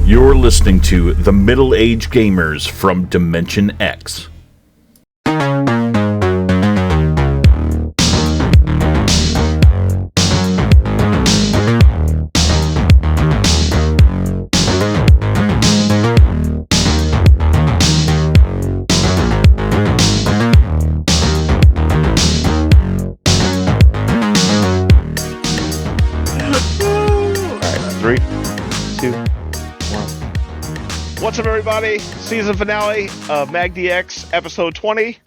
You're listening to The Middle Age Gamers from Dimension X. What's up, everybody? Season finale of Magdx, episode 20.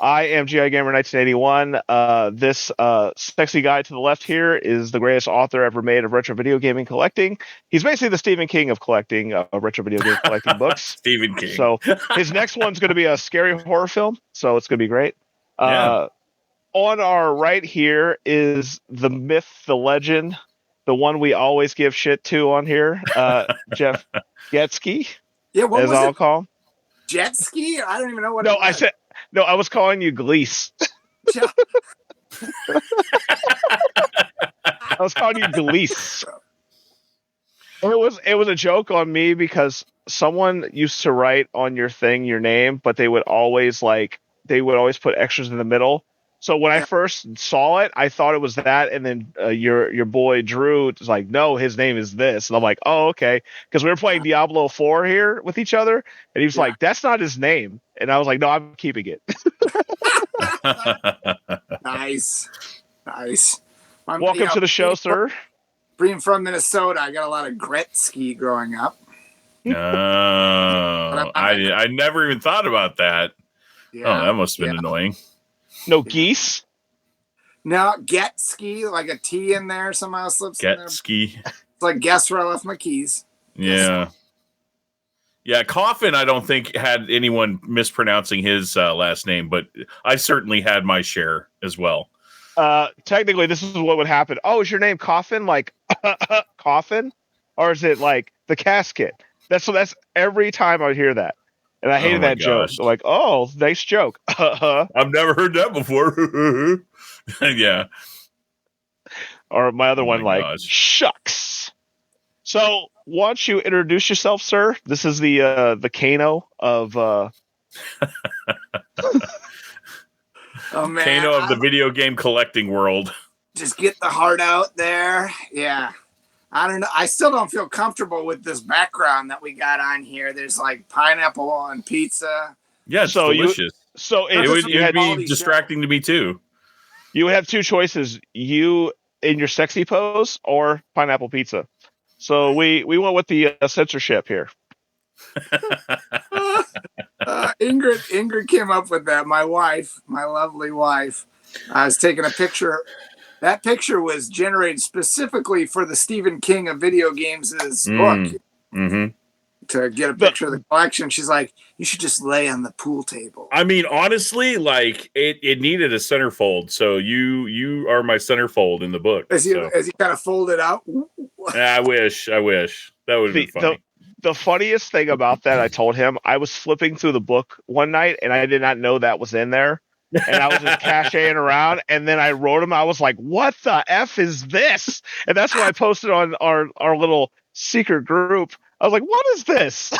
I am GI Gamer 1981. This sexy guy to the left here is the greatest author ever made of retro video gaming collecting. He's basically the Stephen King of collecting retro video game collecting books. Stephen King. So his next one's going to be a scary horror film, so it's going to be great. Yeah. On our right here is the myth, the legend, the one we always give shit to on here, Jeff Geske. Yeah, what as was I'll it? call him. Jet ski? I don't even know what. No, it was. I was calling you Gleese. I was calling you Gleese. It was a joke on me because someone used to write on your thing your name, but they would always put extras in the middle. So when I first saw it, I thought it was that, and then your boy Drew was like, "No, his name is this," and I'm like, "Oh, okay," because we were playing Diablo 4 here with each other, and he was like, "That's not his name," and I was like, "No, I'm keeping it." Nice. Welcome to the show, sir. Being from Minnesota, I got a lot of Gretzky growing up. I never even thought about that. Yeah, Oh, that must have been annoying. No geese. No, get ski, like a T in there somehow slips in there. Geske. It's like guess where I left my keys. Yeah. Yeah, Coffin, I don't think had anyone mispronouncing his last name, but I certainly had my share as well. Technically, this is what would happen. Oh, is your name Coffin? Like Coffin? Or is it like the casket? That's every time I would hear that. And I hated that joke. So like, oh, nice joke. I've never heard that before. Yeah. Or my other one, like, shucks. So, why don't you introduce yourself, sir? This is the Kano of Oh man, Kano of the video game collecting world. Just get the heart out there. Yeah. I don't know. I still don't feel comfortable with this background that we got on here. There's like pineapple on pizza. Yeah, it's delicious. It would be distracting to me too. You would have two choices: you in your sexy pose or pineapple pizza. So we went with the censorship here. Ingrid came up with that. My wife, my lovely wife. I was taking a picture. That picture was generated specifically for the Stephen King of video games' book. Mm-hmm. To get a picture of the collection. She's like, you should just lay on the pool table. I mean, honestly, like it needed a centerfold. So you are my centerfold in the book. As he kind of folded out. I wish. That would be funny. The funniest thing about that, I told him, I was flipping through the book one night and I did not know that was in there. And I was just cashing around, and then I wrote him. I was like, "What the f is this?" And that's when I posted on our little secret group. I was like, "What is this?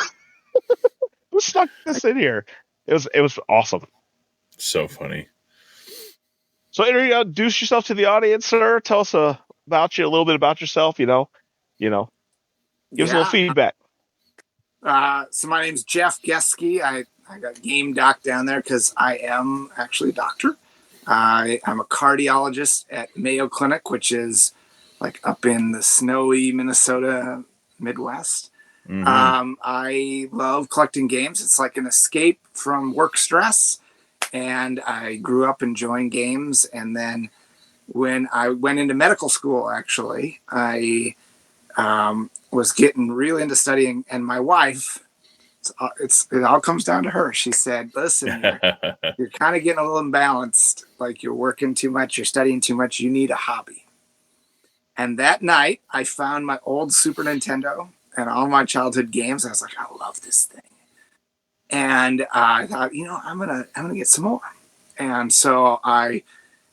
Who stuck this in here?" It was awesome. So funny. So introduce yourself to the audience, sir. Tell us about you, a little bit about yourself. Give us a little feedback. So my name's Jeff Geske. I got game doc down there because I am actually a doctor. I'm a cardiologist at Mayo Clinic, which is like up in the snowy Minnesota Midwest. Mm-hmm. I love collecting games. It's like an escape from work stress. And I grew up enjoying games. And then when I went into medical school, actually, I was getting really into studying. And my wife... it all comes down to her. She said, listen, you're kind of getting a little imbalanced. Like you're working too much, you're studying too much. You need a hobby. And that night I found my old Super Nintendo and all my childhood games. I was like, I love this thing. And I thought, I'm going to get some more. And so I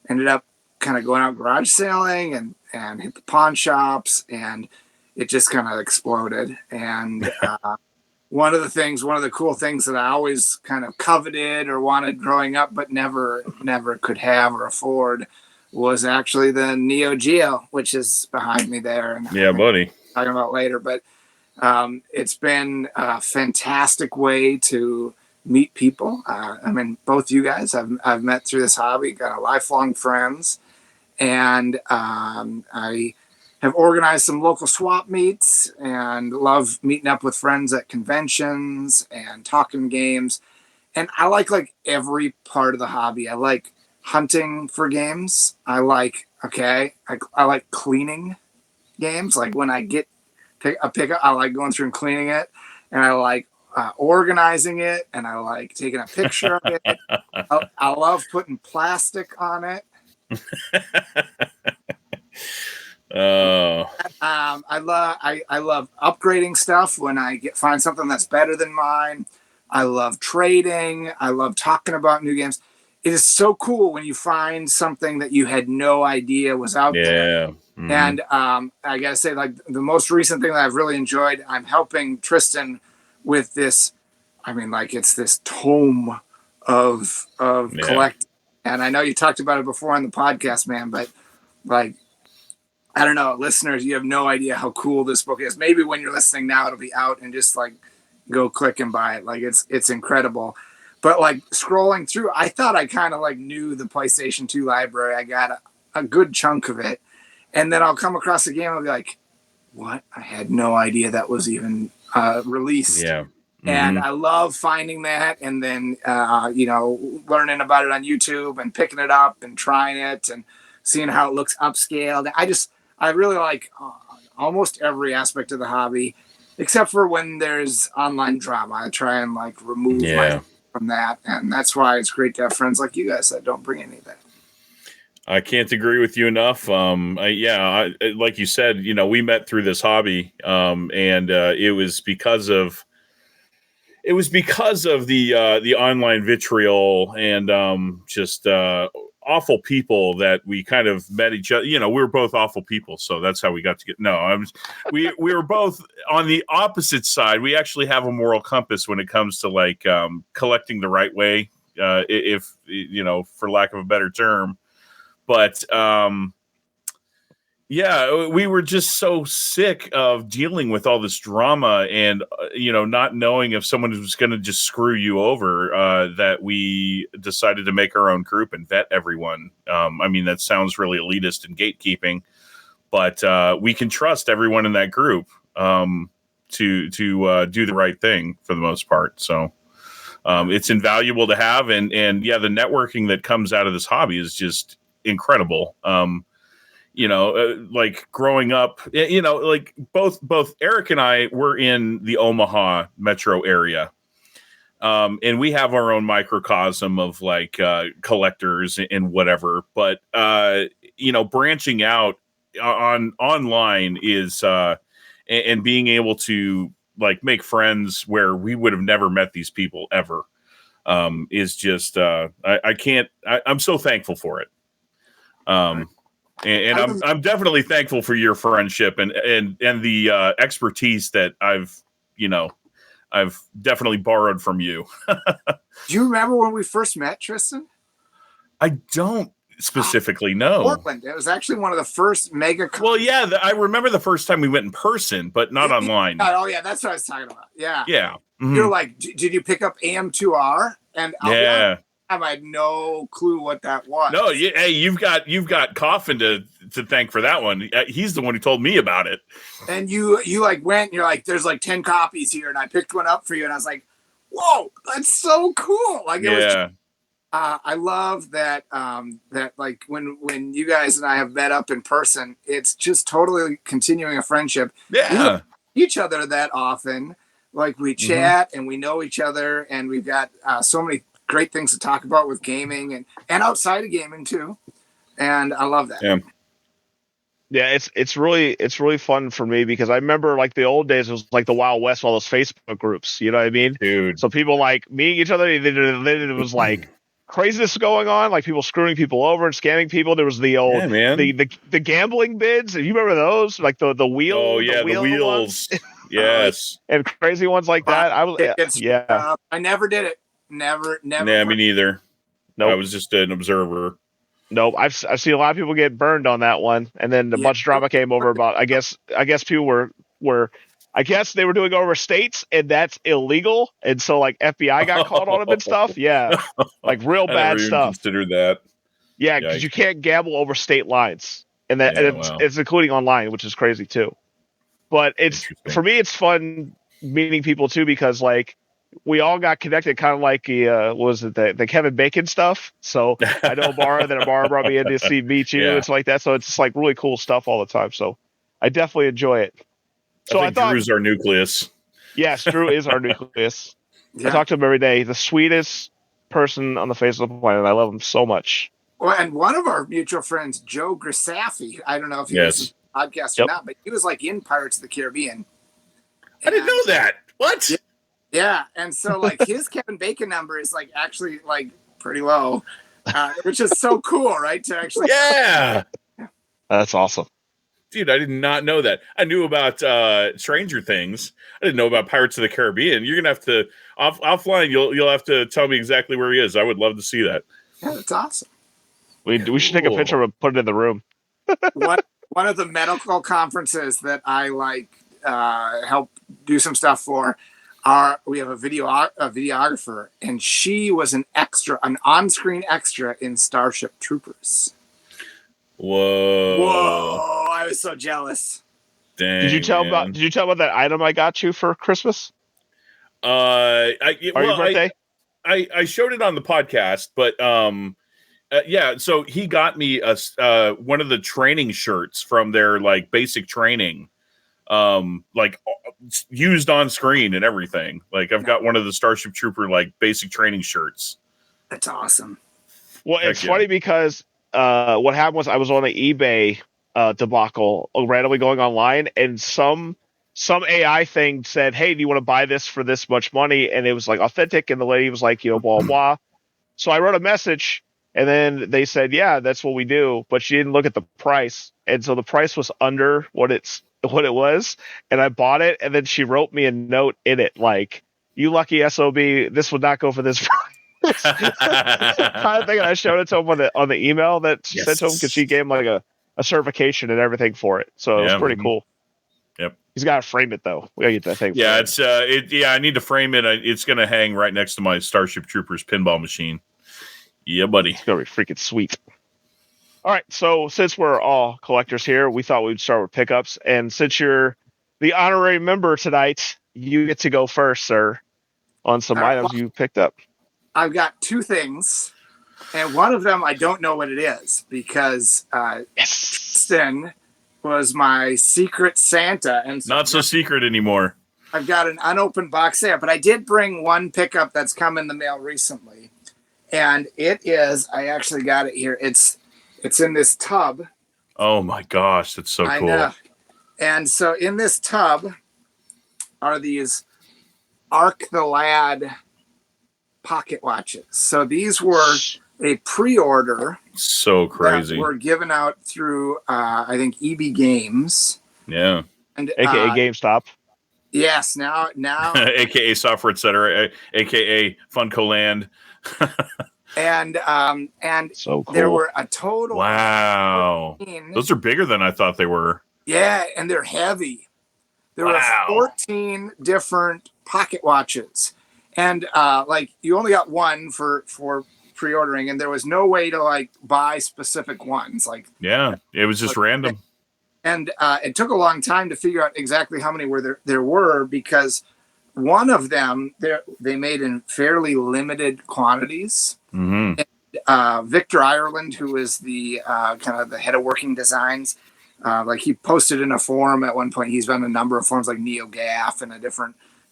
ended up kind of going out garage sailing and hit the pawn shops and it just kind of exploded. And one of the cool things that I always kind of coveted or wanted growing up, but never could have or afford, was actually the Neo-Geo, which is behind me there. And yeah, buddy. Talking about later, but it's been a fantastic way to meet people. I mean, both you guys I've met through this hobby, got a lifelong friends, and I have organized some local swap meets and love meeting up with friends at conventions and talking games. And I like every part of the hobby. I like hunting for games. I like cleaning games. Like when I get a pickup, I like going through and cleaning it, and I like organizing it, and I like taking a picture of it. I love putting plastic on it. Oh, I love upgrading stuff when I find something that's better than mine. I love trading. I love talking about new games. It is so cool when you find something that you had no idea was out there. Mm-hmm. And I gotta say, like, the most recent thing that I've really enjoyed, I'm helping Tristan with this. I mean, like, it's this tome of collect. And I know you talked about it before on the podcast, man, but like, I don't know, listeners, you have no idea how cool this book is. Maybe when you're listening now, it'll be out, and just like go click and buy it. Like, it's incredible. But like scrolling through, I thought I kind of like knew the PlayStation 2 library. I got a good chunk of it. And then I'll come across a game and I'll be like, what? I had no idea that was even released. Yeah. Mm-hmm. And I love finding that, and then, learning about it on YouTube and picking it up and trying it and seeing how it looks upscaled. I really like almost every aspect of the hobby, except for when there's online drama. I try and like remove myself from that. And that's why it's great to have friends like you guys that don't bring any of that. I can't agree with you enough. Like you said, we met through this hobby, and it was because of the online vitriol and just awful people that we kind of met each other. We were both awful people, so that's how we got to get. We were both on the opposite side. We actually have a moral compass when it comes to like collecting the right way, if for lack of a better term. But we were just so sick of dealing with all this drama and not knowing if someone was going to just screw you over, that we decided to make our own group and vet everyone. I mean, that sounds really elitist and gatekeeping, but we can trust everyone in that group to do the right thing for the most part. So it's invaluable to have, and the networking that comes out of this hobby is just incredible. Like growing up, like both Eric and I were in the Omaha metro area. And we have our own microcosm of like collectors and whatever. But, branching out online is and being able to like make friends where we would have never met these people ever is just I'm so thankful for it. And I'm definitely thankful for your friendship and the expertise that I've definitely borrowed from you. Do you remember when we first met, Tristan? I don't specifically know. Portland. It was actually one of the first mega. Well, yeah, I remember the first time we went in person, but not online. Oh yeah, that's what I was talking about. Yeah. Yeah. Mm-hmm. You're like, did you pick up AM2R? And I had no clue what that was. No, hey, you've got Coffin to thank for that one. He's the one who told me about it. And you like went and you're like, there's like 10 copies here, and I picked one up for you, and I was like, whoa, that's so cool. Like it was. I love that that like when you guys and I have met up in person, it's just totally continuing a friendship. Yeah, we don't see each other that often. Like we chat and we know each other, and we've got so many great things to talk about with gaming and outside of gaming too. And I love that. Yeah, it's really fun for me because I remember like the old days, it was like the Wild West, all those Facebook groups, you know what I mean? Dude. So people like meeting each other, then it was like craziness going on, like people screwing people over and scamming people. There was the old the gambling bids. You remember those? Like the wheel. Oh yeah, the wheels. Yes. And crazy ones like that. I never did it. Never. Nah, me neither. Nope. I was just an observer. Nope. I've seen a lot of people get burned on that one, and then a bunch of drama came over about. I guess people were. I guess they were doing over states, and that's illegal. And so, like, FBI got called on them and stuff. Yeah, like real bad stuff. Consider that. Yeah, because you can't gamble over state lines, and it's including online, which is crazy too. But for me, it's fun meeting people too, because like we all got connected, kind of like the Kevin Bacon stuff. So I know Mara, then Mara brought me in to meet you. It's like that. So it's just like really cool stuff all the time. So I definitely enjoy it. So I thought Drew's our nucleus. Yes, Drew is our nucleus. Yeah. I talk to him every day. The sweetest person on the face of the planet. I love him so much. Well, and one of our mutual friends, Joe Grisafi, I don't know if he was a podcast or not, but he was like in Pirates of the Caribbean. I didn't know that. What? Yeah, and so like his Kevin Bacon number is like actually like pretty low, which is so cool, right? To actually, that's awesome. Dude, I did not know that. I knew about Stranger Things. I didn't know about Pirates of the Caribbean. You're gonna have to offline. You'll have to tell me exactly where he is. I would love to see that. Yeah, that's awesome. We should take a picture and put it in the room. One of the medical conferences that I like help do some stuff for. We have a videographer, and she was an on-screen extra in Starship Troopers. Whoa! I was so jealous. Dang, did you tell about that item I got you for Christmas? Your birthday? I showed it on the podcast, but so he got me one of the training shirts from their like basic training, like used on screen and everything. Like I've got one of the Starship Trooper like basic training shirts. That's awesome. Well, it's funny because what happened was I was on an eBay debacle, randomly going online, and some AI thing said, "Hey, do you want to buy this for this much money?" And it was like authentic, and the lady was like, blah blah. So I wrote a message, and then they said, "Yeah, that's what we do," but she didn't look at the price, and so the price was under what it was, and I bought it, and then she wrote me a note in it like, "You lucky SOB, this would not go for this price." kind of thing. And I showed it to him on the email that she sent to him, because she gave him like a certification and everything for it. So it was pretty cool. Yep. He's got to frame it though. We gotta get that thing. Yeah, it's I need to frame it. It's gonna hang right next to my Starship Troopers pinball machine. Yeah, buddy. It's gonna be freaking sweet. All right, so since we're all collectors here, we thought we'd start with pickups. And since you're the honorary member tonight, you get to go first, sir, on some items you picked up. I've got two things, and one of them I don't know what it is, because Tristan was my secret Santa, and so not so secret anymore. I've got an unopened box there, but I did bring one pickup that's come in the mail recently, and it is. I actually got it here. It's in this tub. Oh my gosh, that's so cool! I know. And so in this tub are these Arc the Lad pocket watches. So these were a pre-order. So crazy. That were given out through I think EB Games. Yeah. And AKA GameStop. Yes, now AKA Software Etc. AKA Funko Land. and so cool. There were a total. Wow. 14. Those are bigger than I thought they were. Yeah, and they're heavy. There were 14 different pocket watches. And like you only got one for pre-ordering, and there was no way to like buy specific ones. Like it was just random. And it took a long time to figure out exactly how many there were, because one of them they made in fairly limited quantities. Mm-hmm. And, Victor Ireland, who is the kind of the head of working designs, like he posted in a forum at one point. He's on a number of forums like Neo-Geo and a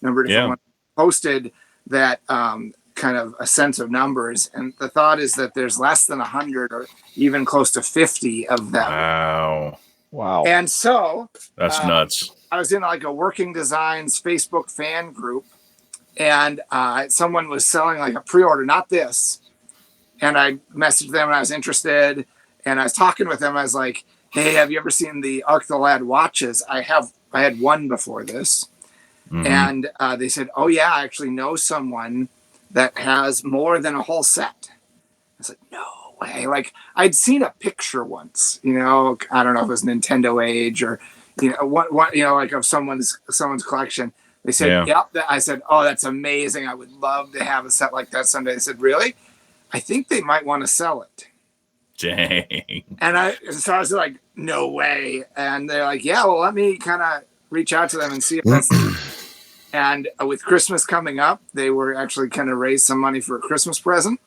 number of different ones. Posted that kind of a sense of numbers, and the thought is that there's less than 100 or even close to 50 of them. Wow. And so that's nuts. I was in like a Working Designs Facebook fan group, and someone was selling like a pre-order, not this, and I messaged them and I was interested, and I was talking with them. I was like, "Hey, have you ever seen the Arc the Lad watches? I had one before this." And they said, "Oh yeah, I actually know someone that has more than a whole set." I was like, "No way!" Like I'd seen a picture once, I don't know if it was Nintendo Age or what like of someone's collection. They said, "Yep." I said, "Oh, that's amazing. I would love to have a set like that someday." They said, "Really?" I think they might want to sell it. Dang. And so I was like, "No way!" And they're like, "Yeah, well, let me kind of reach out to them and see if that's." And with Christmas coming up, they were actually kind of raise some money for a Christmas present.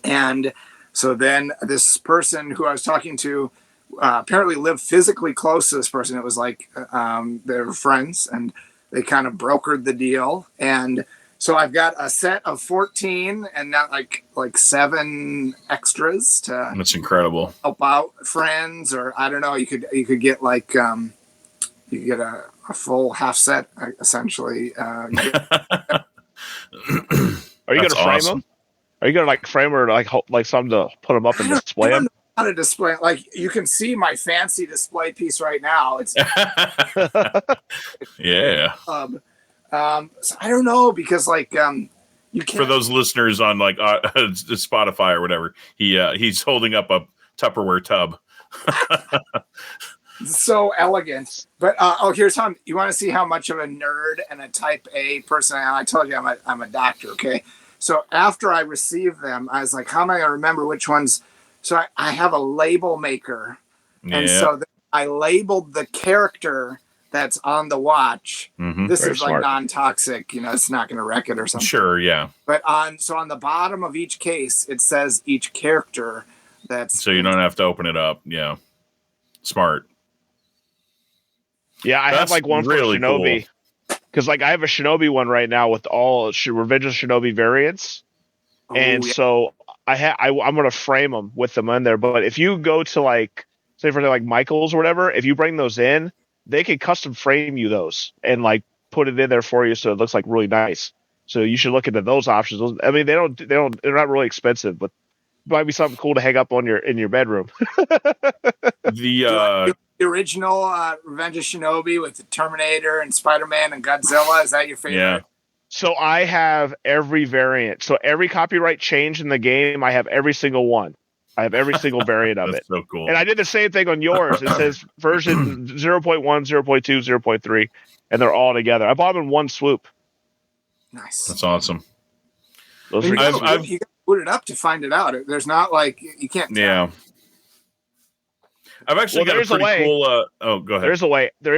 And so then this person who I was talking to apparently lived physically close to this person. It was like they were friends, and they kind of brokered the deal. And so I've got a set of 14 and not like 7 extras to That's incredible. help out friends, or I don't know. You could get like you get a full half set essentially. Are you going to frame them? Are you going to like frame or like something to put them up and display them? How to display it. Like you can see my fancy display piece right now. It's yeah. So I don't know, because like you can't. For those listeners on like Spotify or whatever, he's holding up a Tupperware tub. So elegant. But here's how you want to see how much of a nerd and a type A person I am. I told you I'm a doctor. Okay. So after I received them, I was like, how am I going to remember which ones? So I have a label maker. And so I labeled the character that's on the watch. This Very is smart. like non-toxic, it's not going to wreck it or something. Sure. Yeah. But on the bottom of each case, it says each character that's. So you don't have to open it up. Yeah. Smart. Yeah, I have like one really for Shinobi. Because like I have a Shinobi one right now with all Revenge of Shinobi variants. So I'm going to frame them with them in there. But if you go to like, say for like Michael's or whatever, if you bring those in, they can custom frame you those and like put it in there for you, so it looks like really nice. So you should look into those options. I mean, they're not really expensive, but it might be something cool to hang up in your bedroom. The original Revenge of Shinobi with the Terminator and Spider-Man and Godzilla, is that your favorite? Yeah. So I have every variant. So every copyright change in the game, I have every single one. I have every single variant of it. So cool. And I did the same thing on yours. It says version 0.1, 0.2, 0.3, and they're all together. I bought them in one swoop. Nice. That's awesome. Those You are got to put it up to find it out. There's not like you can't. Yeah. I've actually got a pretty cool. Go ahead. There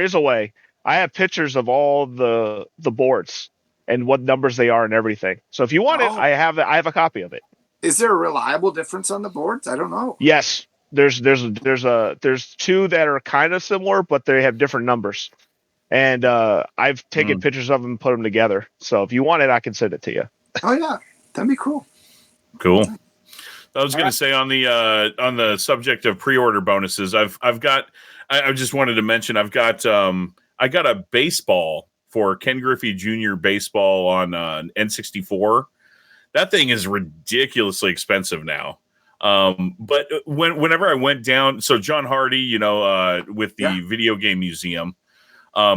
is a way. I have pictures of all the boards and what numbers they are and everything. So if you want it, I have a copy of it. Is there a reliable difference on the boards? I don't know. Yes, there's two that are kind of similar, but they have different numbers. And I've taken pictures of them and put them together. So if you want it, I can send it to you. Oh yeah, that'd be cool. Cool. I was going to say on the subject of pre-order bonuses, I just wanted to mention I got a baseball for Ken Griffey Jr. baseball on N64. That thing is ridiculously expensive now. But whenever I went down, so John Hardy, with the Video Game Museum,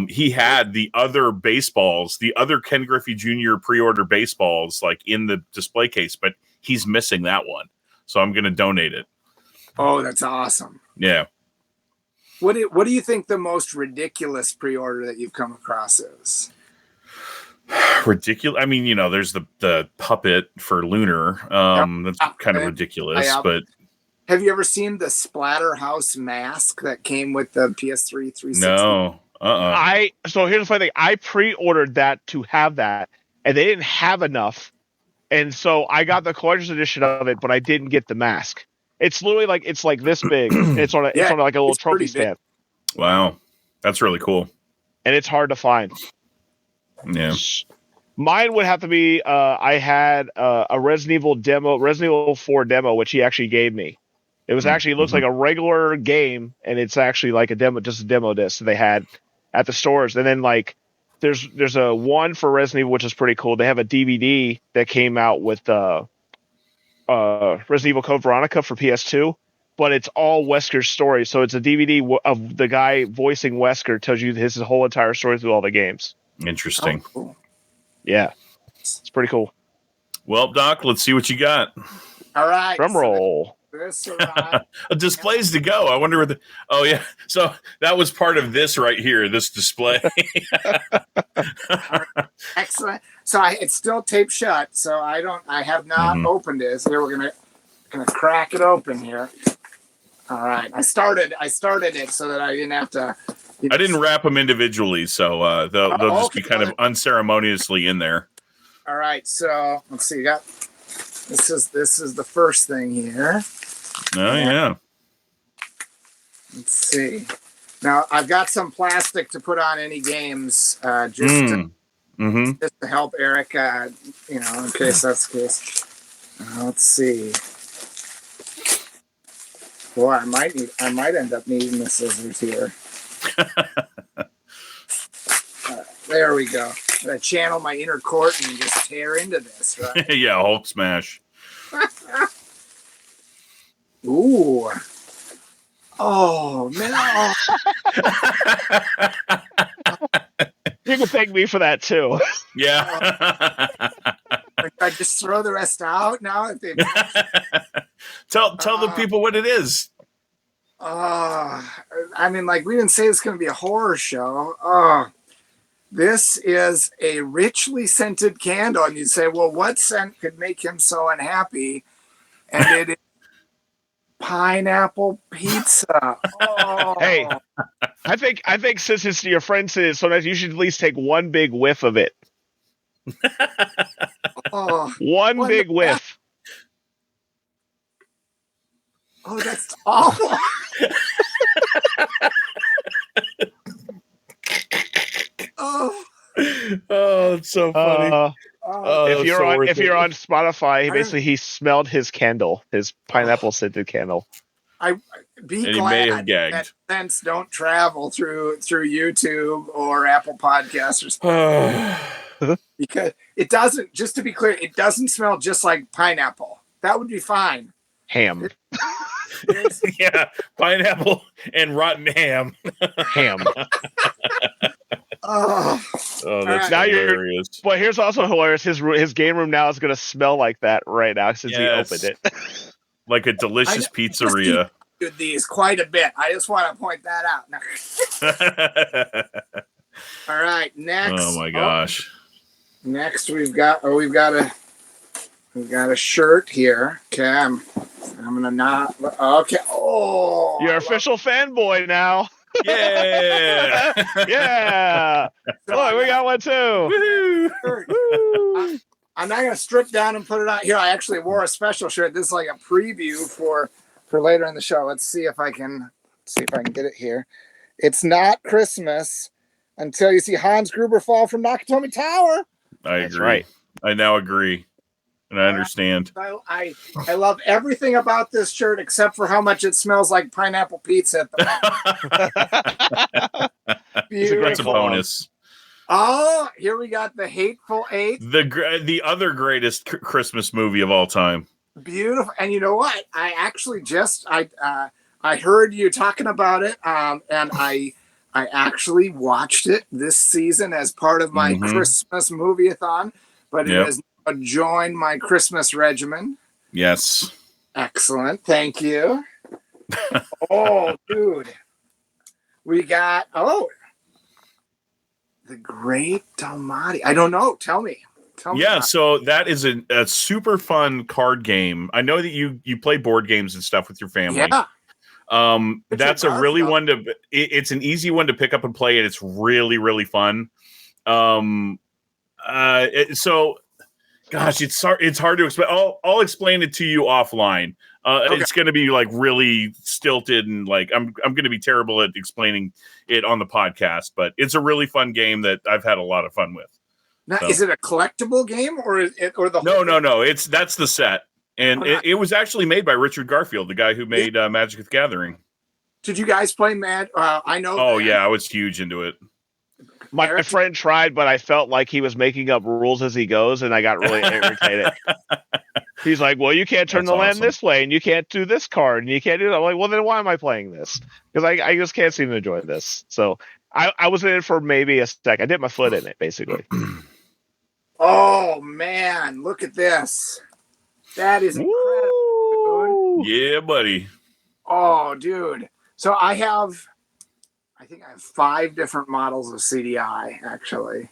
he had the other baseballs, the other Ken Griffey Jr. pre-order baseballs, like in the display case, but he's missing that one. So I'm going to donate it. Oh, that's awesome. Yeah. What do you think the most ridiculous pre-order that you've come across is? Ridiculous. I mean, there's the puppet for Lunar. That's kind of ridiculous, but have you ever seen the Splatterhouse mask that came with the PS3 360? No. So here's the funny thing. I pre-ordered that to have that, and they didn't have enough. And so I got the collector's edition of it, but I didn't get the mask. It's literally like this big. It's on like a little trophy stand. Wow. That's really cool. And it's hard to find. Yeah. Mine would have to be I had a Resident Evil 4 demo, which he actually gave me. It was actually looks like a regular game, and it's actually like a demo, just a demo disc they had at the stores. And then like there's a one for Resident Evil, which is pretty cool. They have a DVD that came out with Resident Evil Code Veronica for PS2, but it's all Wesker's story. So it's a DVD of the guy voicing Wesker, tells you his whole entire story through all the games. Interesting. Oh, cool. Yeah, it's pretty cool. Well, Doc, let's see what you got. All right. Drum roll. Displays to go. I wonder what the. Oh yeah. So that was part of this right here. This display. Excellent. So it's still taped shut. So I have not opened it. So we're gonna crack it open here. All right. I started it so that I didn't have to. I didn't wrap them individually, so they'll just be kind of unceremoniously in there. All right. So let's see. This is the first thing here. Oh yeah. Let's see. Now I've got some plastic to put on any games, just to help Eric. In case that's the case. Let's see. Boy, I might end up needing the scissors here. There we go. I channel my inner court and just tear into this, right? Yeah, Hulk smash. Ooh. Oh, no. You can thank me for that, too. Yeah. I just throw the rest out now? Tell the people what it is. I mean, like, we didn't say it's going to be a horror show. This is a richly scented candle. And you'd say, well, what scent could make him so unhappy? And it is pineapple pizza. Oh. Hey, I think since it's your friend says sometimes you should at least take one big whiff of it. One big whiff. Oh, that's awful. Oh, it's so funny. If you're on Spotify, basically he smelled his candle, his pineapple scented candle. Be glad that scents don't travel through YouTube or Apple Podcasts or something. Because it doesn't. Just to be clear, it doesn't smell just like pineapple. That would be fine. Ham. Yeah, pineapple and rotten ham. Ham. That's now hilarious. But here's also hilarious. His game room now is going to smell like that right now since he opened it. Like a delicious pizzeria. Do these quite a bit. I just want to point that out. All right, next. Oh my gosh. Next we've got a shirt here. Okay, I'm gonna not. Okay. Oh, you're official fanboy now. Yeah. Yeah. Look, we got one too. I'm not gonna strip down and put it on here. I actually wore a special shirt. This is like a preview for later in the show. Let's see if I can get it here. It's not Christmas until you see Hans Gruber fall from Nakatomi Tower. I agree. That's right. I now agree. And I understand. I love everything about this shirt except for how much it smells like pineapple pizza at the Beautiful. That's a bonus. Oh, here we got The Hateful Eight. The other greatest Christmas movie of all time. Beautiful. And you know what? I actually I heard you talking about it, and I actually watched it this season as part of my Christmas movie-a-thon, but it has joined my Christmas regimen. Yes. Excellent. Thank you. Oh, dude. We got, The Great Dalmati. I don't know. Tell me. Yeah, so that is a super fun card game. I know that you play board games and stuff with your family. Yeah. That's a really it's an easy one to pick up and play, and it's really, really fun. Gosh, it's hard to explain. I'll explain it to you offline. It's going to be like really stilted and like I'm going to be terrible at explaining it on the podcast. But it's a really fun game that I've had a lot of fun with. Now, is it a collectible game or the? No. That's the set, and it was actually made by Richard Garfield, the guy who made Magic the Gathering. Did you guys play Mad? I know. Oh yeah, I was huge into it. My friend tried, but I felt like he was making up rules as he goes, and I got really irritated. He's like, well, you can't turn That's the land awesome. this way, and you can't do this card, and you can't do that. I'm like, well, then why am I playing this? Because I just can't seem to enjoy this. So I was in it for maybe a sec. I dipped my foot in it, basically. Oh man, look at this. That is incredible, dude. Yeah, buddy. Oh, dude. So I think I have 5 different models of CDI actually.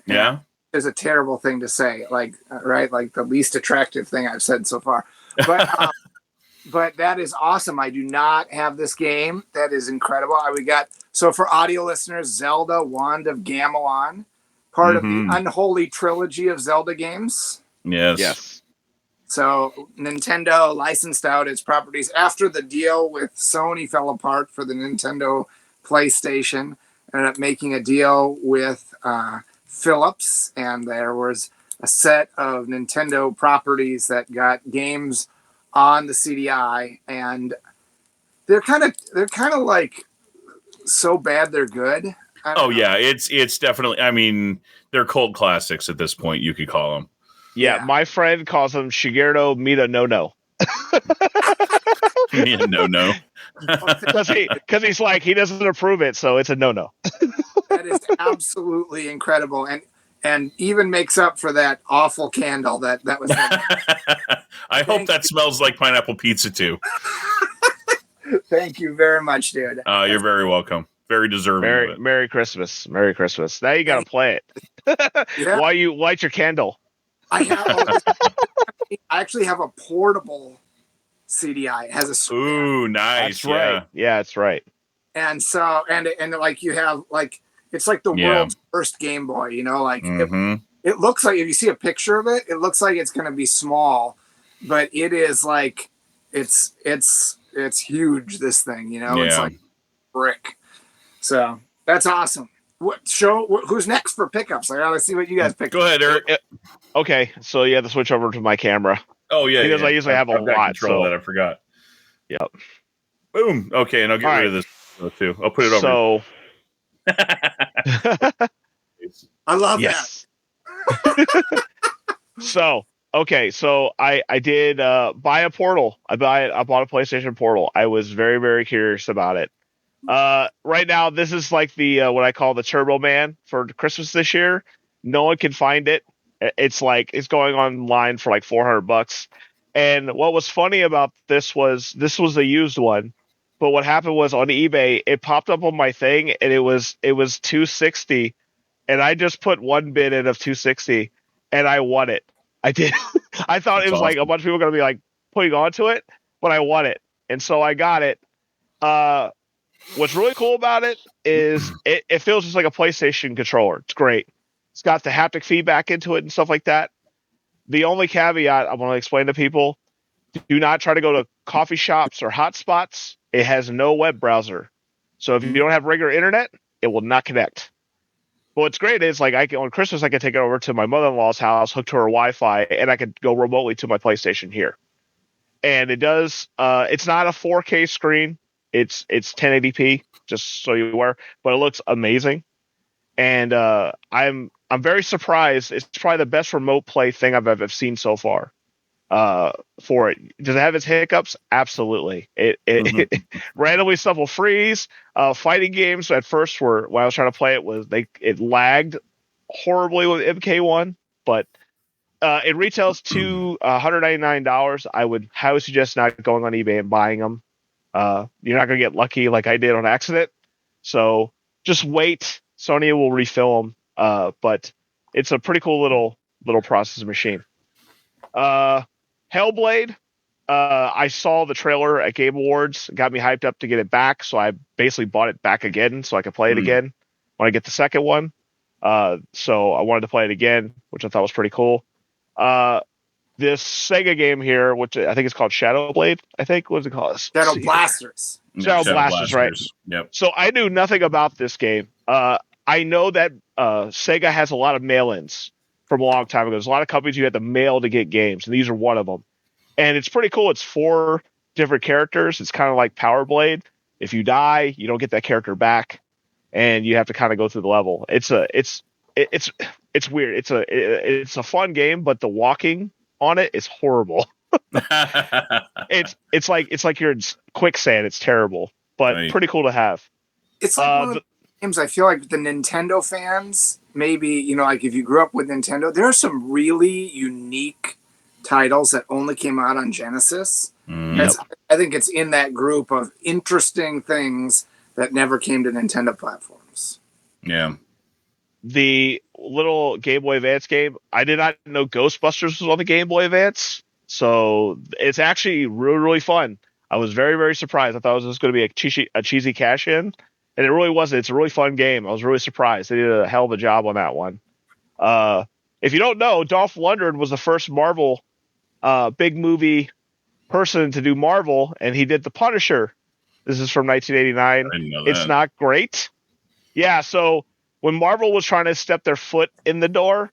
Yeah. Is a terrible thing to say, like right, like the least attractive thing I've said so far. But that is awesome. I do not have this game. That is incredible. We got, so for audio listeners, Zelda Wand of Gamelon, part of the unholy trilogy of Zelda games. Yes. So Nintendo licensed out its properties after the deal with Sony fell apart for the Nintendo PlayStation. Ended up making a deal with Philips, and there was a set of Nintendo properties that got games on the CDI, and they're kind of like so bad they're good. Oh yeah, it's definitely. I mean, they're cult classics at this point. You could call them. Yeah, my friend calls them Shigeru Mita no. Yeah, no. Because he's like, he doesn't approve it, so it's a no. That is absolutely incredible, and even makes up for that awful candle that was. I hope that smells like pineapple pizza too. Thank you very much, dude. You're very welcome. Very deserving of it. Merry Christmas. Merry Christmas. Now you gotta play it. Yeah. While you light your candle. I actually have a portable CDI. It has a switch. Ooh, nice. That's right. Yeah, that's right. And so and like you have like, it's like the world's first Game Boy, you know, like it looks like, if you see a picture of it, it looks like it's going to be small, but it is like it's huge, this thing, you know. It's like brick. So that's awesome. Who's next for pickups? I gotta see what you guys pick. Go ahead, Eric. Okay, so you have to switch over to my camera. Oh yeah, because I usually have a lot. So that I forgot. Yep. Boom. Okay, and I'll get rid of this too. I'll put it over. So I love that. So okay, so I did buy a Portal. I bought a PlayStation Portal. I was very, very curious about it. Right now, this is like the what I call the Turbo Man for Christmas this year. No one can find it. It's going online for like $400. And what was funny about this was a used one, but what happened was on eBay it popped up on my thing and it was $260, and I just put one bid in of $260 and I won it. I did. I thought That's it was awesome. like a bunch of people were gonna be like putting onto it, but I won it, and so I got it. What's really cool about it is it feels just like a PlayStation controller. It's great. It's got the haptic feedback into it and stuff like that. The only caveat I want to explain to people: do not try to go to coffee shops or hotspots. It has no web browser, so if you don't have regular internet, it will not connect. But what's great is on Christmas I could take it over to my mother-in-law's house, hook to her Wi-Fi, and I could go remotely to my PlayStation here. And it does. It's not a 4K screen. It's 1080p, just so you're aware, but it looks amazing. And I'm very surprised. It's probably the best remote play thing I've ever seen so far. For it, does it have its hiccups? Absolutely. It randomly stuff will freeze. Fighting games at first when I was trying to play it lagged horribly with MK1, but it retails to $199. I would highly suggest not going on eBay and buying them. You're not going to get lucky like I did on accident. So just wait. Sony will refill them. But it's a pretty cool little processor machine. Hellblade. I saw the trailer at Game Awards. Got me hyped up to get it back. So I basically bought it back again so I could play it again when I get the second one. So I wanted to play it again, which I thought was pretty cool. This Sega game here, which I think is called Shadow Blade. I think, what's it called? Shadow Blasters. Shadow Blasters, right? Yep. So I knew nothing about this game. I know that Sega has a lot of mail-ins from a long time ago. There's a lot of companies you had to mail to get games, and these are one of them. And it's pretty cool. It's 4 different characters. It's kind of like Power Blade. If you die, you don't get that character back, and you have to kind of go through the level. It's weird. It's a fun game, but the walking on it is horrible. It's like you're in quicksand. It's terrible, but Right. pretty cool to have. It's like one of the games I feel like the Nintendo fans, maybe, like if you grew up with Nintendo, there are some really unique titles that only came out on Genesis. I think it's in that group of interesting things that never came to Nintendo platforms. Yeah. The little Game Boy Advance game, I did not know Ghostbusters was on the Game Boy Advance, so it's actually really, really fun. I was very, very surprised. I thought it was just going to be a cheesy cash in, and it really wasn't. It's a really fun game. I was really surprised. They did a hell of a job on that one. If you don't know, Dolph Lundgren was the first Marvel big movie person to do Marvel, and he did The Punisher. This is from 1989. I didn't know that. It's not great. Yeah, so when Marvel was trying to step their foot in the door,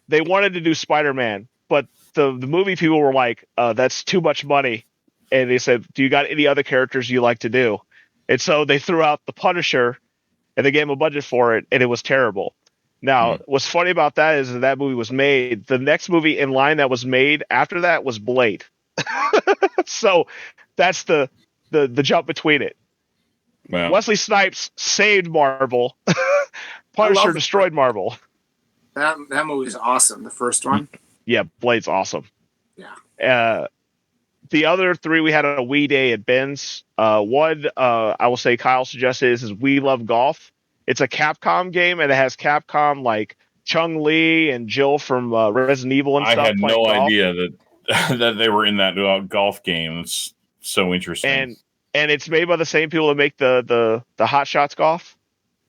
they wanted to do Spider-Man, but the movie people were like, that's too much money. And they said, do you got any other characters you like to do? And so they threw out The Punisher, and they gave him a budget for it, and it was terrible. Now, what's funny about that is that movie was made. The next movie in line that was made after that was Blade. So that's the jump between it. Wow. Wesley Snipes saved Marvel. Punisher destroyed Marvel. That movie is awesome. The first one. Yeah, Blade's awesome. Yeah. The other three we had on a Wii Day at Ben's. One, I will say Kyle suggested is We Love Golf. It's a Capcom game, and it has Capcom like Chun-Li and Jill from Resident Evil and stuff. I had no golf. idea that they were in that golf game. It's so interesting. And it's made by the same people that make the Hot Shots golf.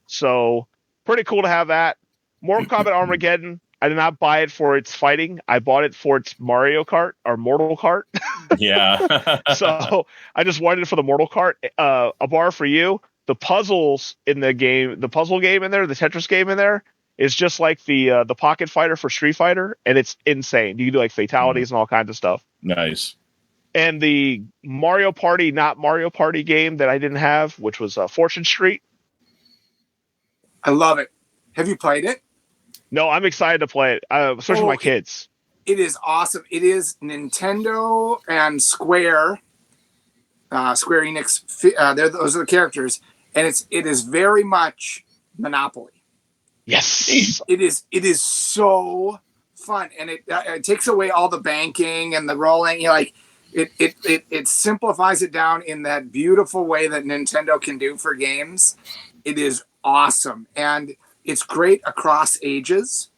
So pretty cool to have that. Mortal Kombat Armageddon. I did not buy it for its fighting. I bought it for its Mario Kart or Mortal Kart. Yeah. So I just wanted it for the Mortal Kart. A bar for you. The puzzles in the game, the puzzle game in there, the Tetris game in there is just like the Pocket Fighter for Street Fighter, and it's insane. You can do like fatalities and all kinds of stuff. Nice. And the Mario Party, not Mario Party game that I didn't have, which was Fortune Street. I love it. Have you played it? No, I'm excited to play it, especially with my kids. It is awesome. It is Nintendo and Square Enix. Those are the characters, and it is very much Monopoly. Yes, it is so fun, and it takes away all the banking and the rolling. It simplifies it down in that beautiful way that Nintendo can do for games. It is awesome, and it's great across ages.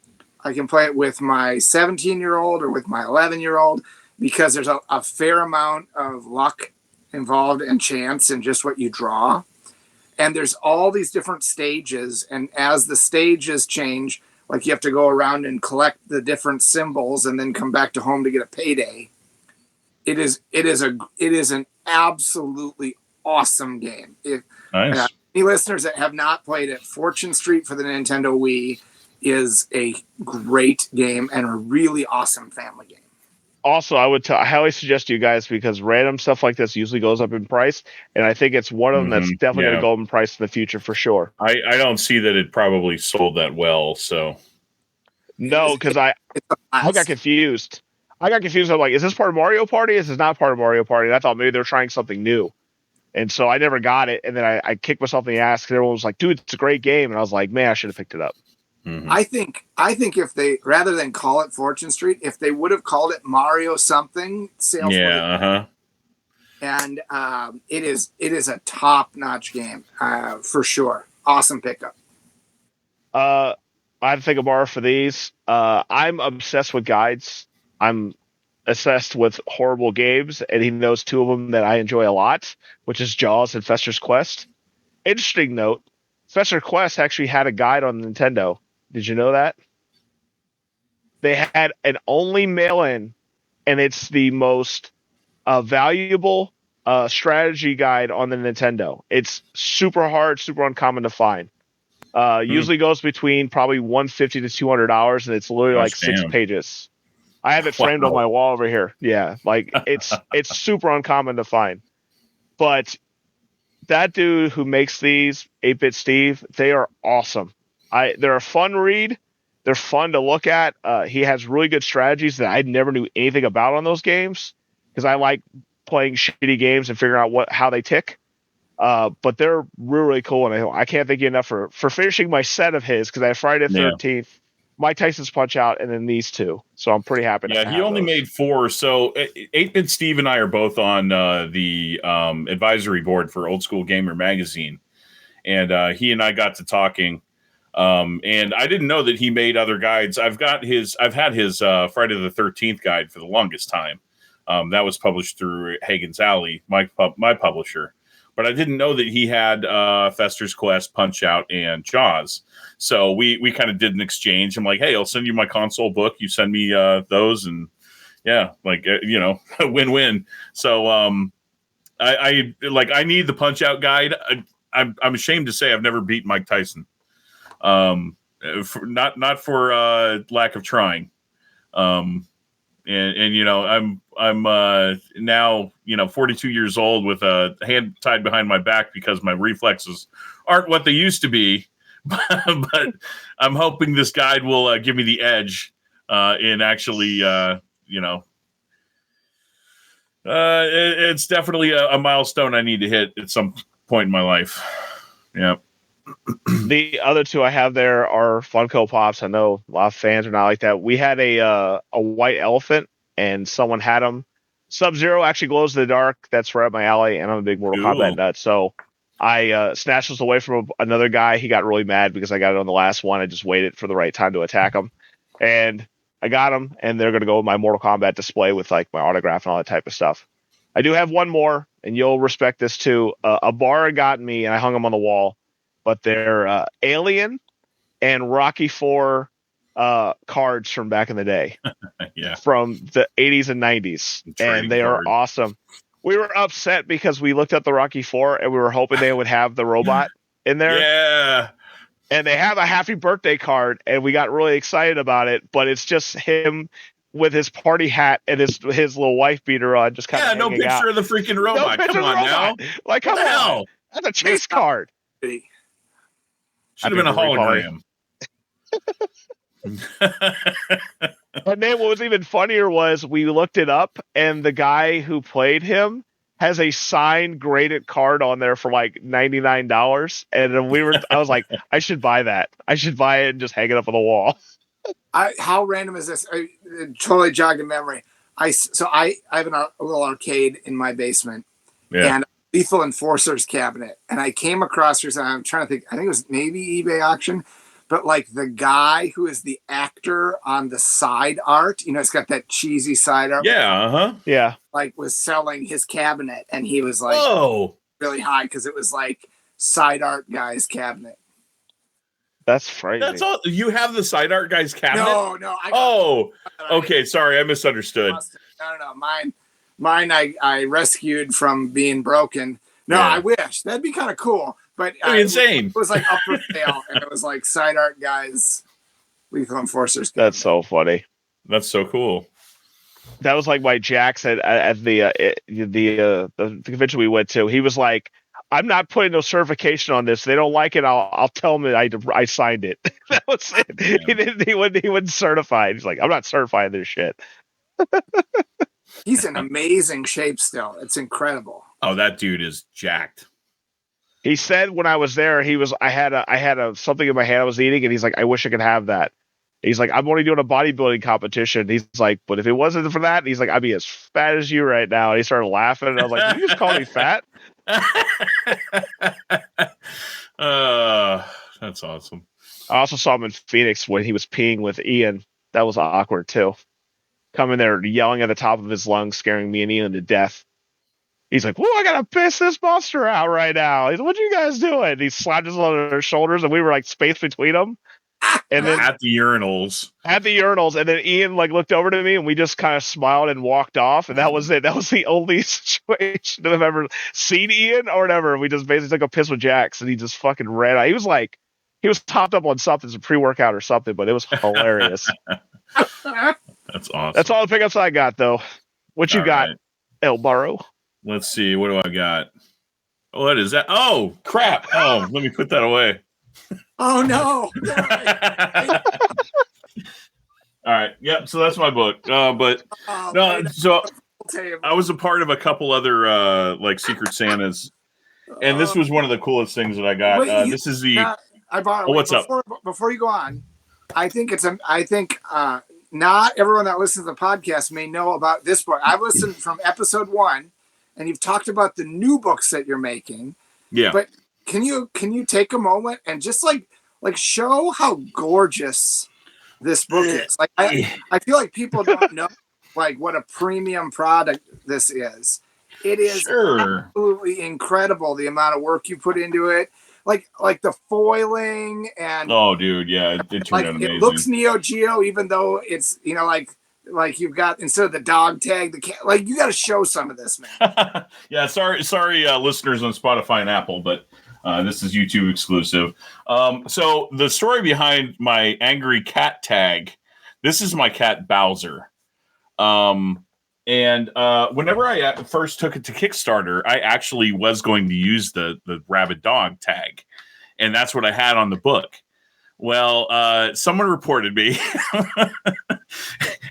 I can play it with my 17-year-old or with my 11-year-old because there's a fair amount of luck involved and chance and just what you draw. And there's all these different stages. And as the stages change, like you have to go around and collect the different symbols and then come back to home to get a payday. It is an absolutely awesome game. Nice. Any listeners that have not played it, Fortune Street for the Nintendo Wii is a great game and a really awesome family game. Also, I highly suggest to you guys, because random stuff like this usually goes up in price, and I think it's one of them that's definitely going to go up in price in the future for sure. I don't see that it probably sold that well, so. No, because I got confused. I'm like, is this part of Mario Party? Is this not part of Mario Party? And I thought maybe they're trying something new. And so I never got it. And then I kicked myself in the ass because everyone was like, dude, it's a great game. And I was like, man, I should have picked it up. Mm-hmm. I think if they, rather than call it Fortune Street, if they would have called it Mario something, sales and it is a top-notch game for sure. Awesome pickup. I had to think of more for these. I'm obsessed with guides. I'm obsessed with horrible games, and he knows two of them that I enjoy a lot, which is Jaws and Fester's Quest. Interesting note, Fester's Quest actually had a guide on Nintendo. Did you know that? They had an only mail-in, and it's the most valuable strategy guide on the Nintendo. It's super hard, super uncommon to find. Usually goes between probably $150 to $200, and it's literally like 6 pages. I have it framed on my wall over here. Yeah, like it's super uncommon to find. But that dude who makes these, 8-Bit Steve, they are awesome. They're a fun read, They're fun to look at. He has really good strategies that I never knew anything about on those games because I like playing shitty games and figuring out how they tick. But they're really, really cool, and I can't thank you enough for finishing my set of his because I have Friday the 13th, Mike Tyson's Punch Out, and then these two. So I'm pretty happy. Yeah, he only made 4. So 8-Bit Steve and I are both on the advisory board for Old School Gamer magazine, and he and I got to talking. And I didn't know that he made other guides. I've had his Friday the 13th guide for the longest time. That was published through Hagen's Alley, my publisher. But I didn't know that he had Fester's Quest, Punch Out, and Jaws. So we kind of did an exchange. I'm like, hey, I'll send you my console book. You send me those, and yeah, like win-win. So I need the Punch Out guide. I'm ashamed to say I've never beat Mike Tyson. Not for lack of trying. And I'm now 42 years old with a hand tied behind my back because my reflexes aren't what they used to be. But I'm hoping this guide will give me the edge in actually it's definitely a milestone I need to hit at some point in my life. Yeah. The other two I have there are Funko Pops. I know a lot of fans are not like that. We had a white elephant, and someone had them. Sub-Zero actually glows in the dark. That's right up my alley, and I'm a big Mortal Kombat nut. So I snatched this away from another guy. He got really mad because I got it on the last one. I just waited for the right time to attack him. And I got him, and they're going to go with my Mortal Kombat display with like my autograph and all that type of stuff. I do have one more, and you'll respect this too. A bar got me, and I hung them on the wall. But they're Alien and Rocky IV cards from back in the day. Yeah. From the 80s and 90s. And they are awesome. We were upset because we looked at the Rocky IV and we were hoping they would have the robot in there. Yeah. And they have a happy birthday card, and we got really excited about it, but it's just him with his party hat and his little wife beater on, just kind of no picture out. of the freaking robot. No come on robot. now. Like, come on. Hell? That's a chase card. Should have been a hologram. And then what was even funnier was we looked it up, and the guy who played him has a signed graded card on there for like $99. And I was like, I should buy that. I should buy it and just hang it up on the wall. How random is this? It totally jogged a memory. I have a little arcade in my basement, and Lethal Enforcer's cabinet, and I came across this, and I'm trying to think, I think it was maybe eBay auction, but like the guy who is the actor on the side art, it's got that cheesy side art. Yeah. Like was selling his cabinet, and he was like, really high because it was like side art guy's cabinet. That's frightening. That's all. You have the side art guy's cabinet? No. Okay. Sorry, I misunderstood. No. Mine I rescued from being broken. No, I wish. That'd be kind of cool. But insane. It was like up for sale, and it was like side art guys, Lethal Enforcers. That's so funny. That's so cool. That was like my Jax at the convention we went to. He was like, I'm not putting no certification on this. They don't like it. I'll tell them that I signed it. That was it. Yeah. He wouldn't certify it. He's like, I'm not certifying this shit. He's in amazing shape still. It's incredible. Oh, that dude is jacked. He said when I was there, I had something in my hand I was eating, and he's like, I wish I could have that. He's like, I'm only doing a bodybuilding competition. He's like, but if it wasn't for that, he's like, I'd be as fat as you right now. And he started laughing, and I was like, did you just call me fat? That's awesome. I also saw him in Phoenix when he was peeing with Ian. That was awkward too. Coming there yelling at the top of his lungs, scaring me and Ian to death. He's like, "Whoa, I gotta piss this monster out right now." He's like, "What are you guys doing?" He slapped us on their shoulders, and we were like spaced between them. And then at the urinals, and then Ian like looked over to me, and we just kind of smiled and walked off, and that was it. That was the only situation that I've ever seen Ian or whatever. We just basically took a piss with Jax, and he just fucking ran out. He was topped up on something, some pre-workout or something, but it was hilarious. That's awesome. That's all the pickups I got, though. What you all got, right. El Burro? Let's see. What do I got? What is that? Oh, crap. Oh, let me put that away. Oh, no. Yep. So that's my book. But no, so I was a part of a couple other like Secret Santas, and this was one of the coolest things that I got. This is the. I bought. Oh, what's up? Before you go on, I think not everyone that listens to the podcast may know about this book. I've listened from episode 1, and you've talked about the new books that you're making. Yeah. But can you take a moment and just like show how gorgeous this book is? Like I feel like people don't know like what a premium product this is. It is absolutely incredible the amount of work you put into it. Like the foiling and oh, dude, yeah, it turned out amazing. It looks Neo-Geo, even though it's like you've got instead of the dog tag, the cat. Like you got to show some of this, man. Yeah, sorry, listeners on Spotify and Apple, but this is YouTube exclusive. So the story behind my angry cat tag. This is my cat Bowser. And whenever I first took it to Kickstarter, I actually was going to use the rabid dog tag, and that's what I had on the book. Well, someone reported me,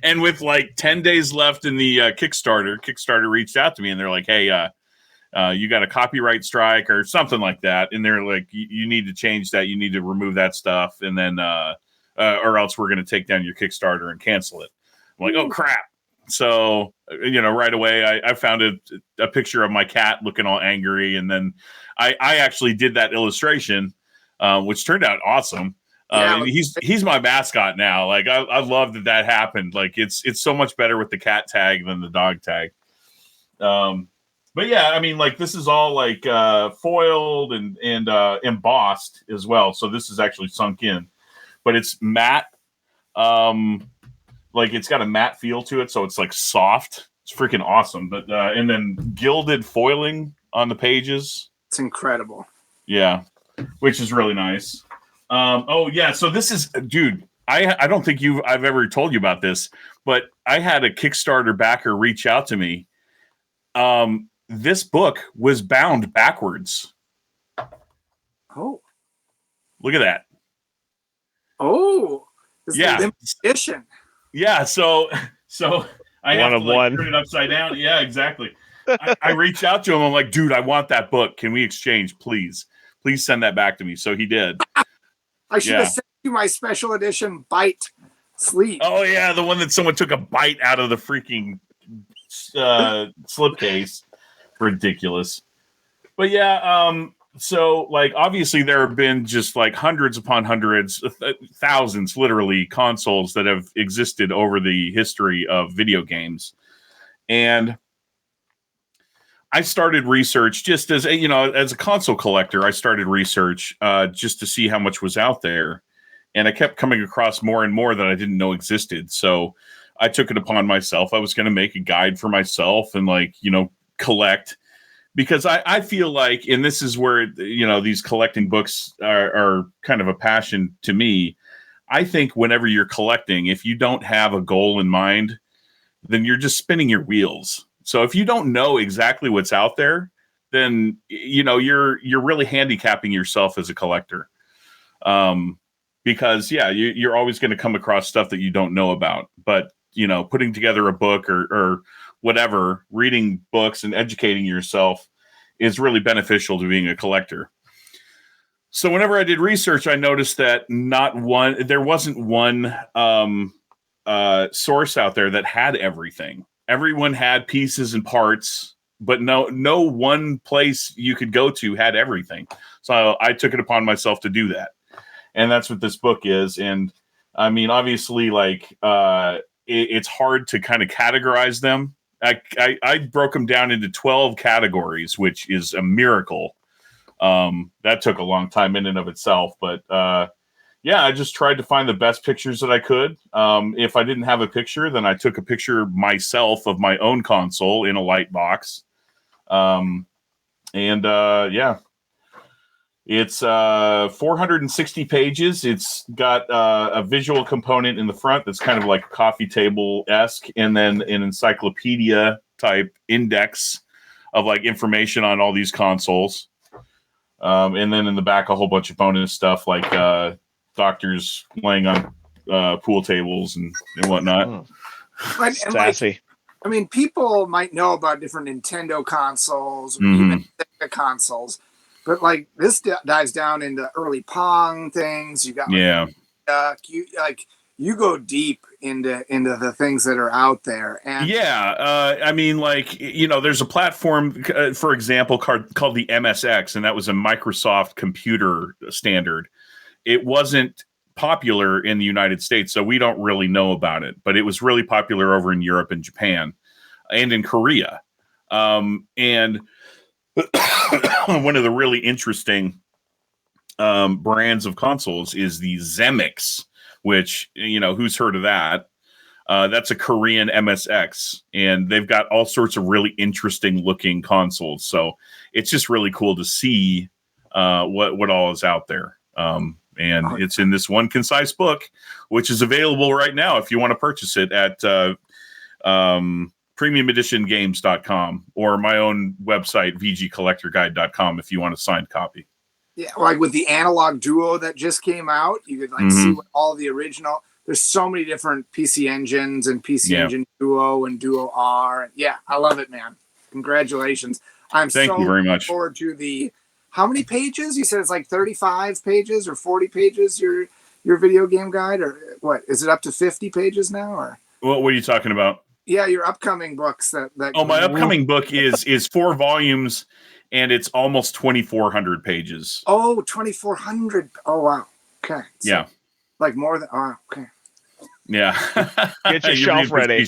and with like 10 days left in the Kickstarter reached out to me, and they're like, "Hey, you got a copyright strike or something like that," and they're like, "You need to change that. You need to remove that stuff, and then or else we're going to take down your Kickstarter and cancel it." I'm like, "Oh crap!" So, right away, I found a picture of my cat looking all angry. And then I actually did that illustration, which turned out awesome. And he's my mascot now. Like, I love that happened. Like, it's so much better with the cat tag than the dog tag. But yeah, I mean, like, this is all like foiled and embossed as well. So this is actually sunk in. But it's matte. Like it's got a matte feel to it, so it's like soft. It's freaking awesome. But and then gilded foiling on the pages. It's incredible. Yeah, which is really nice. Oh yeah, so this is, dude. I don't think I've ever told you about this, but I had a Kickstarter backer reach out to me. This book was bound backwards. Oh, look at that. Oh, this is limited edition. Yeah, so I have to turn it upside down. Yeah, exactly. I reached out to him. I'm like, dude, I want that book. Can we exchange, please? Please send that back to me. So he did. I should have sent you my special edition bite sleeve. Oh yeah, the one that someone took a bite out of the freaking slipcase. Ridiculous. But yeah, so like obviously there have been just like hundreds upon hundreds, thousands literally consoles that have existed over the history of video games. And I started research just as as a console collector, I started research just to see how much was out there. And I kept coming across more and more that I didn't know existed. So I took it upon myself. I was going to make a guide for myself and collect. Because I feel like, and this is where, these collecting books are kind of a passion to me. I think whenever you're collecting, if you don't have a goal in mind, then you're just spinning your wheels. So if you don't know exactly what's out there, then, you're really handicapping yourself as a collector. Because, you're always going to come across stuff that you don't know about. But, putting together a book or whatever, reading books and educating yourself is really beneficial to being a collector. So whenever I did research, I noticed that there wasn't one source out there that had everything. Everyone had pieces and parts, but no one place you could go to had everything. So I took it upon myself to do that. And that's what this book is. And I mean, obviously, it's hard to kind of categorize them. I broke them down into 12 categories, which is a miracle. That took a long time in and of itself. But I just tried to find the best pictures that I could. If I didn't have a picture, then I took a picture myself of my own console in a light box. It's 460 pages. It's got a visual component in the front that's kind of like coffee table-esque, and then an encyclopedia type index of like information on all these consoles. And then in the back, a whole bunch of bonus stuff like doctors laying on pool tables and whatnot. Sassy. I mean, people might know about different Nintendo consoles or even Sega consoles, but like this dives down into early Pong things. You got you go deep into the things that are out there. And I mean, like, there's a platform, for example, called the MSX, and that was a Microsoft computer standard. It wasn't popular in the United States, so we don't really know about it, but it was really popular over in Europe and Japan and in Korea. And one of the really interesting brands of consoles is the Zemix, which, who's heard of that? That's a Korean MSX, and they've got all sorts of really interesting looking consoles. So it's just really cool to see what all is out there. And it's in this one concise book, which is available right now if you want to purchase it at premiumeditiongames.com or my own website, vgcollectorguide.com, if you want a signed copy. Yeah, like with the Analog Duo that just came out, you could see what all the original. There's so many different PC engines and PC Engine Duo and Duo R. Yeah, I love it, man. Congratulations. Thank you very much. Forward to the how many pages? You said it's like 35 pages or 40 pages. Your video game guide, or what? Is it up to 50 pages now? Or what are you talking about? Yeah, your upcoming books. My upcoming book is 4 volumes, and it's almost 2,400 pages. Oh, 2,400. Oh, wow. Okay. So, like more than. Oh, okay. Yeah. Get your shelf ready.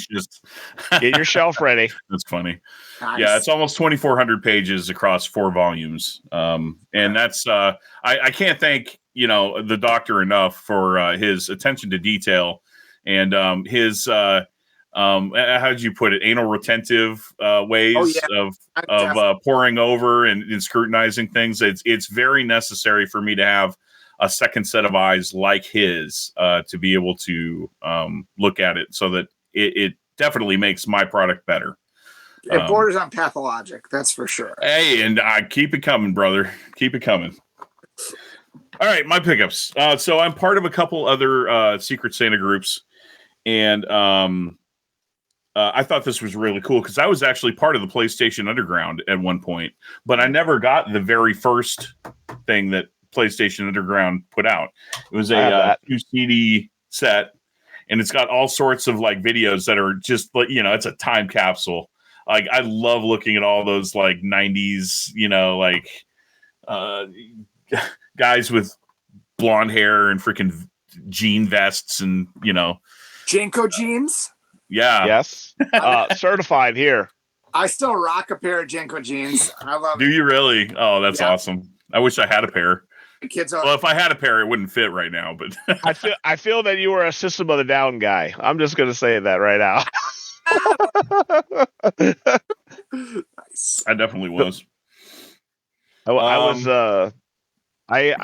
Get your shelf ready. That's funny. Nice. Yeah, it's almost 2,400 pages across 4 volumes. And that's I can't thank the doctor enough for his attention to detail and his how did you put it, anal retentive ways of poring over and scrutinizing things. It's very necessary for me to have a second set of eyes like his to be able to look at it, so that it definitely makes my product better. It borders on pathologic, that's for sure. Hey, and I keep it coming, brother. Keep it coming. All right, my pickups. So I'm part of a couple other Secret Santa groups, and I thought this was really cool because I was actually part of the PlayStation Underground at one point, but I never got the very first thing that PlayStation Underground put out. It was a 2 CD set, and it's got all sorts of like videos that are just, it's a time capsule. Like, I love looking at all those like 90s, guys with blonde hair and freaking jean vests and, Janko jeans. Yeah. Yes. Certified here. I still rock a pair of Janko jeans. I love it. Do you really? Oh, that's awesome. I wish I had a pair. Kids well, if I had a pair, it wouldn't fit right now. But I feel that you were a System of the Down guy. I'm just going to say that right now. Nice. I definitely was. I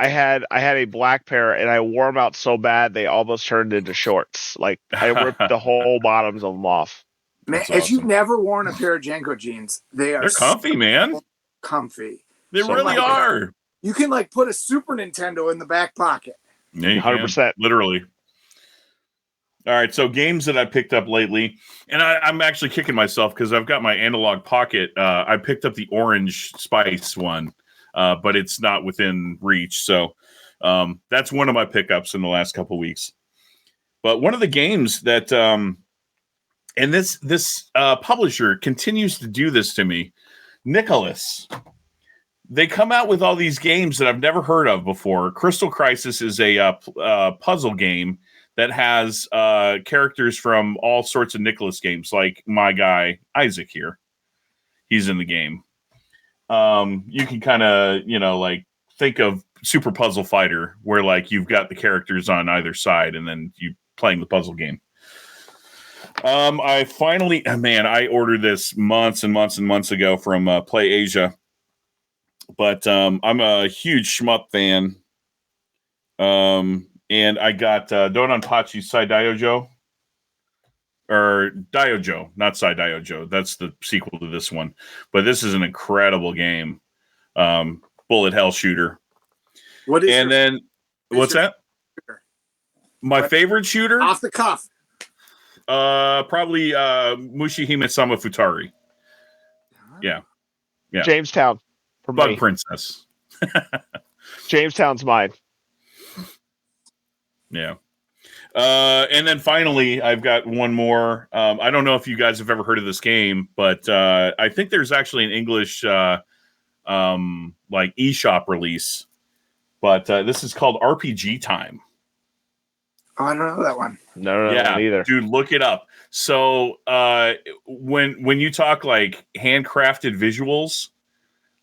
had a black pair, and I wore them out so bad they almost turned into shorts. Like, I ripped the whole bottoms of them off. Man, if you've never worn a pair of Janko jeans, they're comfy, man. Comfy. They really are. You can like put a Super Nintendo in the back pocket. Yeah, 100%. Literally. All right, so games that I picked up lately, and I'm actually kicking myself because I've got my Analog Pocket. I picked up the Orange Spice one, but it's not within reach. So that's one of my pickups in the last couple of weeks. But one of the games that, and this publisher continues to do this to me, Nicholas. They come out with all these games that I've never heard of before. Crystal Crisis is a puzzle game that has characters from all sorts of Nicholas games, like my guy Isaac here. He's in the game. You can kind of, like think of Super Puzzle Fighter, where like you've got the characters on either side, and then you playing the puzzle game. I finally, I ordered this months and months and months ago from Play Asia. But I'm a huge shmup fan. And I got Donanpachi Saidaiojo. Or Daiojo, not Saidaiojo. That's the sequel to this one. But this is an incredible game. Bullet hell shooter. What's that? My favorite shooter? Off the cuff. Probably Mushihime Sama Futari. Yeah. Jamestown for Bug me. Princess. Jamestown's mine. Yeah. And then finally, I've got one more. I don't know if you guys have ever heard of this game, but I think there's actually an English like eShop release. But this is called RPG Time. Oh, I don't know that one. No, Yeah, neither. dude, look it up. So when you talk like handcrafted visuals,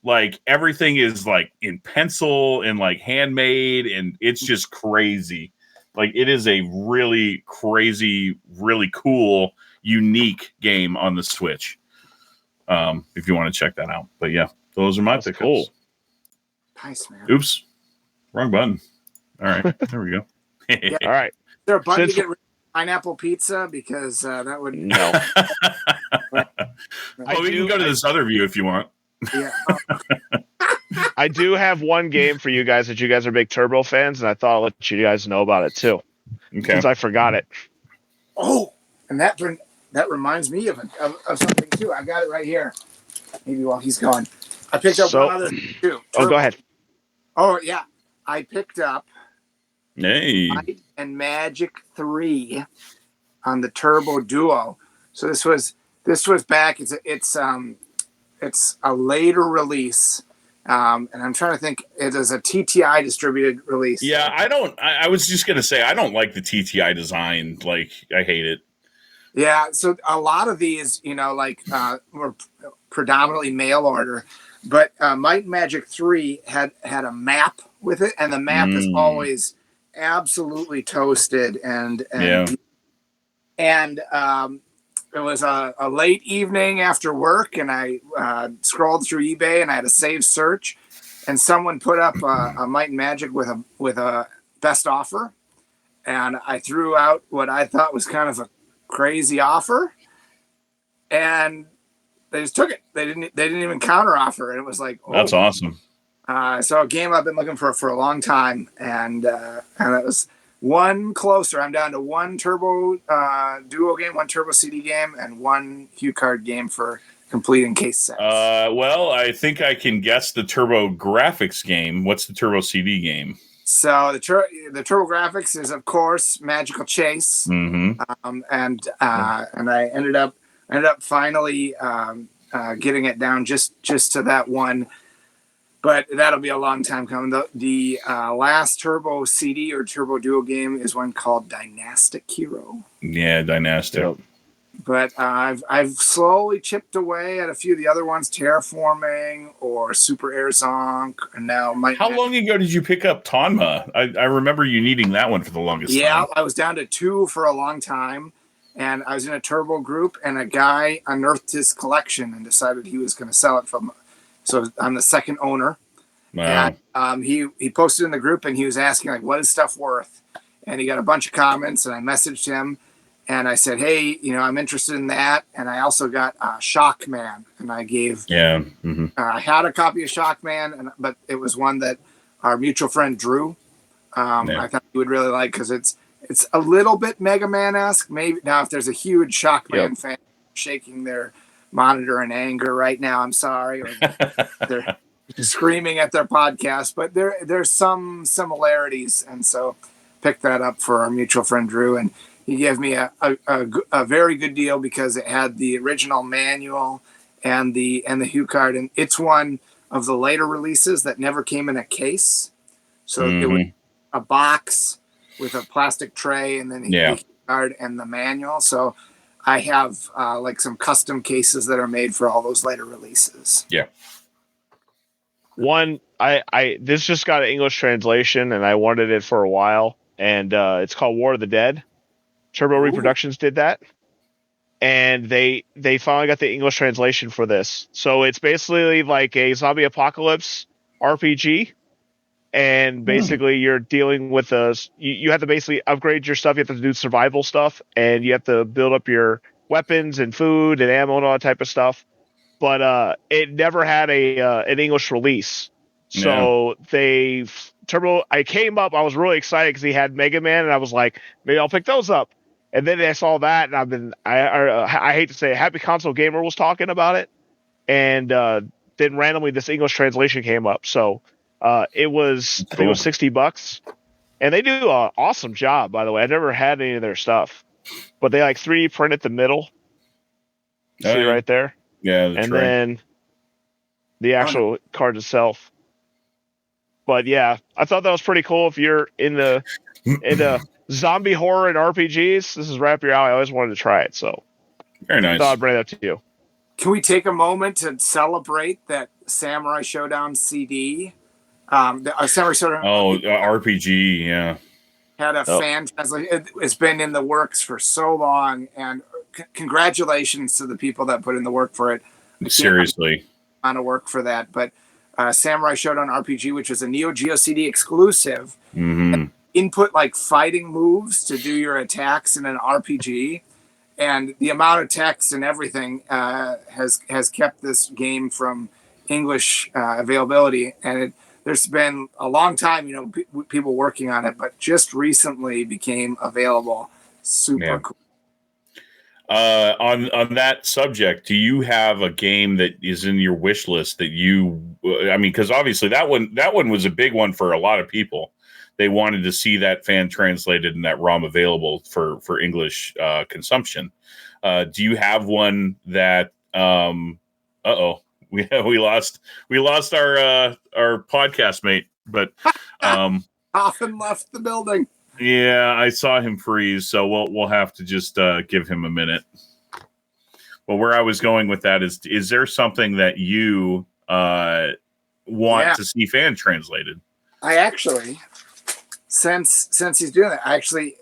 like everything is like in pencil and like handmade, and it's just crazy. Like it is a really crazy, really cool, unique game on the Switch. If you want to check that out. But yeah, those are my pickups. Cool. Nice, man. Oops, wrong button. All right, there we go. Yeah. All right. Is there a button to get rid of pineapple pizza? Because that would No. Well, we can go to this other view if you want. Yeah. I do have one game for you guys that you guys are big Turbo fans, and I thought I'd let you guys know about it too. Okay. Since I forgot it. Oh, and that reminds me of something too. I got it right here. Maybe while he's gone, I picked up one other thing too. Oh, go ahead. Oh yeah, I picked up Hey. Might and Magic 3 on the Turbo Duo. So this was back. It's a later release. And I'm trying to think. It is a TTI distributed release. Yeah, I was just gonna say I don't like the TTI design. Like I hate it. Yeah, so a lot of these, were predominantly mail order, but Might and Magic 3 had a map with it, and the map is always absolutely toasted and it was a late evening after work, and I scrolled through eBay, and I had a save search, and someone put up a Might and Magic with a best offer, and I threw out what I thought was kind of a crazy offer, and they just took it. They didn't even counter offer, and it was like, oh. That's awesome. So a game I've been looking for a long time, and it was one closer. I'm down to one Turbo Duo game, one Turbo CD game, and one Hue card game for completing case sets. Well, I think I can guess the Turbo Graphics game. What's the Turbo CD game? So the Turbo Graphics is, of course, Magical Chase, Mm-hmm. And I ended up finally getting it down just to that one. But that'll be a long time coming. The last Turbo CD or Turbo Duo game is one called Dynastic Hero. Yeah, Dynastic. Yep. But I've slowly chipped away at a few of the other ones, Terraforming or Super Air Zonk, and now How long ago did you pick up Tonma? I remember you needing that one for the longest time. Yeah, I was down to 2 for a long time, and I was in a Turbo group, and a guy unearthed his collection and decided he was going to sell it from. So I'm the second owner. Wow. And he posted in the group, and he was asking, like, what is stuff worth? And he got a bunch of comments, and I messaged him, and I said, hey, I'm interested in that. And I also got Shockman, and I gave. Yeah. Mm-hmm. I had a copy of Shockman, but it was one that our mutual friend Drew. I thought he would really like, because it's a little bit Mega Man-esque. Maybe now, if there's a huge Shockman fan shaking their monitor in anger right now, I'm sorry. Or they're screaming at their podcast, but there's some similarities, and so picked that up for our mutual friend Drew, and he gave me a very good deal because it had the original manual and the Hue card, and it's one of the later releases that never came in a case, so it was a box with a plastic tray, and then the Hue card and the manual. So I have like some custom cases that are made for all those later releases. Yeah. One, this just got an English translation, and I wanted it for a while, and it's called War of the Dead. Turbo Reproductions did that, and they finally got the English translation for this. So it's basically like a zombie apocalypse RPG, and basically you're dealing with you have to basically upgrade your stuff. You have to do survival stuff, and you have to build up your weapons and food and ammo and all that type of stuff. But it never had an English release, so they Turbo. I came up. I was really excited because he had Mega Man, and I was like, maybe I'll pick those up. And then I saw that, and I hate to say it, Happy Console Gamer was talking about it, and then randomly this English translation came up. So it was, I think it was $60, and they do an awesome job. By the way, I never had any of their stuff, but they like 3D printed the middle. See right there, yeah, and then the actual card itself. But yeah, I thought that was pretty cool. If you're in the zombie horror and RPGs, this is right up your alley. I always wanted to try it, so very nice. Thought I'd bring that to you. Can we take a moment to celebrate that Samurai Showdown CD? Samurai Showdown. RPG, yeah. Had a fan translation. It's been in the works for so long, and congratulations to the people that put in the work for it. Seriously, on to work for that, but Samurai Showdown RPG, which is a Neo-Geo CD exclusive, input like fighting moves to do your attacks in an RPG, and the amount of text and everything has kept this game from English availability, and there's been a long time, people working on it, but just recently became available. Super cool. On that subject, do you have a game that is in your wish list that because obviously that one was a big one for a lot of people. They wanted to see that fan translated and that ROM available for English consumption. Do you have one that we lost our podcast mate, but often left the building. Yeah, I saw him freeze, so we'll have to just give him a minute. Well, where I was going with that is there something that you want to see fan translated? I actually, since he's doing that,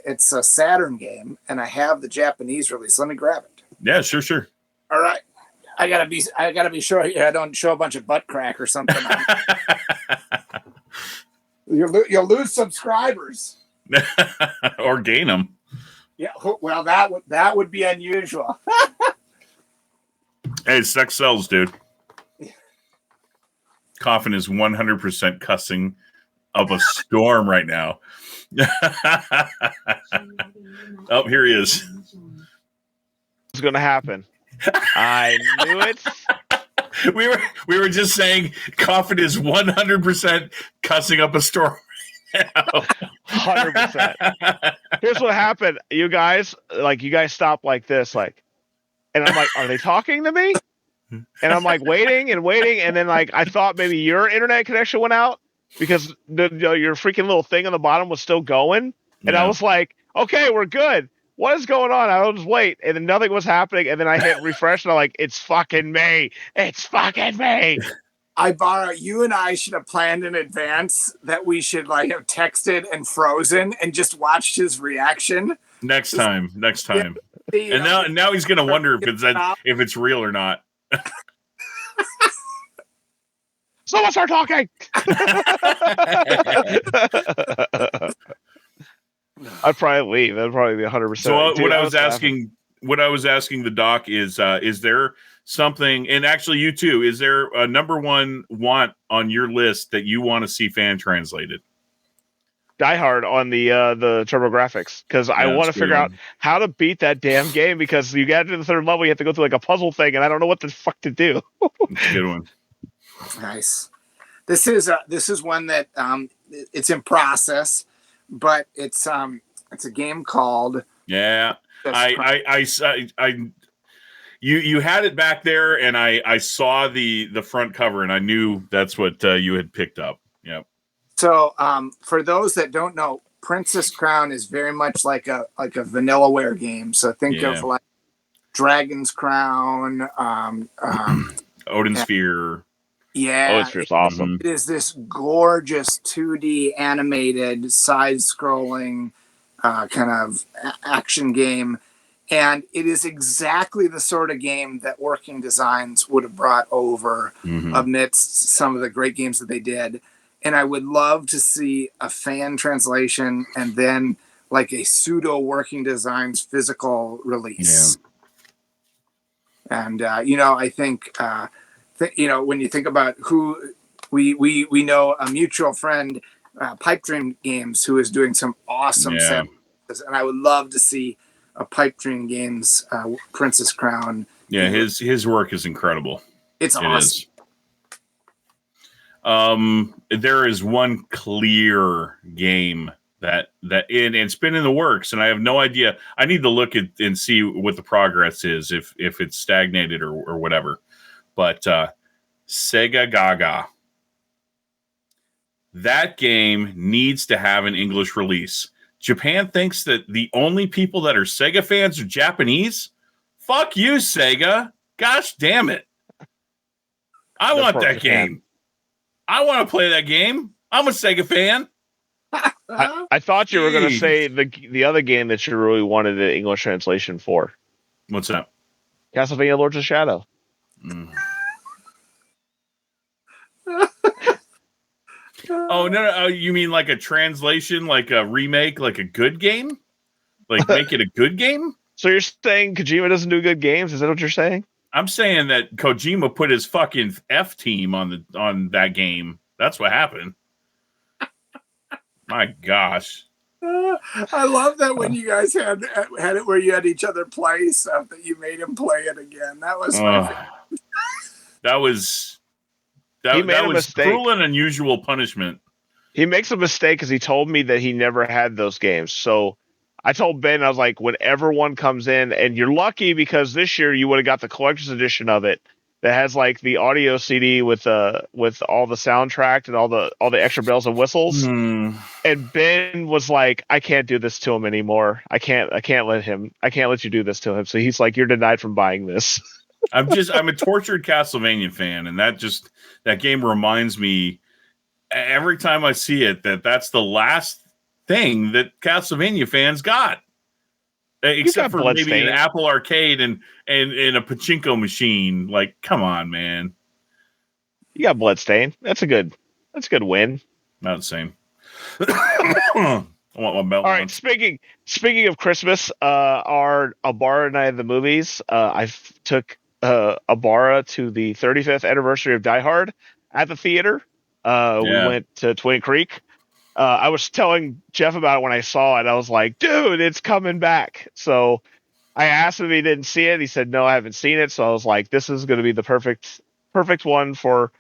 it's a Saturn game, and I have the Japanese release. Let me grab it. Yeah, sure. All right, I gotta be sure I don't show a bunch of butt crack or something. You'll lose subscribers. Or gain them. Yeah, well, that would be unusual. Hey, sex sells, dude. Coffin is 100% cussing up a storm right now. Oh, here he is. It's going to happen. I knew it. We were just saying Coffin is 100% cussing up a storm. 100%. Here's what happened. You guys stop like this, and I'm like, are they talking to me? And I'm like waiting, and then I thought maybe your internet connection went out because your freaking little thing on the bottom was still going, and I was like, okay, we're good. What is going on? I'll just wait, and then nothing was happening, and then I hit refresh, and I'm like, it's fucking me. It's fucking me. You and I should have planned in advance that we should have texted and frozen and just watched his reaction. Next time. And now he's gonna wonder if it's real or not. Someone start talking. I'd probably leave. That'd probably be 100%. So what I was asking the doc is there something, and actually you too, is there a number one want on your list that you want to see fan translated? Die Hard on the TurboGrafx, because I want to figure out how to beat that damn game, because you get to the third level, you have to go through a puzzle thing, and I don't know what the fuck to do. That's a good one. Nice. This is one that it's in process, but it's a game called You had it back there, and I saw the front cover, and I knew that's what you had picked up. Yep. So for those that don't know, Princess Crown is very much like a Vanillaware game. So think of Dragon's Crown, Odin Sphere. Yeah, Odin Sphere's awesome. It is this gorgeous 2D animated side-scrolling kind of action game. And it is exactly the sort of game that Working Designs would have brought over amidst some of the great games that they did. And I would love to see a fan translation and then a pseudo Working Designs physical release. Yeah. And, I think, when you think about who we know, a mutual friend Pipe Dream Games, who is doing some awesome sound, and I would love to see a Pipe Dream Games Princess Crown. Yeah, his work is incredible. It's awesome. There is one clear game that it's been in the works, and I have no idea. I need to look at and see what the progress is, if it's stagnated or whatever. But Sega Gaga, that game needs to have an English release. Japan thinks that the only people that are Sega fans are Japanese. Fuck you, Sega. Gosh damn it. I want that game. I want to play that game. I'm a Sega fan. I thought you were going to say the other game that you really wanted an English translation for. What's that? Castlevania Lords of Shadow. Oh, no, you mean like a translation, like a remake, like a good game? Like make it a good game? So you're saying Kojima doesn't do good games? Is that what you're saying? I'm saying that Kojima put his fucking F team on that game. That's what happened. My gosh. I love that when you guys had it where you had each other play stuff, that you made him play it again. That was my favorite. That was cruel and unusual punishment. He makes a mistake because he told me that he never had those games. So I told Ben, I was like, whenever one comes in, and you're lucky because this year you would have got the collector's edition of it that has like the audio CD with all the soundtrack and all the extra bells and whistles. And Ben was like, I can't do this to him anymore. I can't let you do this to him. So he's like, you're denied from buying this. I'm a tortured Castlevania fan, and that game reminds me every time I see it that's the last thing that Castlevania fans got. Except for maybe an Apple Arcade and a pachinko machine. Like, come on, man. You got Bloodstain. That's a good win. Not the same. I want my belt. All right. Speaking of Christmas, our Abara Night of the Movies. I took Abara to the 35th anniversary of Die Hard at the theater. We went to Twin Creek. I was telling Jeff about it when I saw it. I was like, dude, it's coming back. So I asked him if he didn't see it. He said, no, I haven't seen it. So I was like, this is going to be the perfect one for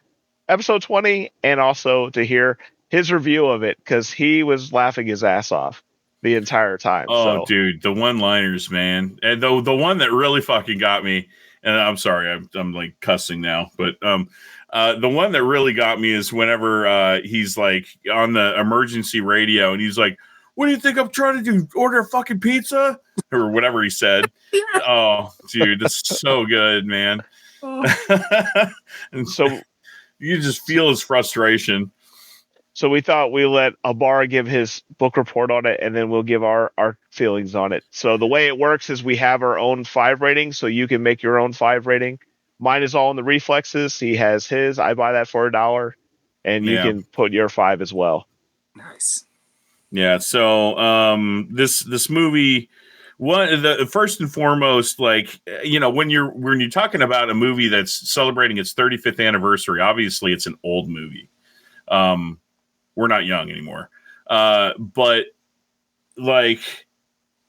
episode 20, and also to hear his review of it, because he was laughing his ass off the entire time. Oh, dude, the one-liners, man. And the one that really fucking got me, and I'm sorry, I'm like cussing now, but the one that really got me is whenever he's like on the emergency radio and he's like, what do you think I'm trying to do? Order a fucking pizza? Or whatever he said. Oh, dude, that's so good, man. And so you just feel his frustration. So we thought we let Abara give his book report on it, and then we'll give our feelings on it. So the way it works is we have our own 5 rating, so you can make your own 5 rating. Mine is all in the reflexes. He has his. I buy that for $1, and you can put your 5 as well. Nice. Yeah. So this movie, the first and foremost, like, you know, when you're talking about a movie that's celebrating its 35th anniversary, obviously it's an old movie. We're not young anymore, but like.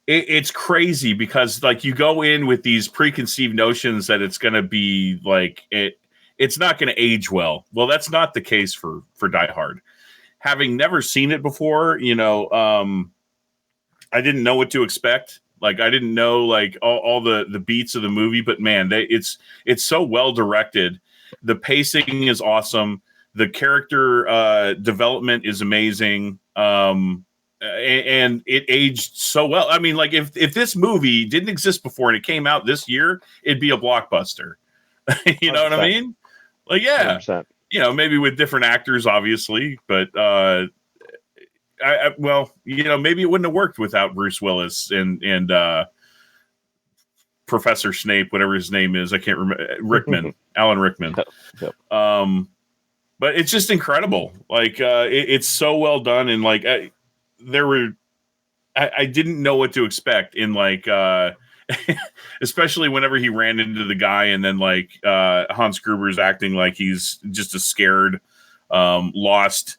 It's crazy because like you go in with these preconceived notions that it's going to be like it's not going to age well. Well, that's not the case for Die Hard. Having never seen it before, you know, I didn't know what to expect. Like I didn't know like all the beats of the movie, but man, it's so well directed. The pacing is awesome. The character development is amazing. And it aged so well. I mean, like if this movie didn't exist before and it came out this year, it'd be a blockbuster. You know 100%. What I mean? Like, yeah, 100%. You know, maybe with different actors, obviously, but well, you know, maybe it wouldn't have worked without Bruce Willis and Professor Snape, whatever his name is. I can't remember. Rickman, Alan Rickman. Yep. But it's just incredible. Like, it's so well done, and like. I didn't know what to expect in like especially whenever he ran into the guy and then like Hans Gruber's acting like he's just a scared lost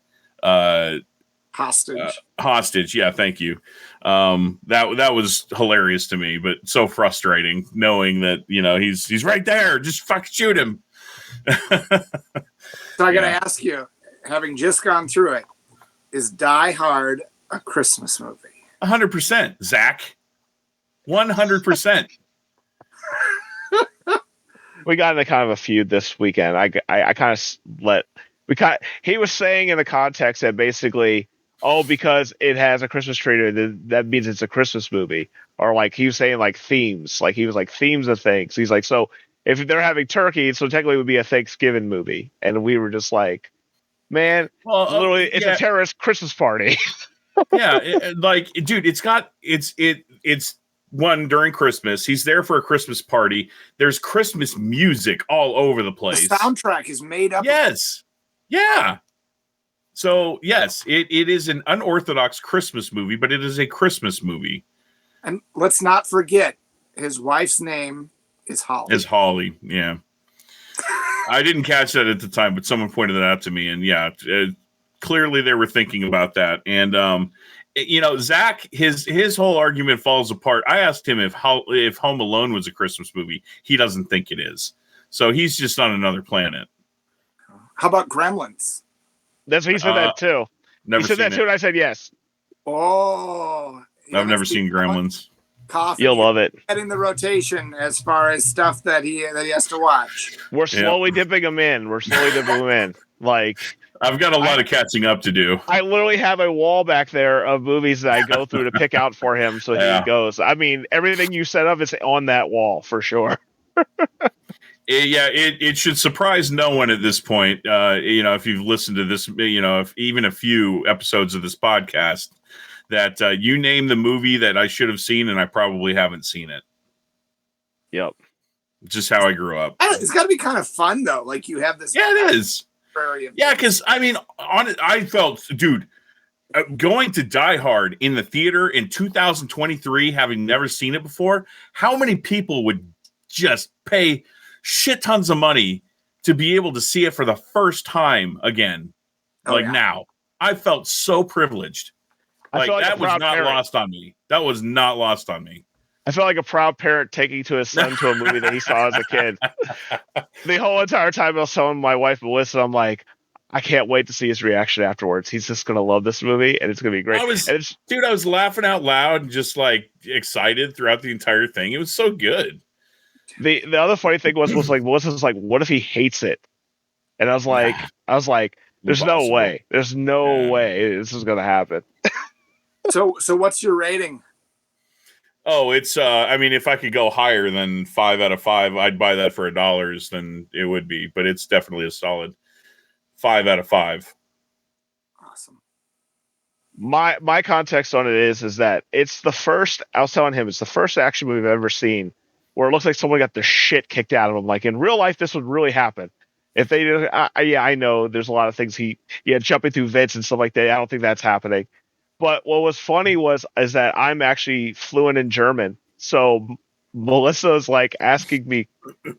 Hostage. Yeah, thank you. That was hilarious to me, but so frustrating knowing that he's right there. Just fucking shoot him. So I got to ask you, having just gone through it, is Die Hard a Christmas movie? 100%, Zach. 100%. We got into kind of a feud this weekend. I kind of he was saying in the context that basically, because it has a Christmas trailer, that means it's a Christmas movie. Or like he was saying like themes, like he was like themes of things. He's like, so if they're having turkey, so technically it would be a Thanksgiving movie. And we were just like, man, literally, it's a terrorist Christmas party. Yeah, dude, it's one during Christmas. He's there for a Christmas party. There's Christmas music all over the place. The soundtrack is made up. Yes. Yeah. So yes, it is an unorthodox Christmas movie, but it is a Christmas movie. And let's not forget, his wife's name is Holly. Yeah. I didn't catch that at the time, but someone pointed that out to me, and yeah, clearly they were thinking about that. And Zach, his whole argument falls apart. I asked him if Home Alone was a Christmas movie. He doesn't think it is. So he's just on another planet. How about Gremlins? That's what he said that too. Never he said that it. too, and I said yes. Oh, I've never seen Gremlins. Coffee. You'll love it. Getting the rotation as far as stuff that he has to watch. We're slowly dipping him in. Like, I've got a lot of catching up to do. I literally have a wall back there of movies that I go through to pick out for him, so he goes. I mean, everything you set up is on that wall for sure. It should surprise no one at this point. If you've listened to this, if even a few episodes of this podcast, that you name the movie that I should have seen, and I probably haven't seen it. Yep. Just how I grew up. It's got to be kind of fun, though. Like, you have this. Yeah, it is. Yeah, because, I mean, I felt, dude, going to Die Hard in the theater in 2023, having never seen it before, how many people would just pay shit tons of money to be able to see it for the first time again? Now. I felt so privileged. That was not lost on me. That was not lost on me. I felt like a proud parent taking to his son to a movie that he saw as a kid. The whole entire time I was telling my wife, Melissa, I'm like, I can't wait to see his reaction afterwards. He's just going to love this movie, and it's going to be great. I was laughing out loud and just like excited throughout the entire thing. It was so good. The other funny thing was Melissa's like, what if he hates it? And I was like, there's no way. There's no way this is going to happen. So what's your rating? Oh, it's I mean, if I could go higher than 5 out of 5, I'd buy that for $1, then it would be, but it's definitely a solid 5 out of 5. Awesome. My context on it is that it's the first, I was telling him, it's the first action movie I've ever seen where it looks like someone got the shit kicked out of him. Like, in real life, this would really happen. If they did, I know there's a lot of things he had jumping through vents and stuff like that. I don't think that's happening. But what was funny is that I'm actually fluent in German. So Melissa's like asking me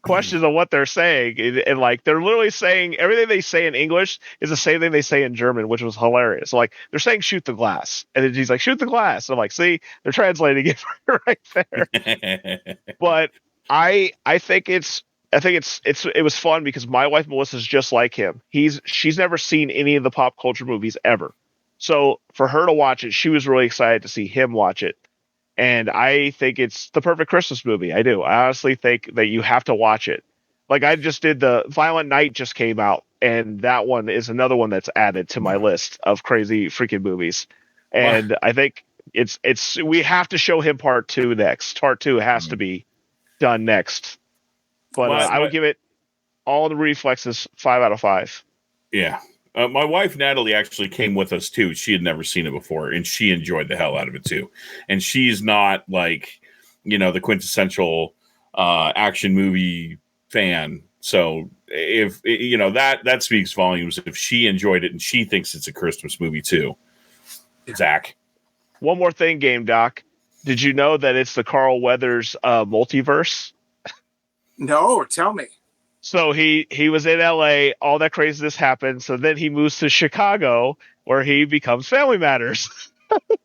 questions on what they're saying. And like, they're literally saying everything they say in English is the same thing they say in German, which was hilarious. So like, they're saying shoot the glass. And then he's like, shoot the glass. And I'm like, see, they're translating it right there. But I think it was fun because my wife Melissa's just like him. She's never seen any of the pop culture movies ever. So for her to watch it, she was really excited to see him watch it. And I think it's the perfect Christmas movie. I do. I honestly think that you have to watch it. Like, I just did the Violent Night just came out, and that one is another one that's added to my list of crazy freaking movies. And I think we have to show him part 2 next. Part 2 has to be done next. But I would give it all the reflexes 5 out of 5. Yeah. My wife, Natalie, actually came with us, too. She had never seen it before, and she enjoyed the hell out of it, too. And she's not, like, the quintessential action movie fan. So if, that speaks volumes if she enjoyed it and she thinks it's a Christmas movie, too. Zach. One more thing, Game Doc. Did you know that it's the Carl Weathers multiverse? No, tell me. So he was in LA, all that craziness happened. So then he moves to Chicago, where he becomes Family Matters.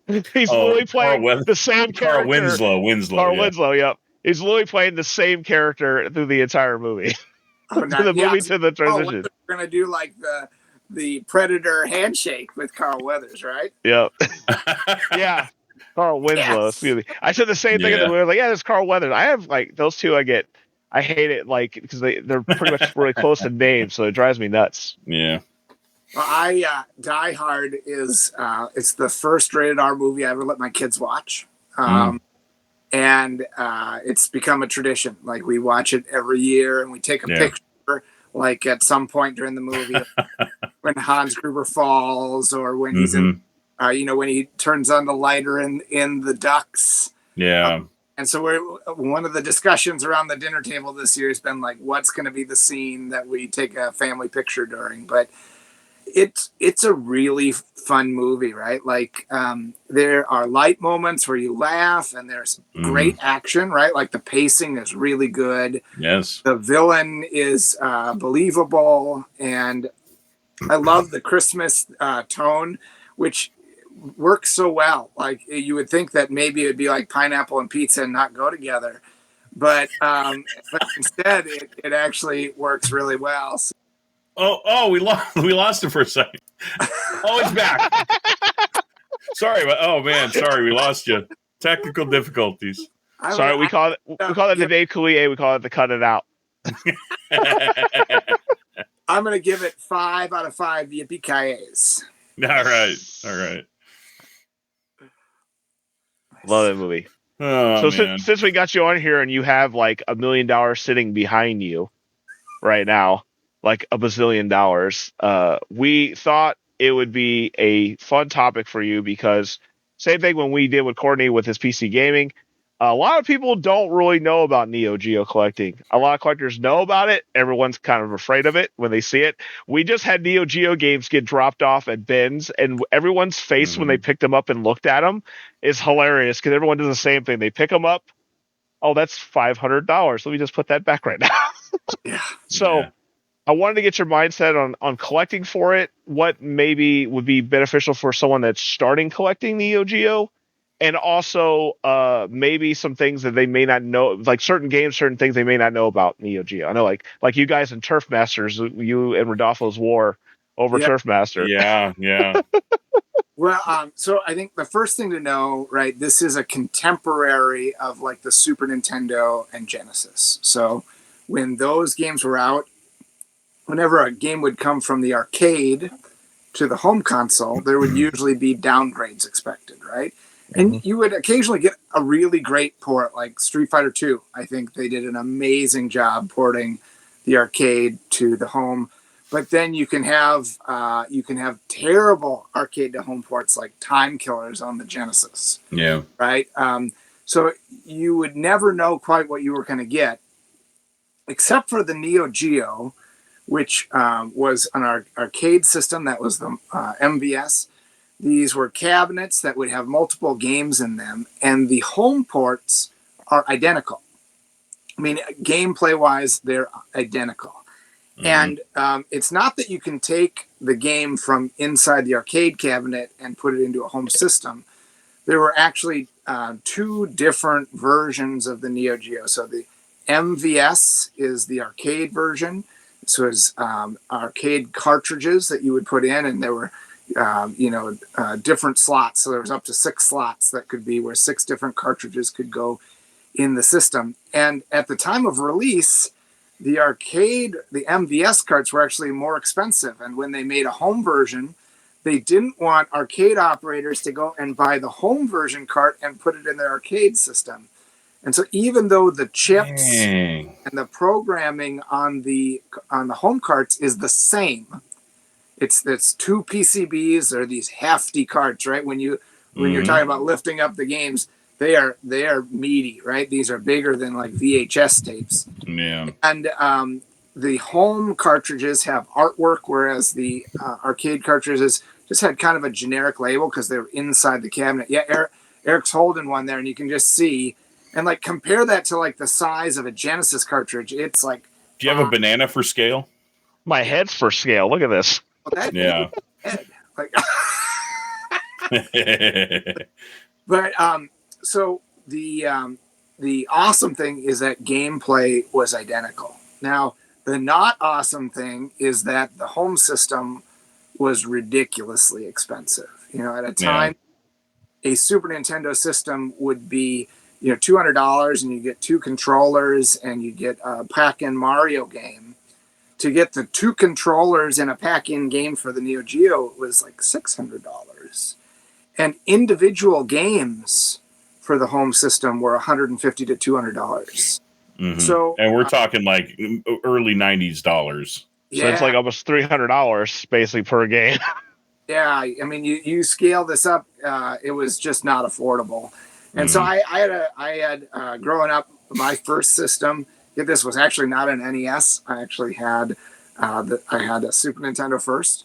He's literally playing the same character. Winslow. Carl Winslow, yep. He's literally playing the same character through the entire movie. To the transition. We're gonna do like the Predator handshake with Carl Weathers, right? Yep. Yeah. Carl Winslow. Yes. Excuse me. I said the same thing in the movie. I was like, yeah, there's Carl Weathers. I have like those two. I hate it like because they're pretty much really close in names, so it drives me nuts. Yeah. Well, Die Hard is it's the first rated R movie I ever let my kids watch. And it's become a tradition. Like we watch it every year, and we take a picture, like at some point during the movie, when Hans Gruber falls, or when he's in, when he turns on the lighter in the ducks. Yeah. And so one of the discussions around the dinner table this year has been like, what's going to be the scene that we take a family picture during? But it's a really fun movie, right? Like there are light moments where you laugh, and there's great action, right? Like the pacing is really good. Yes. The villain is believable, and I love the Christmas tone, which works so well. Like you would think that maybe it'd be like pineapple and pizza and not go together, but instead it actually works really well. So, we lost him for a second. Oh, he's back. Sorry, we lost you. Technical difficulties. Sorry, we call it the Dave Coulier. We call it the cut it out. I'm gonna give it 5 out of 5 yippee-ki-yays. All right. Love that movie. Oh, so since we got you on here and you have like $1 million sitting behind you right now, like $1 bazillion, we thought it would be a fun topic for you because same thing when we did with Courtney with his PC gaming. A lot of people don't really know about Neo-Geo collecting. A lot of collectors know about it. Everyone's kind of afraid of it when they see it. We just had Neo-Geo games get dropped off at bins, and everyone's face when they picked them up and looked at them is hilarious because everyone does the same thing. They pick them up. Oh, that's $500. Let me just put that back right now. So I wanted to get your mindset on collecting for it. What maybe would be beneficial for someone that's starting collecting Neo-Geo? And also, maybe some things that they may not know, like certain games, certain things they may not know about Neo-Geo. I know, like you guys in Turf Masters, you and Rodolfo's war over Turf Master. Yeah. Well, so I think the first thing to know, right, this is a contemporary of like the Super Nintendo and Genesis. So when those games were out, whenever a game would come from the arcade to the home console, there would usually be downgrades expected, right? And you would occasionally get a really great port, like Street Fighter 2. I think they did an amazing job porting the arcade to the home. But then you can have terrible arcade to home ports like Time Killers on the Genesis. Yeah. Right. So you would never know quite what you were going to get, except for the Neo-Geo, which was an arcade system that was the MVS. These were cabinets that would have multiple games in them, and the home ports are identical. I mean, gameplay-wise, they're identical. And it's not that you can take the game from inside the arcade cabinet and put it into a home system. There were actually 2 different versions of the Neo-Geo. So the MVS is the arcade version. This was arcade cartridges that you would put in, and there were different slots. So there was up to 6 slots that could be where 6 different cartridges could go in the system. And at the time of release, the MVS carts were actually more expensive. And when they made a home version, they didn't want arcade operators to go and buy the home version cart and put it in their arcade system. And so even though the chips and the programming on the home carts is the same, it's 2 PCBs. They're these hefty carts, right? When you're talking about lifting up the games, they are meaty, right? These are bigger than like VHS tapes. Yeah. And the home cartridges have artwork, whereas the arcade cartridges just had kind of a generic label because they were inside the cabinet. Yeah, Eric's holding one there, and you can just see. And like compare that to like the size of a Genesis cartridge. It's like. Do you have a banana for scale? My head's for scale. Look at this. Head. Like, But so the awesome thing is that gameplay was identical. Now, the not awesome thing is that the home system was ridiculously expensive. At a time, a Super Nintendo system would be, $200, and you get 2 controllers and you get a pack-in Mario game. To get the 2 controllers in a pack-in game for the Neo Geo was like $600. And individual games for the home system were $150 to $200. Mm-hmm. So, and we're talking like early 90s dollars. So it's like almost $300 basically per game. Yeah, I mean, you scale this up, it was just not affordable. And so I had growing up, my first system, this was actually not an NES. I actually had a Super Nintendo first.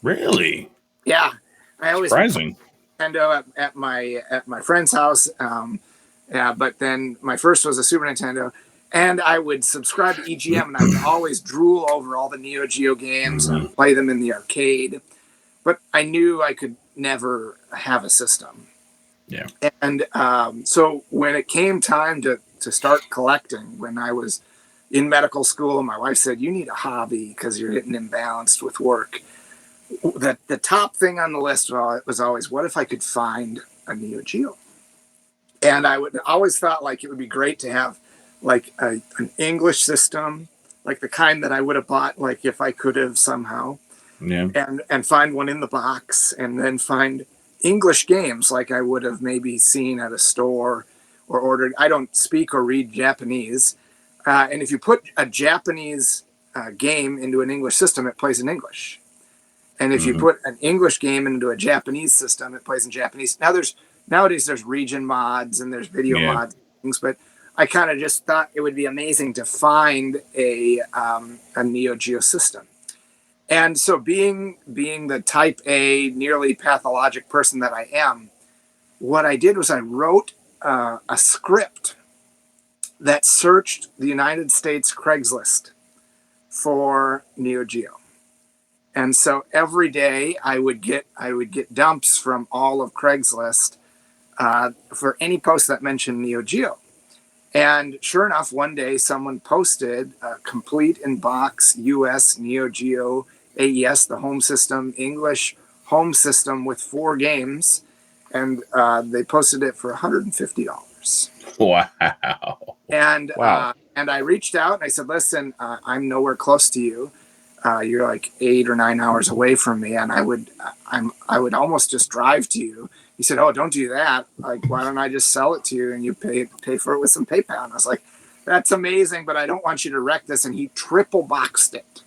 Really? Yeah, I always surprising. Nintendo at my friend's house. But then my first was a Super Nintendo, and I would subscribe to EGM, and I would always drool over all the Neo Geo games and play them in the arcade. But I knew I could never have a system. Yeah. And so when it came time to start collecting, when I was in medical school, my wife said, "You need a hobby because you're getting imbalanced with work." The top thing on the list was always, what if I could find a Neo Geo? And I would always thought like it would be great to have like an English system, like the kind that I would have bought, like if I could have somehow. Yeah. And find one in the box, and then find English games like I would have maybe seen at a store or ordered. I don't speak or read Japanese. And if you put a Japanese game into an English system, it plays in English. And if you put an English game into a Japanese system, it plays in Japanese. Nowadays there's region mods and there's video mods and things, but I kind of just thought it would be amazing to find a Neo Geo system. And so being the type A, nearly pathologic person that I am, what I did was I wrote a script that searched the United States Craigslist for Neo Geo. And so every day I would get dumps from all of Craigslist for any post that mentioned Neo Geo. And sure enough, one day someone posted a complete in-box US Neo Geo AES, the home system, English home system with 4 games. And they posted it for $150. Wow. And I reached out and I said, "Listen, I'm nowhere close to you. You're like 8 or 9 hours away from me, and I would almost just drive to you." He said, "Oh, don't do that. Like, why don't I just sell it to you and you pay for it with some PayPal?" And I was like, "That's amazing, but I don't want you to wreck this." And he triple boxed it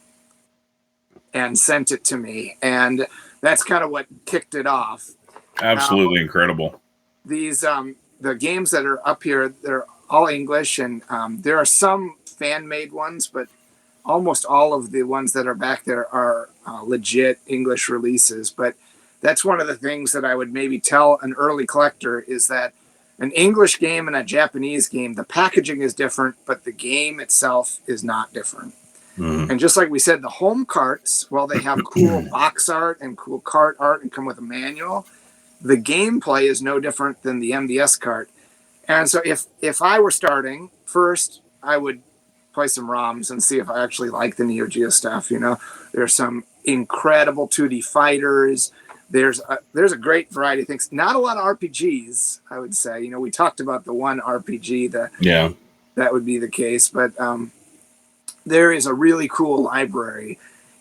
and sent it to me, and that's kind of what kicked it off. Absolutely incredible. These the games that are up here, they're all English, and there are some fan-made ones, but almost all of the ones that are back there are legit English releases. But that's one of the things that I would maybe tell an early collector is that an English game and a Japanese game, the packaging is different, but the game itself is not different. And just like we said, the home carts, while they have cool box art and cool cart art and come with a manual, the gameplay is no different than the MDS cart. And so if I were starting, first I would play some ROMs and see if I actually like the Neo Geo stuff. There's some incredible 2D fighters. There's a great variety of things. Not a lot of RPGs, I would say. We talked about the one RPG that would be the case, but there is a really cool library,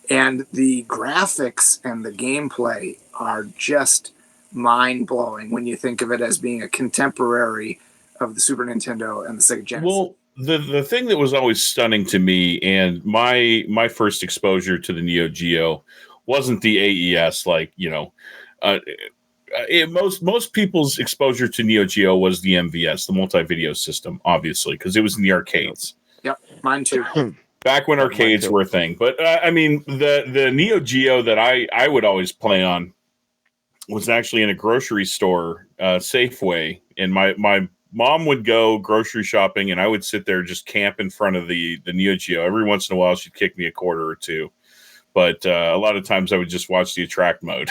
and the graphics and the gameplay are just mind-blowing when you think of it as being a contemporary of the Super Nintendo and the Sega Genesis. Well, the thing that was always stunning to me, and my first exposure to the Neo Geo wasn't the AES, most people's exposure to Neo Geo was the MVS, the multi-video system, obviously, because it was in the arcades. Yep, mine too. Back when arcades were a thing. But I mean, the Neo Geo that I would always play on was actually in a grocery store, Safeway, and my mom would go grocery shopping, and I would sit there just camp in front of the Neo Geo. Every once in a while, she'd kick me a quarter or two. But a lot of times I would just watch the attract mode,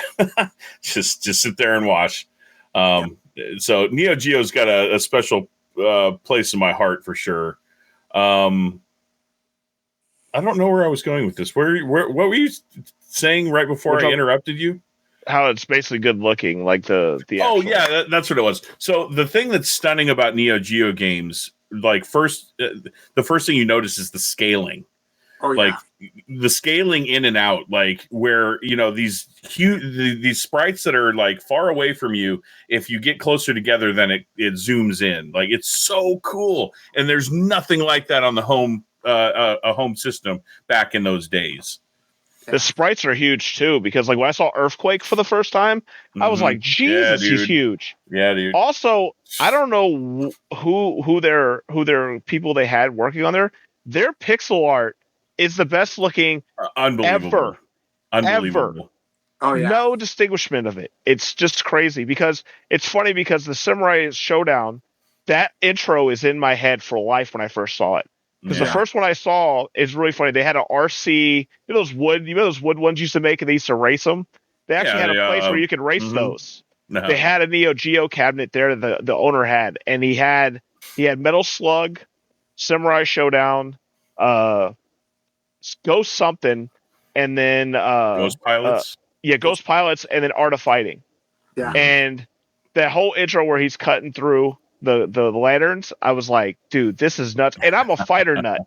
just sit there and watch. So Neo Geo's got a special place in my heart for sure. I don't know where I was going with this. Where what were you saying right before I interrupted you? How it's basically good looking, like the Oh yeah, that's what it was. So the thing that's stunning about Neo Geo games, like the first thing you notice is the scaling. Oh yeah. Like the scaling in and out, like where these huge these sprites that are like far away from you, if you get closer together, then it zooms in. Like it's so cool, and there's nothing like that on the home a home system back in those days. The sprites are huge too, because like when I saw Earthquake for the first time, I was like, Jesus, he's huge. Yeah, dude. Also, I don't know who their people they had working on there. Their pixel art is the best looking unbelievable. Ever. Oh yeah. No distinguishment of it. It's just crazy because it's funny because the Samurai Showdown, that intro is in my head for life when I first saw it. Because the first one I saw is really funny. They had an RC, those wood ones you used to make, and they used to race them. They actually had a place where you could race those. No. They had a Neo Geo cabinet there that the owner had, and he had Metal Slug, Samurai Showdown, Ghost something, and then Ghost Pilots. Ghost Pilots, and then Art of Fighting. Yeah, and that whole intro where he's cutting through the lanterns, I was like, dude, this is nuts. And I'm a fighter nut,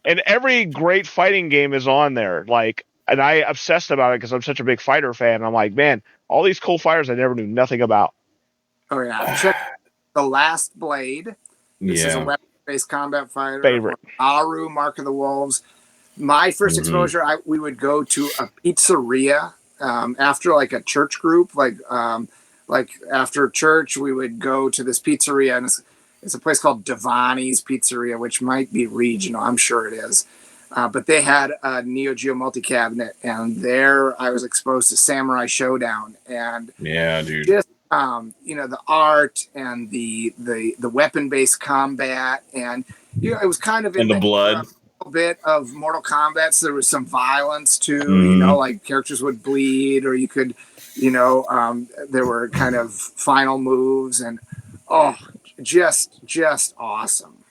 and every great fighting game is on there. Like, and I obsessed about it because I'm such a big fighter fan. I'm like, man, all these cool fighters I never knew nothing about. Oh yeah, check The Last Blade. This is a weapon-based combat fighter. Favorite. Aru, Mark of the Wolves. My first exposure, we would go to a pizzeria after like a church group, like after church, we would go to this pizzeria, and it's a place called Devani's Pizzeria, which might be regional. I'm sure it is. But they had a Neo Geo multi-cabinet, and there I was exposed to Samurai Showdown. And dude. Just, the art and the weapon-based combat, and it was kind of in the blood. A bit of Mortal Kombat, so there was some violence too. Like characters would bleed, or you could, there were kind of final moves, and just awesome.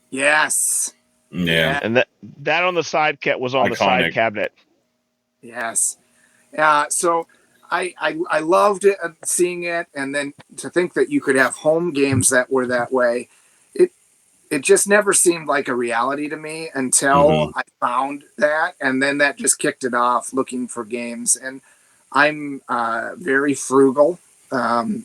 Yes. Yeah. And that on the side was on the side cabinet. Yes. So I loved it, seeing it, and then to think that you could have home games that were that way. It just never seemed like a reality to me until I found that, and then that just kicked it off, looking for games. And I'm very frugal, so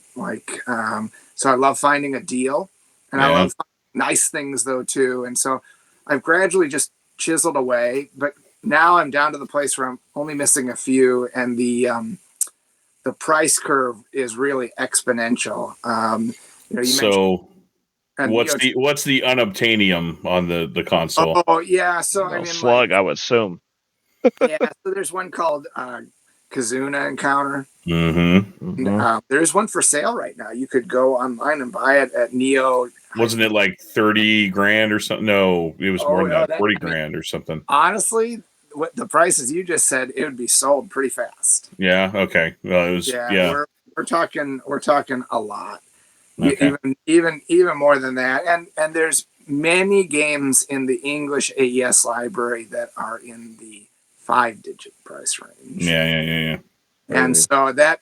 I love finding a deal, and I love nice things though too. And so I've gradually just chiseled away, but now I'm down to the place where I'm only missing a few, and the price curve is really exponential. What's the unobtainium on the console? Oh yeah, so Slug, I would assume. So there's one called Kazuna Encounter. There's one for sale right now. You could go online and buy it at Neo. Wasn't it like 30 grand or something? No, it was more than that, 40 grand or something. Honestly, what the prices you just said, it would be sold pretty fast. Yeah. Okay. Well, it was. Yeah. We're talking a lot. Okay. Even more than that, and there's many games in the English AES library that are in the 5-digit price range. Yeah. And so that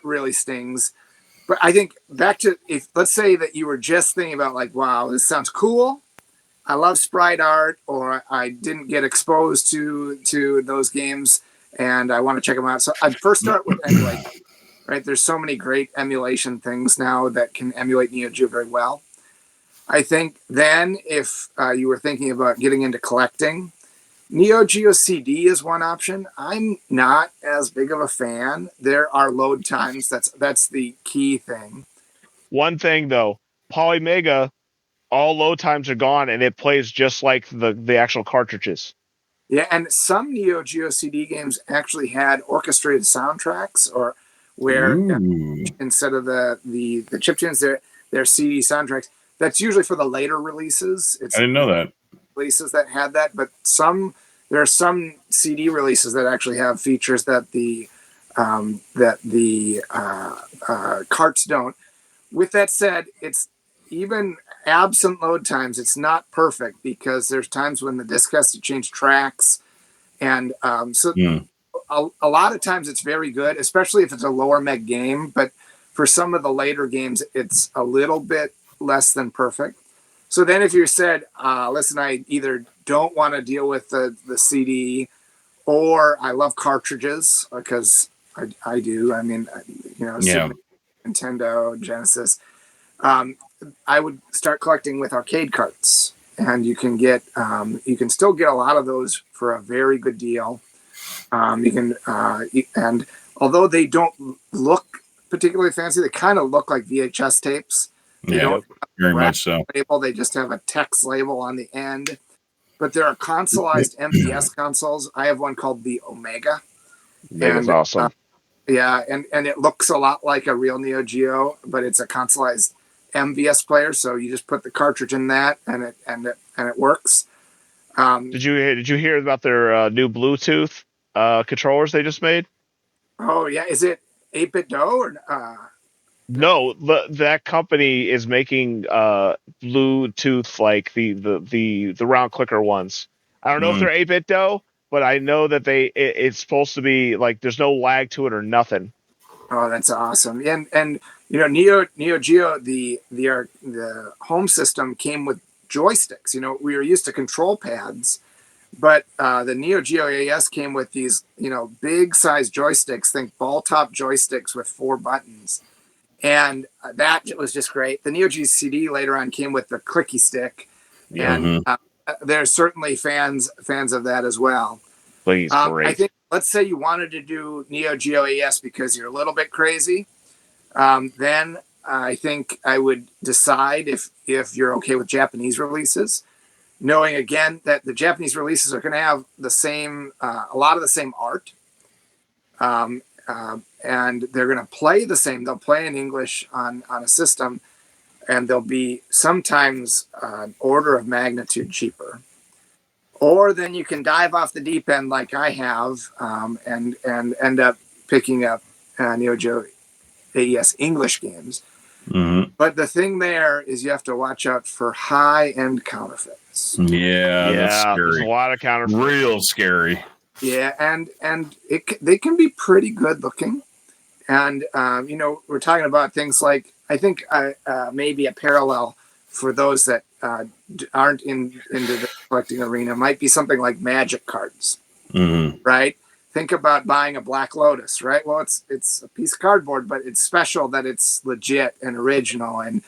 really stings. But I think back to, if let's say that you were just thinking about like, wow, this sounds cool, I love sprite art, or I didn't get exposed to those games and I want to check them out. So I'd first start with emulate. Right, there's so many great emulation things now that can emulate Neo Geo very well. I think then if you were thinking about getting into collecting, Neo Geo CD is one option. I'm not as big of a fan. There are load times. That's the key thing. One thing though, Polymega, all load times are gone, and it plays just like the actual cartridges. Yeah, and some Neo Geo CD games actually had orchestrated soundtracks, or where instead of the chip tunes, they're CD soundtracks. That's usually for the later releases. I didn't know that. Releases that had that, but some there are some CD releases that actually have features that the carts don't. With that said, it's even absent load times, it's not perfect because there's times when the disc has to change tracks. And a lot of times it's very good, especially if it's a lower meg game. But for some of the later games, it's a little bit less than perfect. So then if you said, listen, I either don't want to deal with the CD, or I love cartridges because I do. I mean, Super Nintendo, Genesis. I would start collecting with arcade carts, and you can still get a lot of those for a very good deal. And although they don't look particularly fancy, they kind of look like VHS tapes. They don't very much so. Label, they just have a text label on the end. But there are consoleized MVS consoles. I have one called the Omega. That's awesome. And it looks a lot like a real Neo-Geo, but it's a consoleized MVS player. So you just put the cartridge in that, and it works. Did you hear about their new Bluetooth controllers they just made? Oh yeah, is it 8-bit dough or? No, that company is making Bluetooth like the round clicker ones. I don't know if they're 8-bit dough, but I know that it's supposed to be like there's no lag to it or nothing. Oh, that's awesome! And Neo-Geo the home system came with joysticks. We were used to control pads, but the Neo-Geo AES came with these big size joysticks. Think ball top joysticks with 4 buttons. And that was just great. The Neo-Geo CD later on came with the clicky stick, and there's certainly fans of that as well. Please, great. I think, let's say you wanted to do Neo-Geo AES because you're a little bit crazy, then I think I would decide if you're okay with Japanese releases, knowing again that the Japanese releases are going to have a lot of the same art. And they're going to play the same. They'll play in English on a system, and they'll be sometimes an order of magnitude cheaper. Or then you can dive off the deep end like I have, and end up picking up Neo Geo AES English games. Mm-hmm. But the thing there is you have to watch out for high-end counterfeits. Yeah, that's scary. There's a lot of counterfeits. Real scary. Yeah, and they can be pretty good looking. And, we're talking about things like, I think maybe a parallel for those that aren't into the collecting arena might be something like Magic cards, right? Think about buying a Black Lotus, right? Well, it's a piece of cardboard, but it's special that it's legit and original. And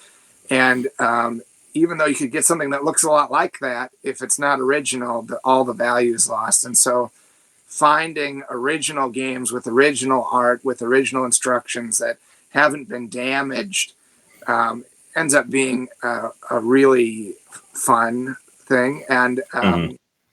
even though you could get something that looks a lot like that, if it's not original, all the value is lost. And so finding original games with original art, with original instructions that haven't been damaged ends up being a really fun thing. And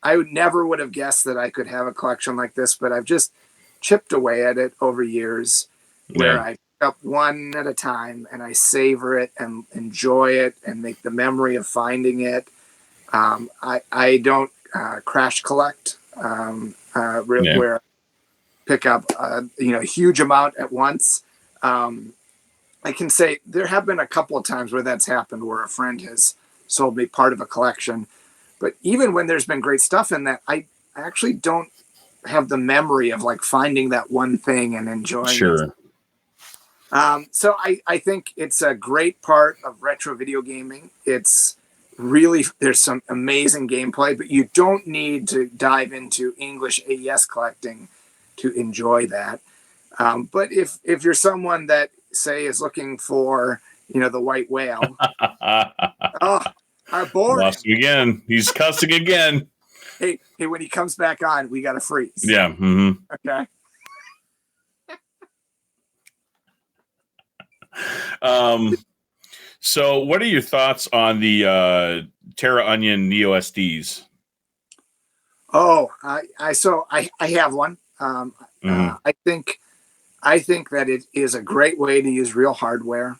I never would have guessed that I could have a collection like this, but I've just chipped away at it over years where I pick up one at a time and I savor it and enjoy it and make the memory of finding it. I don't crash collect. Where I pick up a huge amount at once. I can say there have been a couple of times where that's happened, where a friend has sold me part of a collection. But even when there's been great stuff in that, I actually don't have the memory of like finding that one thing and enjoying it. So I think it's a great part of retro video gaming. It's really, there's some amazing gameplay, but you don't need to dive into English AES collecting to enjoy that. But if you're someone that, say, is looking for, the white whale, our board. Lost him again. He's cussing again. Hey, when he comes back on, we got to freeze. Yeah. Okay. So what are your thoughts on the Terra Onion Neo SDs? Oh, I have one. I think that it is a great way to use real hardware,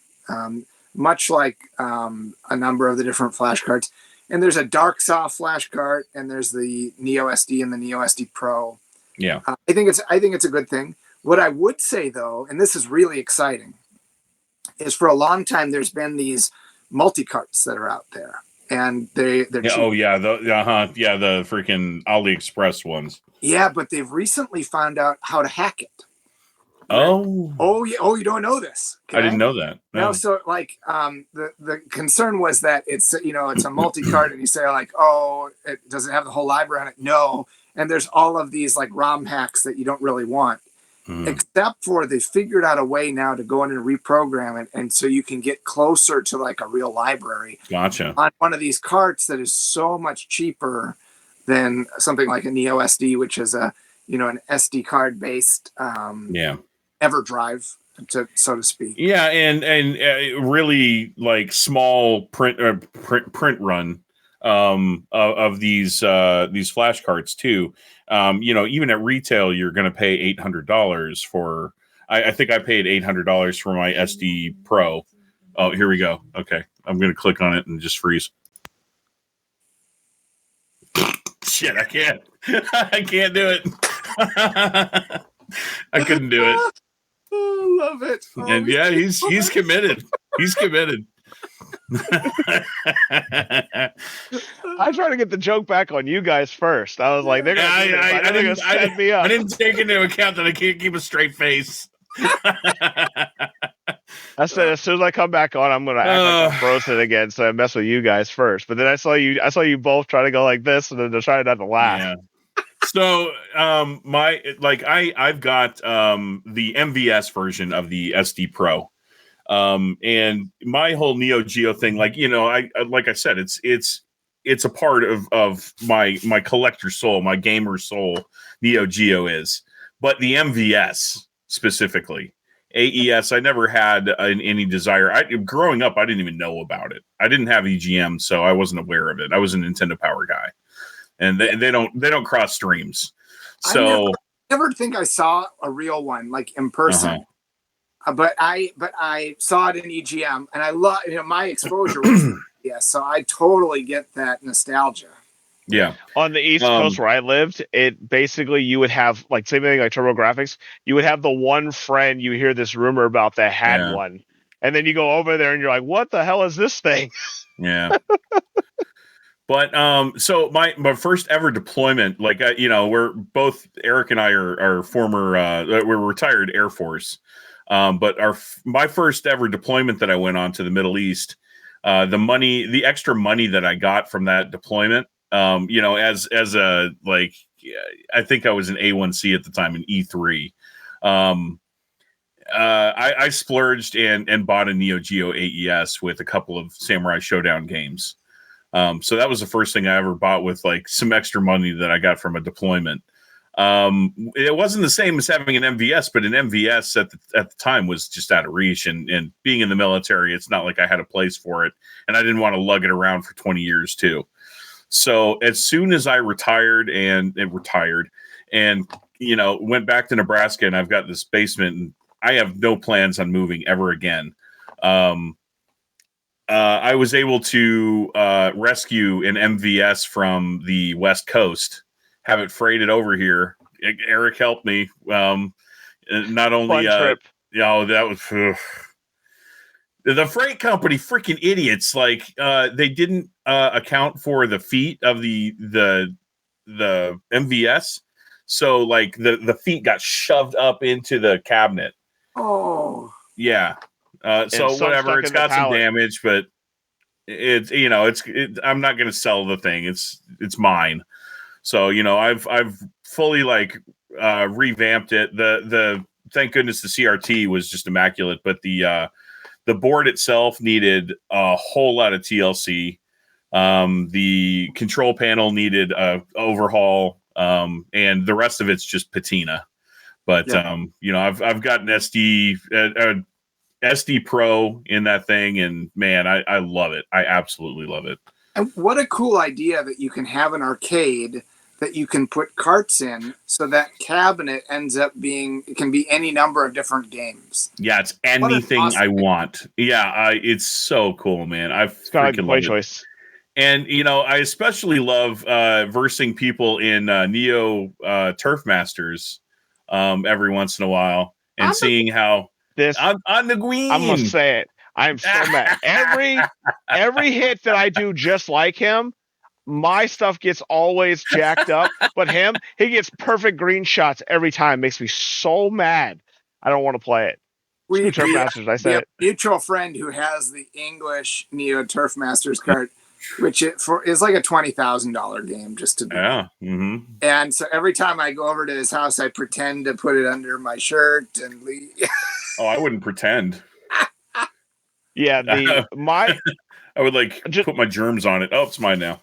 much like a number of the different flashcards. And there's a dark soft flash cart, and there's the Neo SD and the Neo SD Pro. Yeah. I think it's a good thing. What I would say though, and this is really exciting, is for a long time there's been these multi carts that are out there, and they're cheap. Oh yeah, the freaking AliExpress ones. Yeah, but they've recently found out how to hack it. Oh yeah. Oh, you don't know this? Okay? I didn't know that. No. So like the concern was that it's it's a multi cart, and you say like, oh, it doesn't have the whole library on it. No, and there's all of these like ROM hacks that you don't really want. Except for they figured out a way now to go in and reprogram it, and so you can get closer to like a real library. Gotcha. On one of these carts that is so much cheaper than something like a Neo SD, which is a an SD card based EverDrive, so to speak. Yeah, and really like small print run of these flash carts too. Even at retail, you're going to pay $800 for. I think I paid $800 for my SD Pro. Oh, here we go. Okay, I'm going to click on it and just freeze. Shit, I can't. I can't do it. I couldn't do it. Oh, love it. Oh, and yeah, he's committed. He's committed. I tried to get the joke back on you guys first. I was like, they're gonna set me up. I didn't take into account that I can't keep a straight face. I said as soon as I come back on, I'm gonna act like I'm frozen again, so I mess with you guys first. But then I saw you both try to go like this, and then they're trying not to laugh. Yeah. So I've got the MVS version of the SD Pro. And my whole Neo-Geo thing, like I said, it's a part of my collector soul, my gamer soul. Neo-Geo is, but the MVS specifically, AES, I never had any desire. Growing up, I didn't even know about it. I didn't have EGM, so I wasn't aware of it. I was a Nintendo Power guy, and they don't cross streams. So I never think I saw a real one like in person. But I saw it in EGM, and I love my exposure was so I totally get that nostalgia. Yeah, on the East Coast where I lived, it basically you would have like same thing like TurboGrafx. You would have the one friend you hear this rumor about that had one, and then you go over there and you're like, "What the hell is this thing?" Yeah. But so my first ever deployment, like we're both Eric and I are former we're retired Air Force. But my first ever deployment that I went on to the Middle East, the extra money that I got from that deployment, as a like, I think I was an A1C at the time, an E3. I splurged and bought a Neo-Geo AES with a couple of Samurai Showdown games. So that was the first thing I ever bought with like some extra money that I got from a deployment. It wasn't the same as having an MVS, but an MVS at the time was just out of reach. And being in the military, it's not like I had a place for it, and I didn't want to lug it around for 20 years too. So as soon as I retired and went back to Nebraska, and I've got this basement, and I have no plans on moving ever again. I was able to rescue an MVS from the West Coast, have it freighted over here. Eric helped me. Not only, trip. That was the freight company, freaking idiots. Like, they didn't account for the feet of the MVS. So like the feet got shoved up into the cabinet. Oh, yeah. So whatever, it's got some damage, but I'm not going to sell the thing. It's mine. So, I've fully like revamped it. The thank goodness the CRT was just immaculate, but the board itself needed a whole lot of TLC. The control panel needed a overhaul, and the rest of it's just patina. But I've got an SD Pro in that thing, and man, I love it. I absolutely love it. And what a cool idea that you can have an arcade that you can put carts in, so that cabinet ends up it can be any number of different games. Yeah, it's anything I want. Yeah, it's so cool, man. I've freaking loved it. And I especially love versing people in Neo Turf Masters every once in a while, and seeing how on the green. I'm gonna say it. I'm so mad. Every hit that I do just like him, my stuff gets always jacked up. But he gets perfect green shots every time. Makes me so mad. I don't want to play it. Turf Masters. I said we have it. a mutual friend who has the English Neo Turf Masters card, which is like a $20,000 game just to do. Yeah. Mm-hmm. And so every time I go over to his house, I pretend to put it under my shirt and leave. Oh, I wouldn't pretend. Yeah, I would put my germs on it. Oh, it's mine now.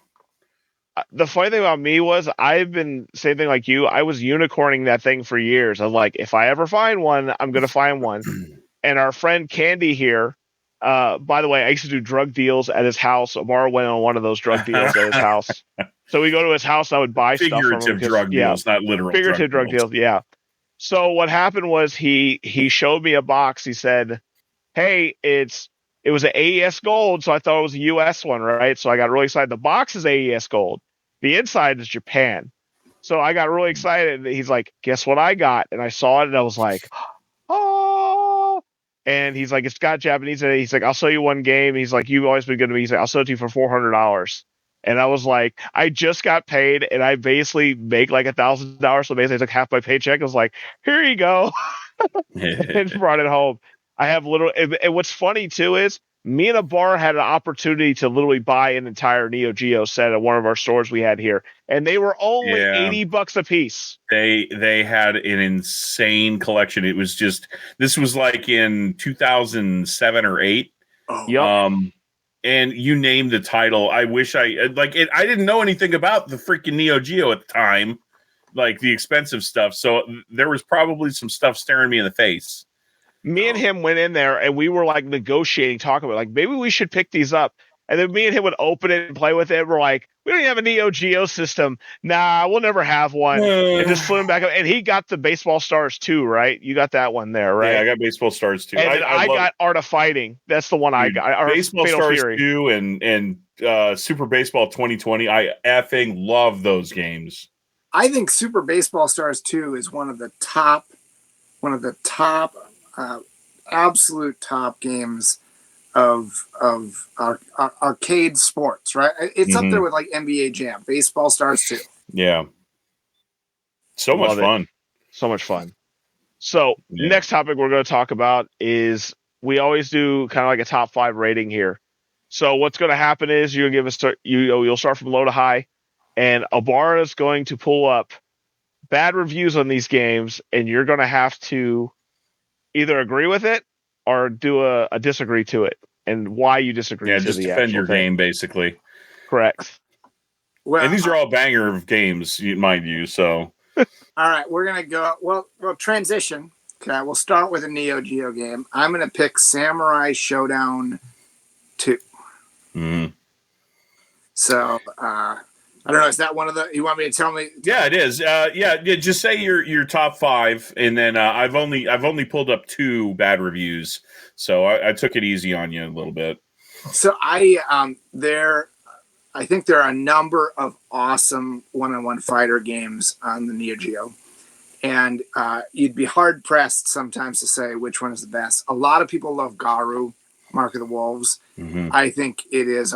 The funny thing about me was I've been same thing like you. I was unicorning that thing for years. I was like, if I ever find one, I'm gonna find one. And our friend Candy here, by the way, I used to do drug deals at his house. Amara went on one of those drug deals at his house. So we go to his house. I would buy stuff from him. Figurative drug deals, not literal. Figurative drug deals. Yeah. So what happened was he showed me a box. He said, "Hey, it was an AES gold, so I thought it was a US one, right? So I got really excited. The box is AES gold. The inside is Japan. So I got really excited. He's like, guess what I got? And I saw it and I was like, oh. And he's like, it's got Japanese in it. He's like, I'll sell you one game. He's like, you've always been good to me. He's like, I'll sell it to you for $400. And I was like, I just got paid and I basically make like $1,000. So basically I took half my paycheck. I was like, here you go. And brought it home. I have and what's funny too is me and Abar had an opportunity to literally buy an entire Neo-Geo set at one of our stores we had here, and they were only $80 a piece. They had an insane collection. It was this was like in 2007 or 8. Oh. Yep. And you named the title. I wish I didn't know anything about the freaking Neo-Geo at the time, like the expensive stuff. So there was probably some stuff staring me in the face. Me and him went in there and we were like negotiating, talking about like maybe we should pick these up. And then me and him would open it and play with it. We're like, we don't even have a Neo-Geo system. Nah, we'll never have one. And just flip him back up. And he got the Baseball Stars 2, right? You got that one there, right? Yeah, I got Baseball Stars 2. And I got Art of Fighting. That's the one I got. Baseball Fatal Stars Fury. 2 and Super Baseball 2020. I effing love those games. I think Super Baseball Stars 2 is one of the top absolute top games of arcade sports, right? It's up there with like NBA Jam, Baseball Stars 2. Yeah. So much fun. So much fun. So next topic we're going to talk about is we always do kind of like a top 5 rating here. So what's going to happen is you'll give us you'll start from low to high, and Abara is going to pull up bad reviews on these games, and you're going to have to either agree with it or do a disagree to it, and why you disagree. Yeah, just defend your game, basically. Correct. Well, and these are all banger of games, mind you. So, all right, we're gonna go. Well, transition. Okay, we'll start with a Neo-Geo game. I'm gonna pick Samurai Showdown 2. Mm-hmm. So, I don't know. Is that one of the? You want me to tell me? Yeah, it is. Yeah. Just say your top 5, and then I've only pulled up 2 bad reviews, so I took it easy on you a little bit. So I think there are a number of awesome one-on-one fighter games on the Neo Geo, and you'd be hard pressed sometimes to say which one is the best. A lot of people love Garu, Mark of the Wolves. Mm-hmm. I think it is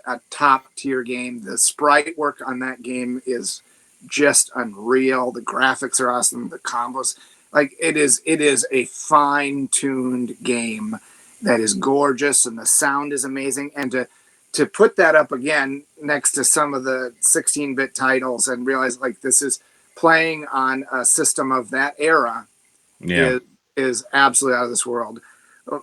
a top tier game. The sprite work on that game is just unreal. The graphics are awesome. The combos, like it is a fine tuned game that is gorgeous, and the sound is amazing. And to put that up again next to some of the 16-bit titles and realize like this is playing on a system of that era is absolutely out of this world.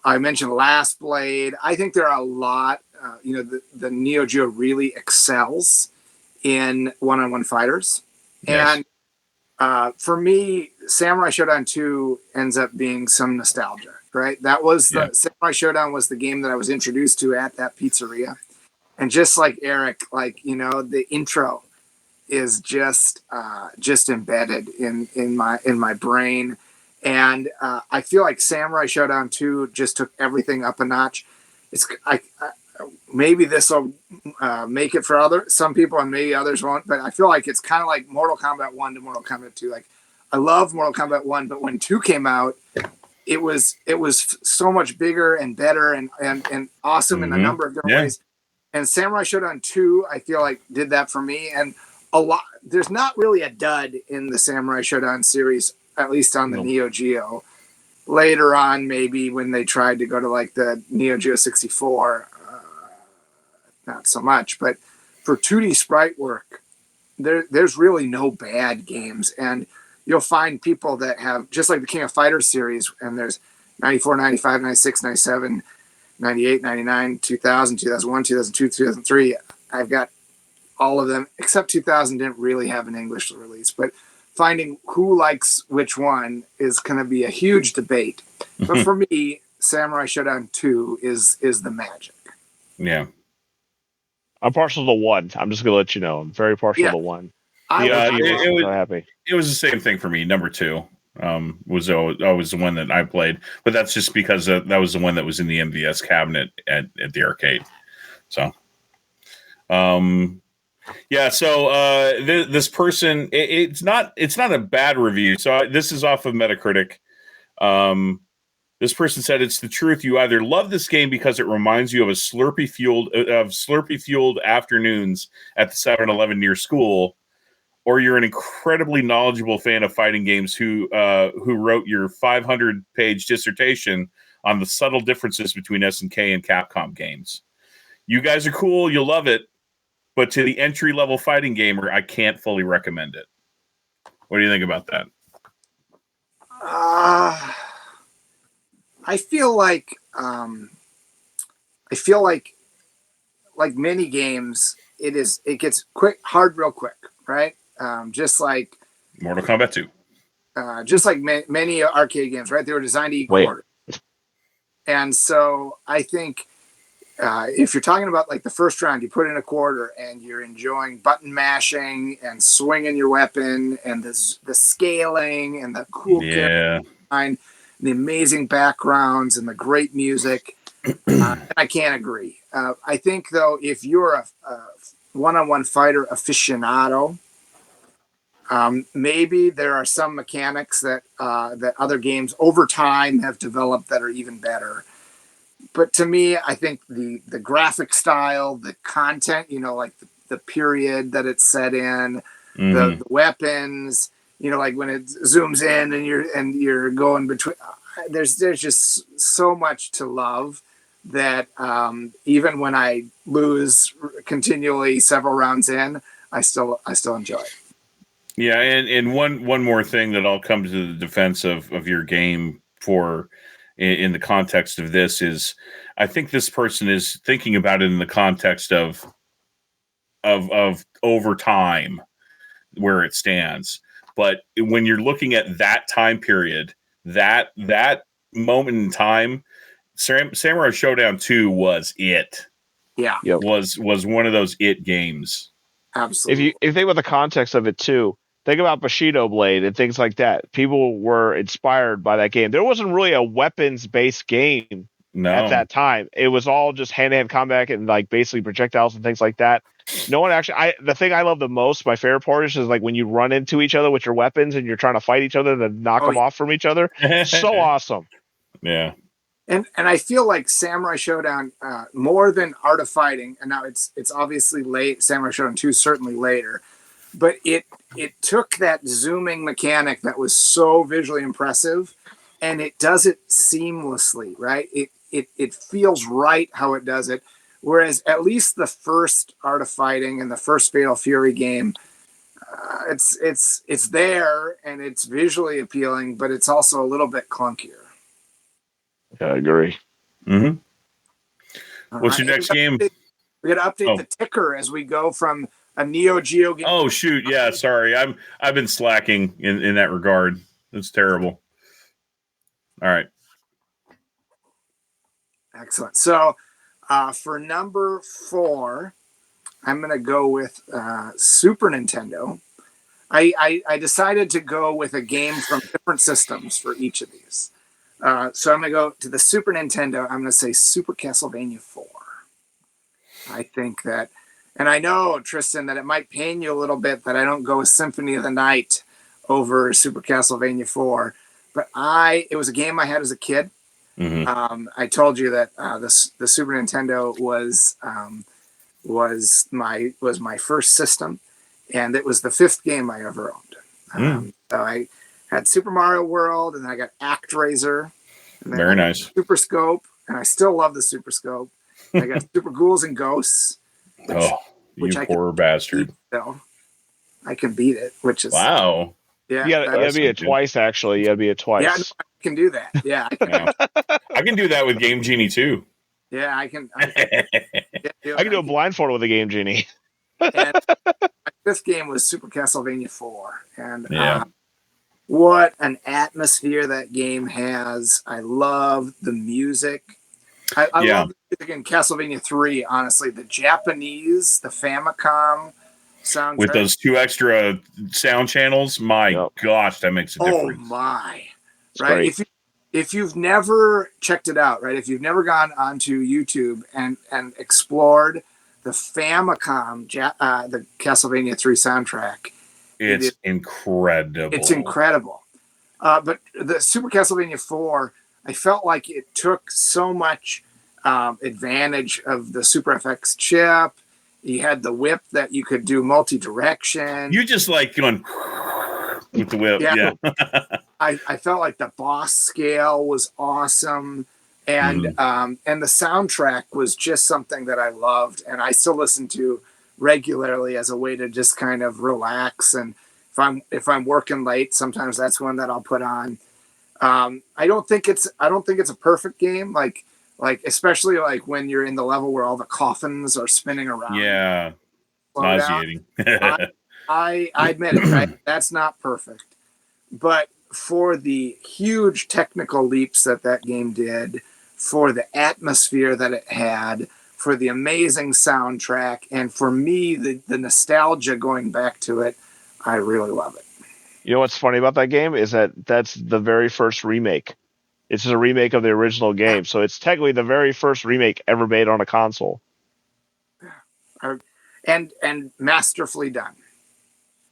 I mentioned Last Blade. I think there are a lot, the Neo Geo really excels in one-on-one fighters. Yes. And for me, Samurai Showdown 2 ends up being some nostalgia, right? That was Samurai Showdown was the game that I was introduced to at that pizzeria. And just like Eric, the intro is just embedded in my brain. And I feel like Samurai Showdown 2 just took everything up a notch. maybe this will make it for some people, and maybe others won't. But I feel like it's kind of like Mortal Kombat 1 to Mortal Kombat 2. Like, I love Mortal Kombat 1, but when 2 came out, it was so much bigger and better and awesome in a number of different ways. And Samurai Shodown 2, I feel like, did that for me. And there's not really a dud in the Samurai Shodown series, at least on the Neo-Geo. Later on, maybe when they tried to go to like the Neo-Geo 64, not so much. But for 2D sprite work, there's really no bad games. And you'll find people that have, just like the King of Fighters series, and there's 94, 95, 96, 97, 98, 99, 2000, 2001, 2002, 2003. I've got all of them, except 2000 didn't really have an English release. But finding who likes which one is going to be a huge debate. But for me, Samurai Shodown 2 is the magic. Yeah. I'm partial to 1. I'm just going to let you know. I'm very partial to 1. It was the same thing for me. Number 2 was always the one that I played, but that's just because that was the one that was in the MVS cabinet at the arcade. So, yeah. So this person, it's not a bad review. So this is off of Metacritic. This person said, "It's the truth. You either love this game because it reminds you of Slurpee fueled afternoons at the 7-Eleven near school, or you're an incredibly knowledgeable fan of fighting games who wrote your 500-page dissertation on the subtle differences between SNK and Capcom games. You guys are cool. You'll love it. But to the entry-level fighting gamer, I can't fully recommend it." What do you think about that? I feel like many games, it gets hard real quick, right? Just like Mortal Kombat 2. Just like many arcade games, right? They were designed to eat quarters. And so I think if you're talking about like the first round, you put in a quarter and you're enjoying button mashing and swinging your weapon and the scaling and the cool character design, the amazing backgrounds and the great music. I can't agree. I think, though, if you're a one-on-one fighter aficionado, maybe there are some mechanics that other games over time have developed that are even better. But to me, I think the graphic style, the content, like the period that it's set in, the weapons, like when it zooms in and you're going between, there's just so much to love that even when I lose continually several rounds in, I still enjoy it. Yeah, and one more thing that I'll come to the defense of your game for in the context of this is, I think this person is thinking about it in the context of over time where it stands. But when you're looking at that time period, that moment in time, Samurai Shodown 2 was it. Yeah. Yep. Was one of those it games. Absolutely. If you think about the context of it too, think about Bushido Blade and things like that. People were inspired by that game. There wasn't really a weapons-based game at that time. It was all just hand-to-hand combat and like basically projectiles and things like that. No one actually. The thing I love the most, my favorite part is like when you run into each other with your weapons and you're trying to fight each other to knock them off from each other. So awesome. Yeah. And I feel like Samurai Shodown, more than Art of Fighting, and now it's obviously late. Samurai Shodown 2 certainly later, but it took that zooming mechanic that was so visually impressive, and it does it seamlessly, right? It feels right how it does it. Whereas at least the first Art of Fighting and the first Fatal Fury game, it's there and it's visually appealing, but it's also a little bit clunkier. Yeah, I agree. Mm-hmm. What's your next game? We got to update the ticker as we go from a Neo-Geo game. Oh shoot! Yeah, sorry. I've been slacking in that regard. It's terrible. All right. Excellent. So for number 4, I'm going to go with Super Nintendo. I decided to go with a game from different systems for each of these. So I'm going to go to the Super Nintendo. I'm going to say Super Castlevania 4. I think that, and I know, Tristan, that it might pain you a little bit that I don't go with Symphony of the Night over Super Castlevania 4, but it was a game I had as a kid. Mm-hmm. I told you that the Super Nintendo was my first system, and it was the 5th game I ever owned. So I had Super Mario World, and then I got ActRaiser, and then Very nice. Super Scope, and I still love the Super Scope. I got Super Ghouls and Ghosts. Which you poor bastard! So I can beat it, which is wow. Yeah, you gotta beat it twice. Actually, you gotta beat it twice. Yeah, no, I can do that. Yeah, I can do that with Game Genie too. Yeah, I can do a blindfold with a Game Genie. And this game was Super Castlevania 4, and what an atmosphere that game has. I love the music. I love the music in Castlevania 3, honestly. The Japanese, the Famicom soundtrack. With those 2 extra sound channels, my gosh, that makes a difference. Oh, my. Right? If you've never checked it out, right? If you've never gone onto YouTube and explored the Famicom, the Castlevania 3 soundtrack. It's incredible. It's incredible. But the Super Castlevania 4, I felt like it took so much advantage of the Super FX chip. You had the whip that you could do multi-direction. You just like going with the whip. Yeah. I felt like the boss scale was awesome. And the soundtrack was just something that I loved, and I still listen to regularly as a way to just kind of relax. And if I'm working late, sometimes that's one that I'll put on. I don't think it's a perfect game, like especially like when you're in the level where all the coffins are spinning around. Yeah, nauseating. I admit it, right? That's not perfect, but for the huge technical leaps that game did, for the atmosphere that it had, for the amazing soundtrack, and for me, the nostalgia going back to it, I really love it. You know what's funny about that game is that's the very first remake. It's a remake of the original game, so it's technically the very first remake ever made on a console. And masterfully done.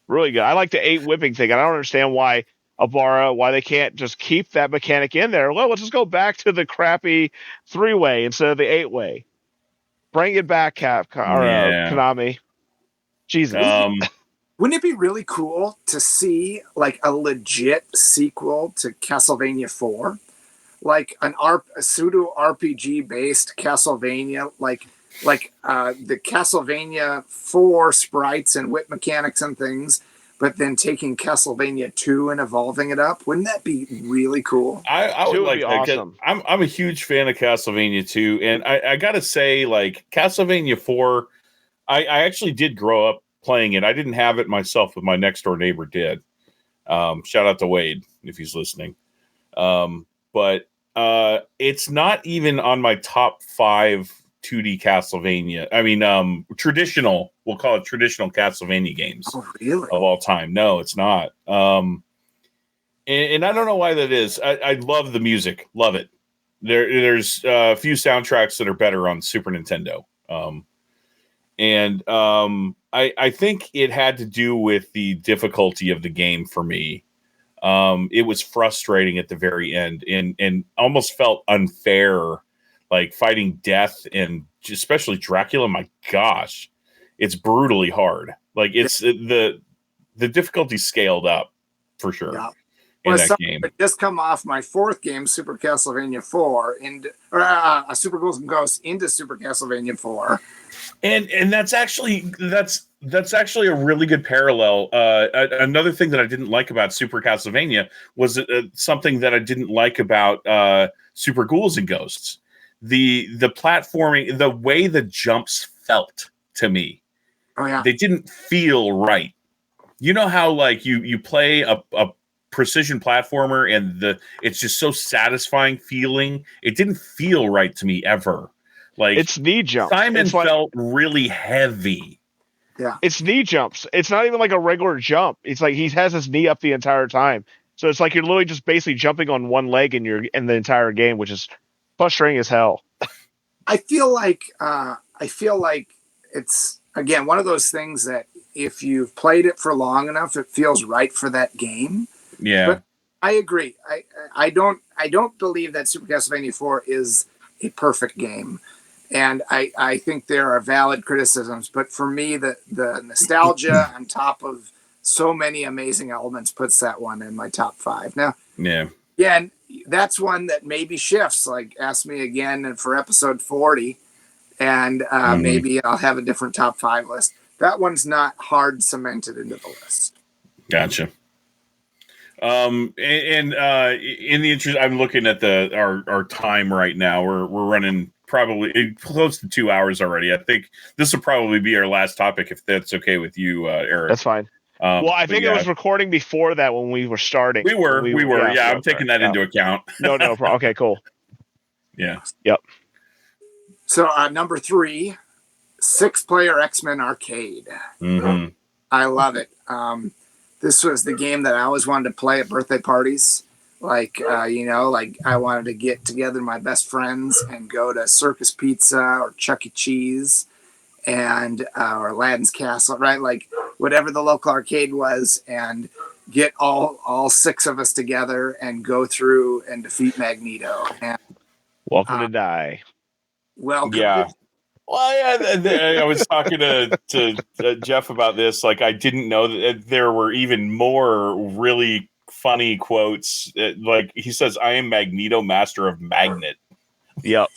Really good. I like the 8 whipping thing. I don't understand why they can't just keep that mechanic in there. Well, let's just go back to the crappy 3-way instead of the 8-way. Bring it back, Konami. Jesus. Wouldn't it be really cool to see like a legit sequel to Castlevania 4? Like a pseudo RPG based Castlevania, like the Castlevania 4 sprites and whip mechanics and things, but then taking Castlevania 2 and evolving it up. Wouldn't that be really cool? I would like that. Awesome. I'm a huge fan of Castlevania 2, and I gotta say, like Castlevania 4, I actually did grow up playing it. I didn't have it myself, but my next door neighbor did. Shout out to Wade if he's listening. But it's not even on my top 5 2D Castlevania. I mean, traditional. We'll call it traditional Castlevania games. Oh, really? Of all time. No, it's not. And I don't know why that is. I love the music. Love it. There's a few soundtracks that are better on Super Nintendo. I think it had to do with the difficulty of the game for me. It was frustrating at the very end and almost felt unfair, like fighting death and especially Dracula. My gosh, it's brutally hard. Like it's the difficulty scaled up for sure. Yeah. In that game. I just come off my 4th game, Super Castlevania 4, Super Ghouls and Ghosts into Super Castlevania 4. And that's actually a really good parallel. Another thing that I didn't like about Super Castlevania was something that I didn't like about Super Ghouls and Ghosts. The platforming, the way the jumps felt to me. Oh yeah, they didn't feel right. You know how like you play a precision platformer and it's just so satisfying feeling. It didn't feel right to me ever. Like it's knee jumps. Simon felt really heavy. Yeah, it's knee jumps. It's not even like a regular jump. It's like he has his knee up the entire time. So it's like you're literally just basically jumping on one leg in the entire game, which is frustrating as hell. I feel like I feel like it's, again, one of those things that if you've played it for long enough, it feels right for that game. Yeah. But I agree. I don't believe that Super Castlevania 4 is a perfect game. And I think there are valid criticisms. But for me, the nostalgia on top of so many amazing elements puts that one in my top 5. Now, Yeah. yeah, and that's one that maybe shifts. Like, ask me again for episode 40, and maybe I'll have a different top 5 list. That one's not hard cemented into the list. Gotcha. In the interest, I'm looking at our time right now. We're running probably close to 2 hours already. I think this will probably be our last topic, if that's okay with you, Eric. That's fine. Well, I think it was recording before that when we were starting. We were. Yeah, I'm taking that into account. No problem. Okay, cool. Yeah. Yep. So number 3, 6-player X-Men Arcade. Mm-hmm. I love it. This was the game that I always wanted to play at birthday parties. Like, like I wanted to get together my best friends and go to Circus Pizza or Chuck E. Cheese and or Aladdin's Castle, right? Like whatever the local arcade was, and get all 6 of us together and go through and defeat Magneto. And welcome to die. Welcome. Yeah. Well, yeah, I was talking to Jeff about this. Like, I didn't know that there were even more really funny quotes. Like, he says, "I am Magneto, master of magnet." Yep.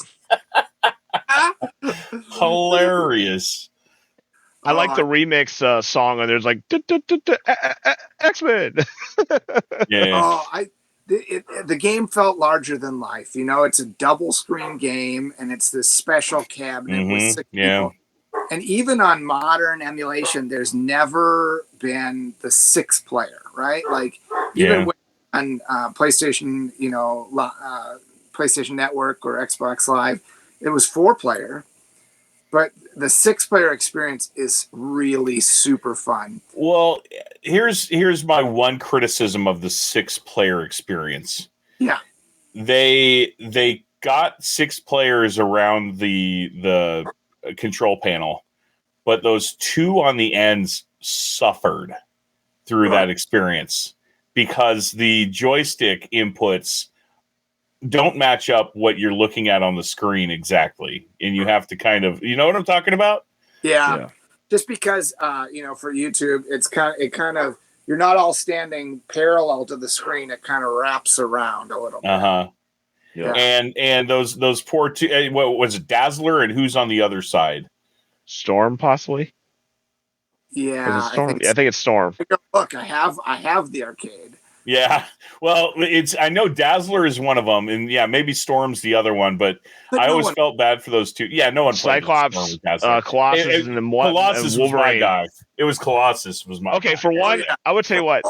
Hilarious. I like the remix song, and there's like X-Men. Yeah. The game felt larger than life. It's a double screen game, and it's this special cabinet with 6 people. And even on modern emulation, there's never been the 6-player, right? Like even on PlayStation, PlayStation Network or Xbox Live, it was 4-player. But the 6-player experience is really super fun. Well, here's my one criticism of the 6-player experience. Yeah. They got 6 players around the control panel, but those 2 on the ends suffered through that experience because the joystick inputs don't match up what you're looking at on the screen exactly, and you have to kind of, you know what I'm talking about? Yeah. Just because for YouTube, it kind of you're not all standing parallel to the screen. It kind of wraps around a little bit. Yeah. And those poor 2. What was it, Dazzler, and who's on the other side? Storm, possibly. Yeah, I think it's Storm. Look, I have the arcade. Yeah, well, I know Dazzler is one of them, and maybe Storm's the other one, but I always felt bad for those 2. Yeah, no one played Cyclops, Colossus, and then one. Colossus was my guy. It was Colossus was my. Okay, for one, I would tell you what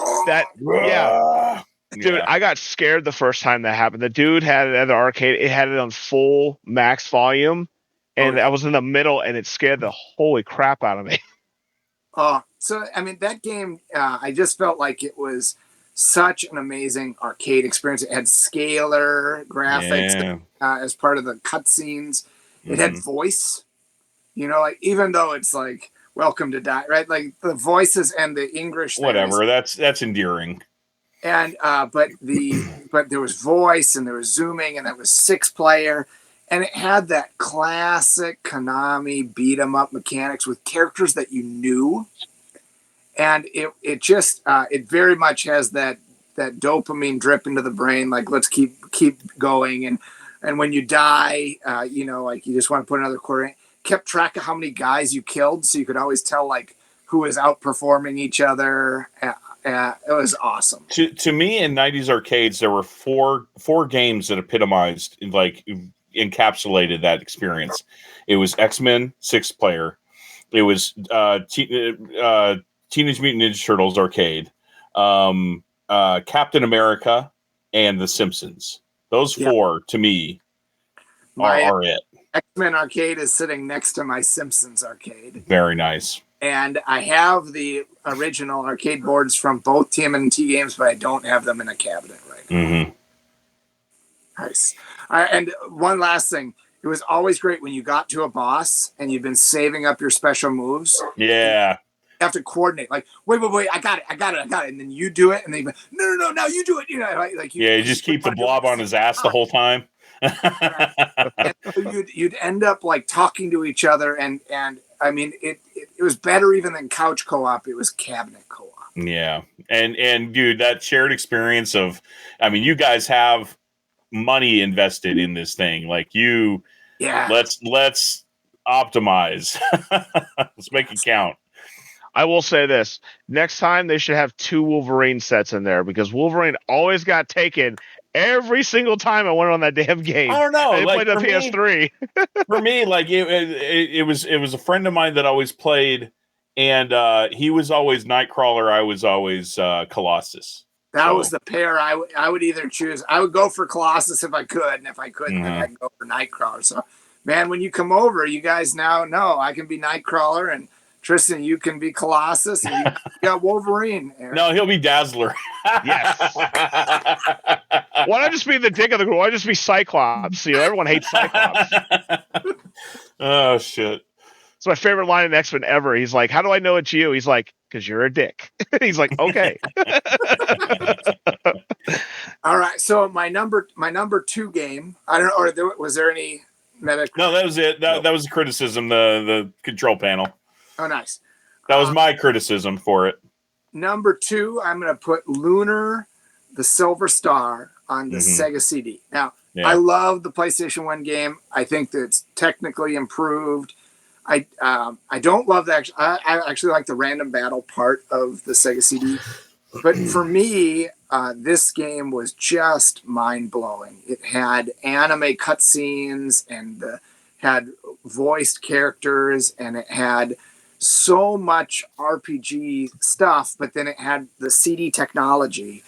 dude, I got scared the first time that happened. The dude had it at the arcade. It had it on full max volume, and I was in the middle, and it scared the holy crap out of me. So I mean, that game, I just felt like it was such an amazing arcade experience. It had scalar graphics as part of the cutscenes. It had voice, like even though it's like "Welcome to Die," right? Like the voices and the English. Whatever. That's endearing. And but there was voice and there was zooming and it was 6-player, and it had that classic Konami beat 'em up mechanics with characters that you knew. And it just it very much has that dopamine drip into the brain, like let's keep going, and when you die, like you just want to put another quarter in. Kept track of how many guys you killed, so you could always tell like who was outperforming each other. It was awesome. To me, in 90s arcades, there were four games that epitomized, like encapsulated that experience. It was X-Men 6-player. It was Teenage Mutant Ninja Turtles arcade, Captain America, and The Simpsons. Those 4 to me are it. X-Men arcade is sitting next to my Simpsons arcade. Very nice. And I have the original arcade boards from both TMNT games, but I don't have them in a cabinet right now. Mm-hmm. Nice. And one last thing. it was always great when you got to a boss and you've been saving up your special moves. Yeah. You have to coordinate. Like, wait, I got it. And then you do it, and then no, now you do it. You know, like you just keep the blob on his ass the whole time. And so you'd end up like talking to each other, and I mean, it was better even than couch co-op. It was cabinet co-op. Yeah, and dude, that shared experience of, I mean, you guys have money invested in this thing. Like let's optimize. Let's make it count. I will say this. Next time they should have 2 Wolverine sets in there, because Wolverine always got taken every single time I went on that damn game. I don't know. I like played on PS3. For me, like it was a friend of mine that always played, and he was always Nightcrawler. I was always Colossus. That was the pair I would either choose. I would go for Colossus if I could, and if I couldn't, then I'd go for Nightcrawler. So, man, when you come over, you guys now know I can be Nightcrawler, and Tristan, you can be Colossus, and you got Wolverine. No, he'll be Dazzler. Yes. Why don't I just be the dick of the group? Why don't I just be Cyclops? You know, everyone hates Cyclops. Oh, shit. It's my favorite line in X-Men ever. He's like, how do I know it's you? He's like, because you're a dick. He's like, okay. All right. So my number 2 game, I don't know, or was there any meta? No, that was it. That was a criticism, the control panel. Oh, nice. That was my criticism for it. Number 2, I'm going to put Lunar, the Silver Star, on the Sega CD. Now, I love the PlayStation 1 game. I think that it's technically improved. I don't love that. I actually like the random battle part of the Sega CD. But for me, this game was just mind-blowing. It had anime cutscenes, and had voiced characters, and it had so much RPG stuff, but then it had the CD technology,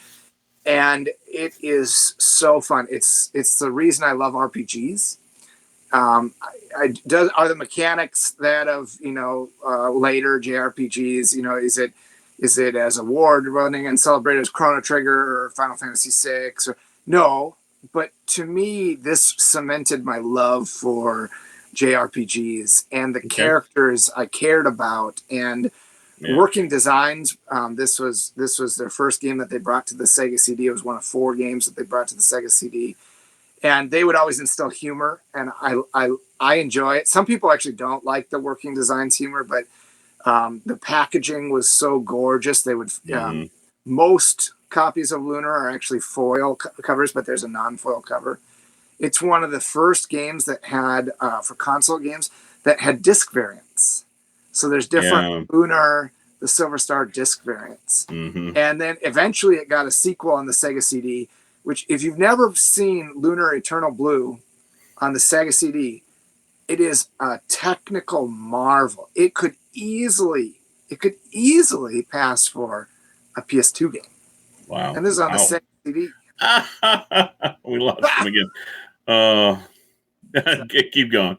and it is so fun. It's the reason I love RPGs. Are the mechanics that of later JRPGs? You know, is it as award running and celebrated as Chrono Trigger or Final Fantasy VI? Or no, but to me, this cemented my love for JRPGs and the characters I cared about, and working designs. This was their first game that they brought to the Sega CD. It was one of 4 games that they brought to the Sega CD, and they would always instill humor, and I enjoy it. Some people actually don't like the working designs humor, but the packaging was so gorgeous. They would most copies of Lunar are actually foil covers, but there's a non-foil cover. It's one of the first games that had, for console games, that had disc variants. So there's different Lunar, the Silver Star disc variants. And then eventually it got a sequel on the Sega CD, which if you've never seen Lunar Eternal Blue on the Sega CD, it is a technical marvel. It could easily pass for a PS2 game. Wow. And this is on the Sega CD. We lost him again. Keep going.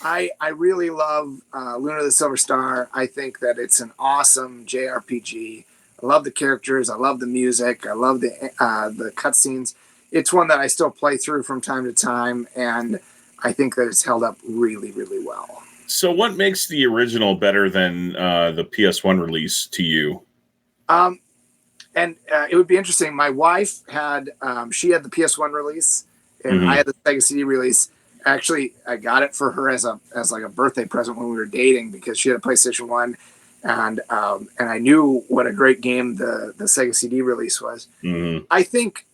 I really love Lunar the Silver Star. I think that it's an awesome JRPG. I love the characters. I love the music. I love the cutscenes. It's one that I still play through from time to time, and I think that it's held up really, really well. So what makes the original better than the PS1 release to you? And it would be interesting. My wife had, she had the PS1 release, and I had the Sega CD release. Actually, I got it for her as like a birthday present when we were dating, because she had a PlayStation 1, and I knew what a great game the Sega CD release was. I think,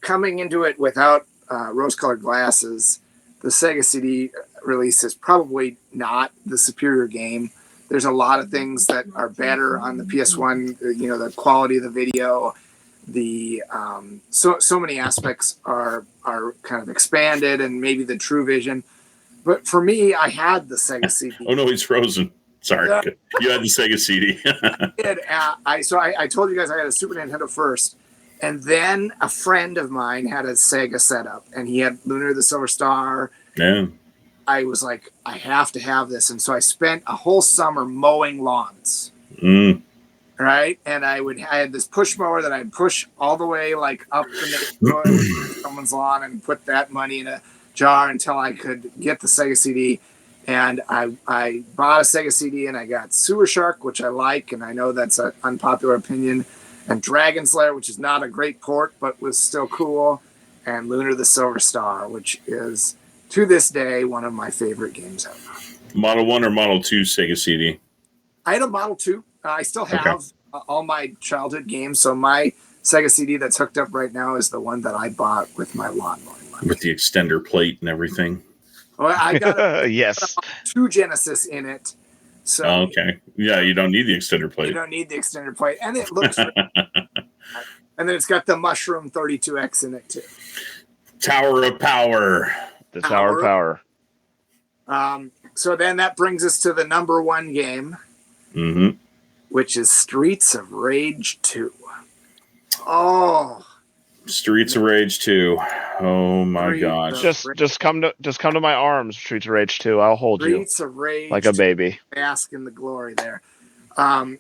coming into it without rose-colored glasses, the Sega CD release is probably not the superior game. There's a lot of things that are better on the PS1. The quality of the video, the so many aspects are kind of expanded, and maybe the true vision. But for me, I had the Sega CD. Oh no, he's frozen. Sorry, you had the Sega CD. I told you guys I had a Super Nintendo first, and then a friend of mine had a Sega setup, and he had Lunar the Silver Star. Yeah. I was like, I have to have this, and so I spent a whole summer mowing lawns. Right, and I had this push mower that I'd push all the way like up the someone's lawn, and put that money in a jar until I could get the Sega CD. And I bought a Sega CD and I got Sewer Shark, which I like, and I know that's an unpopular opinion, and Dragon Slayer, which is not a great port, but was still cool, and Lunar the Silver Star, which is, to this day, one of my favorite games ever. Model 1 or Model 2 Sega CD? I had a Model 2. I still have all my childhood games, so my Sega CD that's hooked up right now is the one that I bought with my lawnmower. With the extender plate and everything? Well, I got yes. 2 Genesis in it. So okay. Yeah, you don't need the extender plate. You don't need the extender plate. And it looks really and then it's got the Mushroom 32X in it too. Tower of Power. The Tower of Power. So then that brings us to the number 1 game, which is Streets of Rage 2. Oh, Streets of Rage 2. Oh my gosh. Just come to my arms, Streets of Rage 2. I'll hold Streets of Rage like a baby. Bask in the glory there. I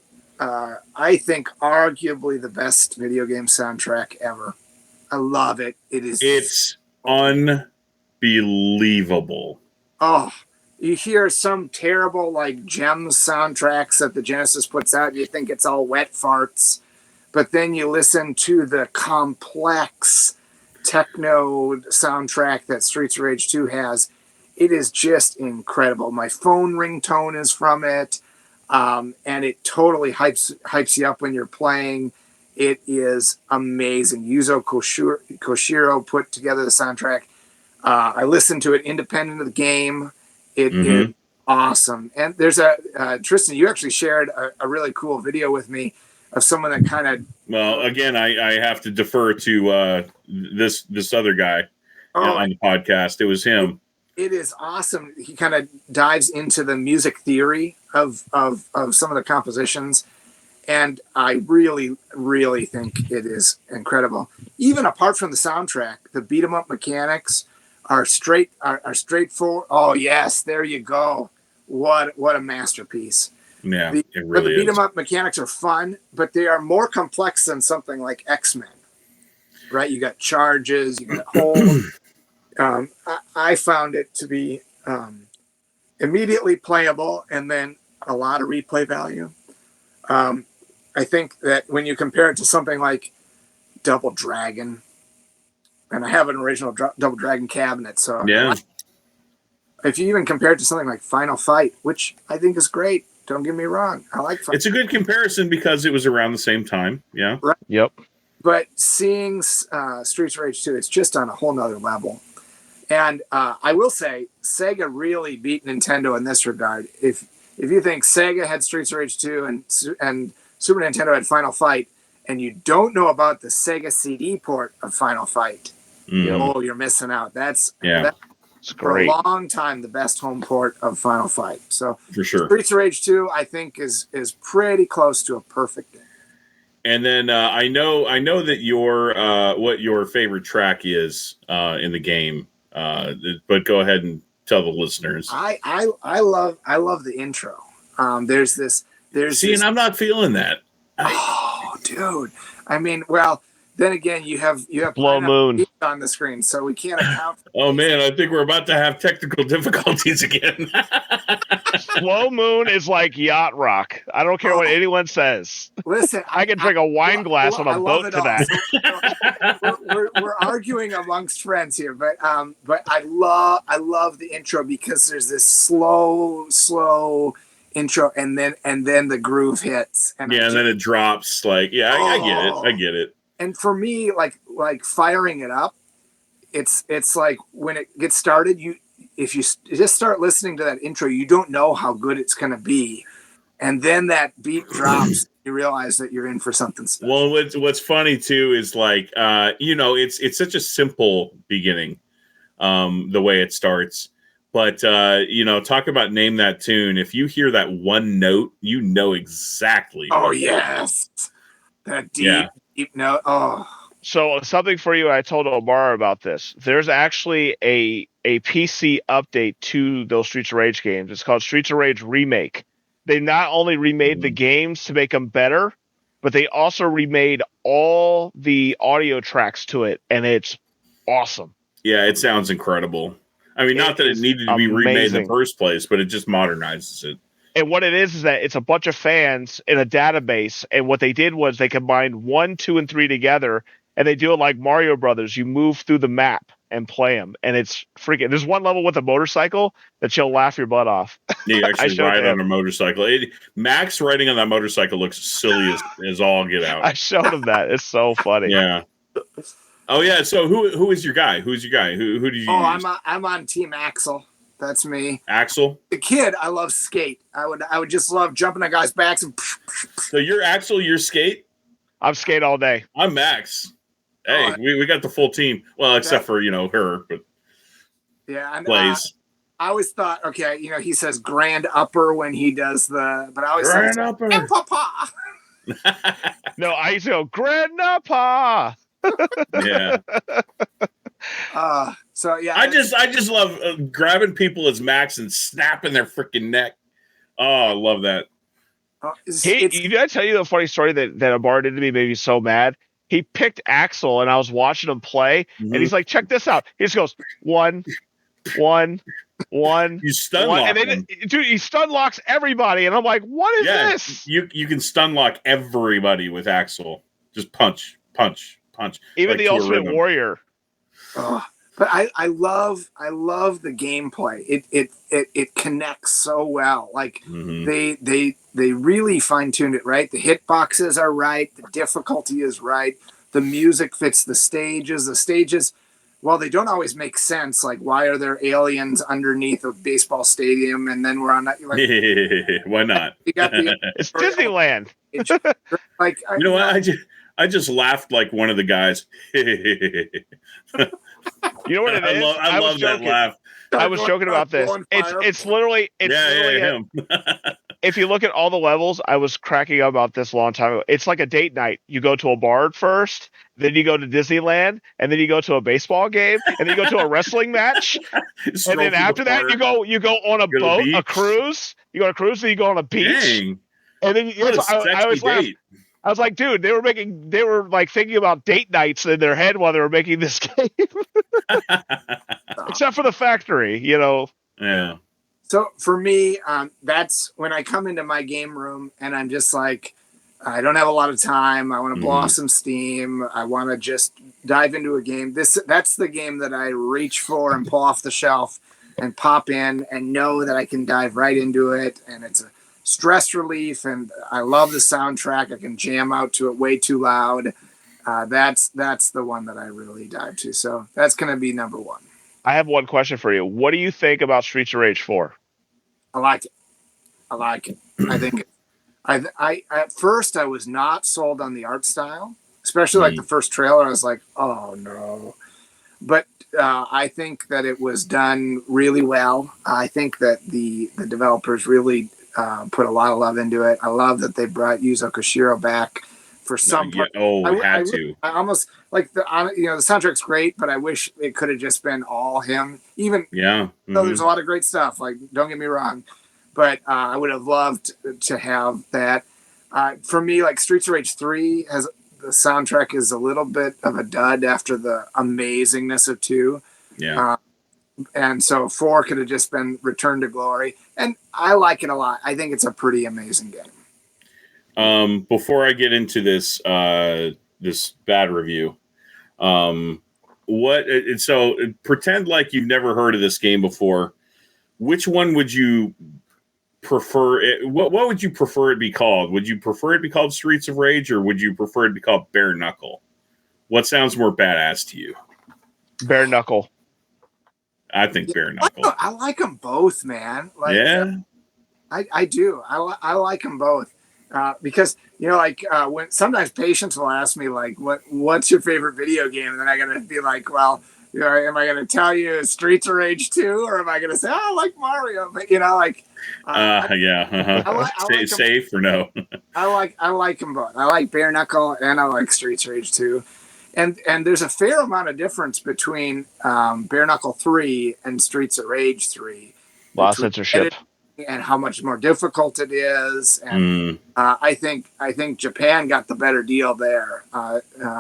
think arguably the best video game soundtrack ever. I love it. It's unbelievable. Oh, you hear some terrible like Gems soundtracks that the Genesis puts out, and you think it's all wet farts. But then you listen to the complex techno soundtrack that Streets of Rage 2 has. It is just incredible. My phone ringtone is from it, and it totally hypes you up when you're playing. It is amazing. Yuzo Koshiro put together the soundtrack. I listened to it independent of the game. It is awesome. And there's Tristan, you actually shared a really cool video with me of someone that kind of... Well, again, I have to defer to this other guy on the podcast. It was him. It is awesome. He kind of dives into the music theory of some of the compositions, and I really, really think it is incredible. Even apart from the soundtrack, the beat 'em up mechanics are straightforward. Oh yes, there you go. What a masterpiece. Yeah, it really is. The beat 'em up mechanics are fun, but they are more complex than something like X-Men. Right? You got charges, you got hold. I found it to be immediately playable and then a lot of replay value. I think that when you compare it to something like Double Dragon, and I have an original Double Dragon cabinet, so yeah. If you even compare it to something like Final Fight, which I think is great, don't get me wrong, I like Final It's a good comparison because it was around the same time. Yeah. Right. Yep. But seeing Streets of Rage 2, it's just on a whole nother level. And I will say, Sega really beat Nintendo in this regard. If you think Sega had Streets of Rage 2 and Super Nintendo had Final Fight, and you don't know about the Sega CD port of Final Fight, oh, you're missing out. That's great. For a long time the best home port of Final Fight. So for sure, Streets of Rage 2, I think is pretty close to a perfect game. And then I know that your what your favorite track is in the game. But go ahead and tell the listeners. I love the intro. There's this. And I'm not feeling that. Oh, dude. I mean, well, then again, you have Blow Moon on the screen, so we can't account for Oh man, I think we're about to have technical difficulties again. Slow Moon is like yacht rock. I don't care what anyone says. Listen, I can drink a wine glass on a boat to that. We're arguing amongst friends here, but I love the intro because there's this slow intro, and then the groove hits, and then it drops. Like, I get it. And for me, like firing it up, it's like when it gets started, if you just start listening to that intro, you don't know how good it's going to be, and then that beat drops, you realize that you're in for something special. Well, what's funny too is like it's such a simple beginning, the way it starts. But talk about Name That Tune. If you hear that one note, you know exactly. Oh yes, that deep note. Oh, so something for you. I told Omar about this. There's actually a PC update to those Streets of Rage games. It's called Streets of Rage Remake. They not only remade the games to make them better, but they also remade all the audio tracks to it, and it's awesome. Yeah, it sounds incredible. I mean, not that it needed to be remade in the amazing. first place, but it just modernizes it. And what it is that it's a bunch of fans in a database. And what they did was they combined 1, 2, and 3 together, and they do it like Mario Brothers. You move through the map and play them, and it's freaking. There's one level with a motorcycle that you'll laugh your butt off. Yeah, you actually ride on a motorcycle. Max riding on that motorcycle looks silly as all get out. I showed him that. It's so funny. Yeah. Oh yeah. So who is your guy? Who's your guy? Who did you? Oh, use? I'm on Team Axel. That's me. Axel. The kid, I love skate. I would just love jumping on guys' backs and. So you're Axel. You're skate. I'm skate all day. I'm Max. Hey, we got the full team. Well, except for her, but yeah, plays. I always thought, okay, he says grand upper when he does but I always grand thought, upper. And Papa. No, I used to go grandpa. Yeah. So yeah, I just love grabbing people as Max and snapping their freaking neck. Oh, I love that. Did I tell you the funny story that Amar did to me? Made me so mad. He picked Axel, and I was watching him play, and he's like, "Check this out." He just goes 1, 1, 1. You stun lock and then, dude, he stun locks everybody, and I'm like, "What is this?" You can stun lock everybody with Axel. Just punch. Even the Ultimate Warrior. But I love the gameplay. It connects so well. Like they really fine-tuned it, right? The hitboxes are right, the difficulty is right, the music fits the stages. The stages, while they don't always make sense, like why are there aliens underneath a baseball stadium and then we're on that, like, why not? You got it's Disneyland. Like you know what? I just laughed like one of the guys. You know what it is? I love that laugh. I was joking about this. It's literally him. If you look at all the levels, I was cracking up about this a long time ago. It's like a date night. You go to a bar first, then you go to Disneyland, and then you go to a baseball game, and then you go to a wrestling match, and then after that you go on a boat, a cruise. You go on a cruise, then you go on a beach, Dang. and then I always laugh. I was like, dude, they were like thinking about date nights in their head while they were making this game. Except for the factory, Yeah. So for me, that's when I come into my game room and I'm just like, I don't have a lot of time. I want to blow off some steam. I want to just dive into a game. That's the game that I reach for and pull off the shelf and pop in and know that I can dive right into it. And it's a stress relief, and I love the soundtrack. I can jam out to it way too loud. That's the one that I really dive to. So that's going to be number one. I have one question for you. What do you think about Streets of Rage 4? I like it. I think I at first I was not sold on the art style, especially like the first trailer. I was like, oh no. But I think that it was done really well. I think that the developers really put a lot of love into it. I love that they brought Yuzo Koshiro back for some part. I almost like the soundtrack's great, but I wish it could have just been all him. Even though there's a lot of great stuff, like don't get me wrong, but I would have loved to have that. For me, like Streets of Rage 3 has the soundtrack is a little bit of a dud after the amazingness of 2. Yeah. And so 4 could have just been Return to Glory, and I like it a lot. I think it's a pretty amazing game. Before I get into this this bad review, so pretend like you've never heard of this game before. Which one would you prefer? What would you prefer it be called? Would you prefer it be called Streets of Rage, or would you prefer it be called Bare Knuckle? What sounds more badass to you? Bare Knuckle. I think Bare Knuckle. I like them both, man. Like, yeah, I do. I like them both because when sometimes patients will ask me like, what's your favorite video game, and then I gotta be like, well, am I gonna tell you Streets of Rage 2, or am I gonna say, I like Mario? But safe or no? I like them both. I like Bare Knuckle and I like Streets of Rage 2. And there's a fair amount of difference between Bare Knuckle 3 and Streets of Rage 3. A lot of censorship. and how much more difficult it is. And Mm. I think Japan got the better deal there.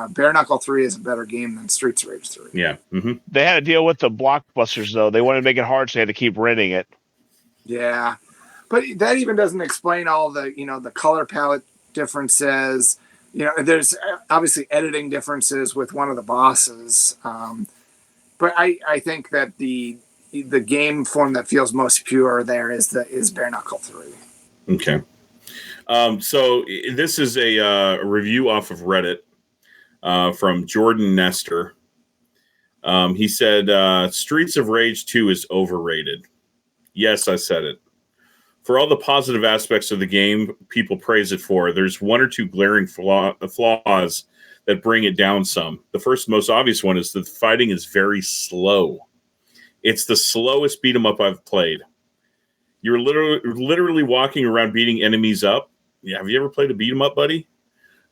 Bare Knuckle 3 is a better game than Streets of Rage 3. Yeah. Mm-hmm. They had to deal with the blockbusters though. They wanted to make it hard, so they had to keep renting it. Yeah, but that even doesn't explain all the the color palette differences. There's obviously editing differences with one of the bosses. But I think that the game form that feels most pure there is Bare Knuckle 3. Okay. So this is a review off of Reddit from Jordan Nestor. He said, Streets of Rage 2 is overrated. Yes, I said it. For all the positive aspects of the game people praise it for, there's one or two glaring flaws that bring it down some. The first, most obvious one is that the fighting is very slow. It's the slowest beat 'em up I've played. You're literally walking around beating enemies up. Yeah, have you ever played a beat 'em up, buddy?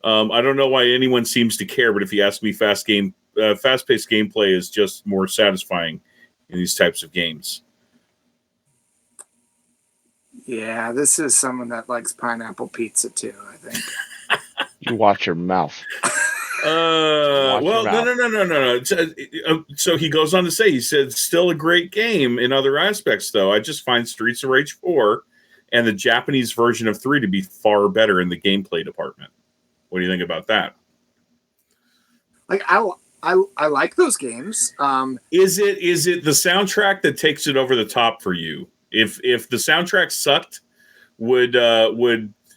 I don't know why anyone seems to care, but if you ask me, fast-paced gameplay is just more satisfying in these types of games. Yeah, this is someone that likes pineapple pizza too, I think. You watch your mouth. Well, no. So he goes on to say, he said, still a great game in other aspects, though. I just find Streets of Rage 4 and the Japanese version of 3 to be far better in the gameplay department. What do you think about that? Like, I like those games. Is it the soundtrack that takes it over the top for you? If the soundtrack sucked, would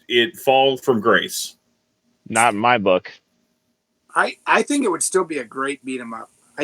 it fall from grace? Not in my book. I think it would still be a great beat 'em up. I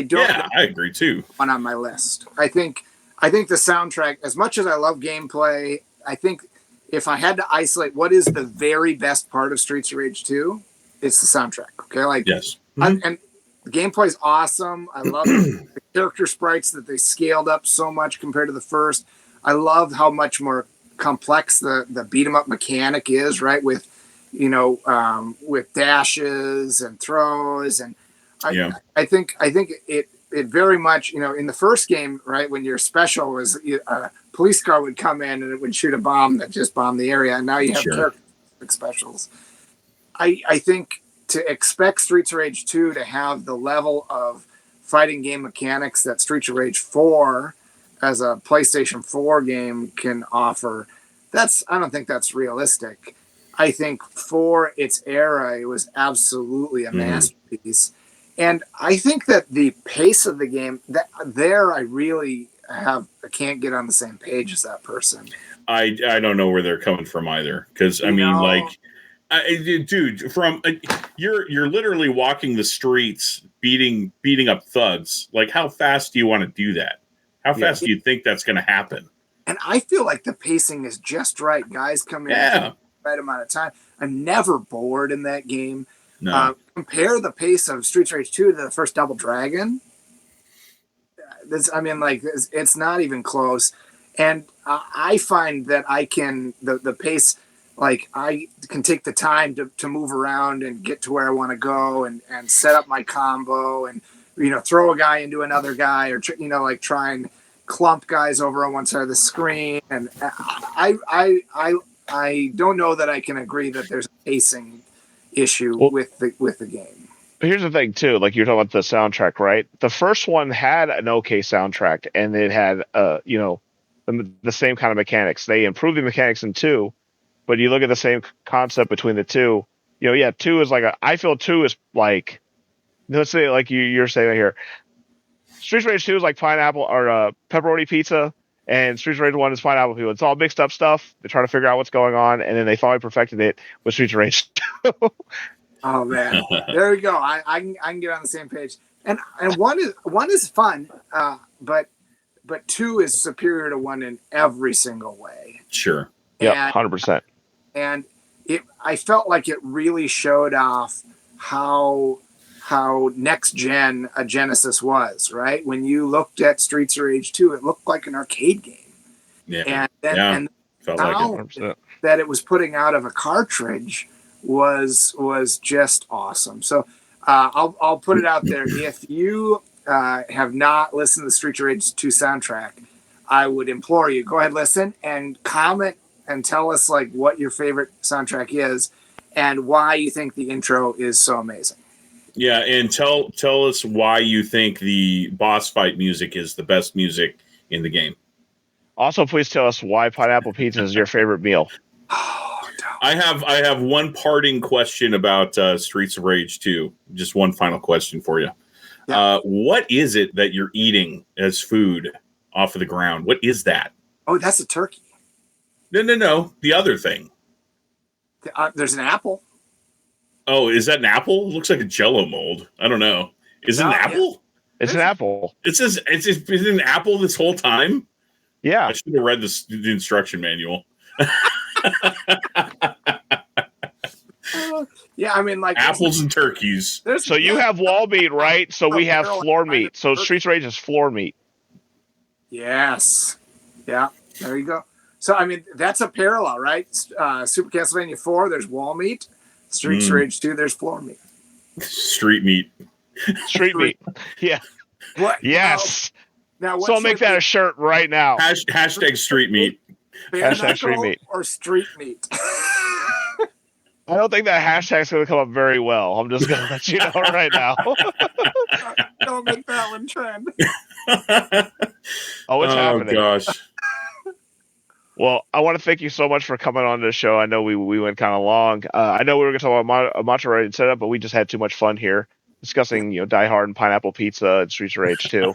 agree too. One on my list. I think the soundtrack, as much as I love gameplay, I think if I had to isolate what is the very best part of Streets of Rage 2, it's the soundtrack. Okay, like yes, and the gameplay is awesome. I love the character sprites that they scaled up so much compared to the first. I love how much more complex the beat 'em up mechanic is, right? With with dashes and throws, and I think it very much in the first game, right, when your special was a police car would come in and it would shoot a bomb that just bombed the area, and now you have character specials. I think to expect Streets of Rage 2 to have the level of fighting game mechanics that Streets of Rage 4 as a PlayStation 4 game can offer, I don't think that's realistic. I think for its era, it was absolutely a masterpiece. And I think that the pace of the game, I can't get on the same page as that person. I don't know where they're coming from either. Because, dude, you're literally walking the streets, beating up thugs. Like, how fast do you want to do that? How fast do you think that's going to happen? And I feel like the pacing is just right. Guys come in at the right amount of time. I'm never bored in that game. No. Compare the pace of Streets of Rage 2 to the first Double Dragon. It's not even close. And I find that I can, the pace, like I can take the time to move around and get to where I want to go and set up my combo and, throw a guy into another guy or, try and clump guys over on one side of the screen. And I don't know that I can agree that there's a pacing issue with the game. But here's the thing too, like you're talking about the soundtrack, right? The first one had an okay soundtrack and it had the same kind of mechanics. They improved the mechanics in 2, but you look at the same concept between the two. 2 is I feel 2 is like, let's say like you're saying right here, Streets of Rage 2 is like pineapple or pepperoni pizza, and Streets of Rage 1 is pineapple pizza. It's all mixed up stuff. They try to figure out what's going on, and then they finally perfected it with Streets of Rage 2. Oh man, there we go. I can get on the same page. And one is fun, but 2 is superior to 1 in every single way. Sure. Yeah, 100%. And I felt like it really showed off how next gen a Genesis was, right? When you looked at Streets of Rage 2, it looked like an arcade game. Yeah. And felt like it. That it was putting out of a cartridge was just awesome. So I'll put it out there. If you have not listened to the Streets of Rage 2 soundtrack, I would implore you, go ahead, listen, and comment and tell us like what your favorite soundtrack is and why you think the intro is so amazing. Yeah, and tell us why you think the boss fight music is the best music in the game. Also, please tell us why pineapple pizza is your favorite meal. Oh, no. I have one parting question about Streets of Rage 2. Just one final question for you. Yeah. What is it that you're eating as food off of the ground? What is that? Oh, that's a turkey. No. The other thing. There's an apple. Oh, is that an apple? It looks like a Jello mold. I don't know. Is it an apple? Yeah. It's an apple. It says it's been an apple this whole time. Yeah. I should have read the instruction manual. Yeah, I mean, like apples and turkeys. So you have wall meat, right? So we have floor meat. So Streets of Rage is floor meat. Yes. Yeah. There you go. So I mean, that's a parallel, right? Super Castlevania 4, there's wall meat. Streets of Rage 2, there's floor meat. Street meat. Street meat. Yeah. What? Yes. Now so I'll make that a shirt right now. Hashtag street meat. Hashtag street meat. Or street meat. I don't think that hashtag's going to come up very well. I'm just going to let you know right now. Don't make that one trend. Oh, it's happening. Oh, gosh. Well, I want to thank you so much for coming on this show. I know we went kind of long. I know we were going to talk about Matcha Raid setup, but we just had too much fun here discussing, Die Hard and Pineapple Pizza and Streets of Rage 2.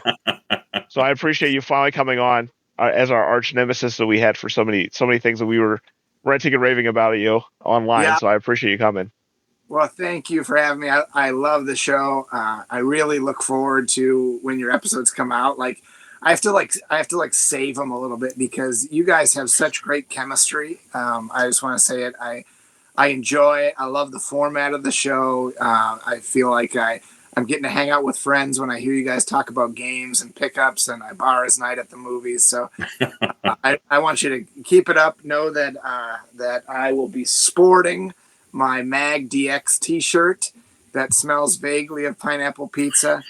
So I appreciate you finally coming on as our arch nemesis that we had for so many things that we were ranting and raving about you online. Yeah. So I appreciate you coming. Well, thank you for having me. I love the show. I really look forward to when your episodes come out. Like, I have to save them a little bit because you guys have such great chemistry. I just want to say it. I enjoy it. I love the format of the show. I feel like I'm getting to hang out with friends when I hear you guys talk about games and pickups, and I bars night at the movies. So I want you to keep it up. Know that that I will be sporting my Magdx t-shirt that smells vaguely of pineapple pizza.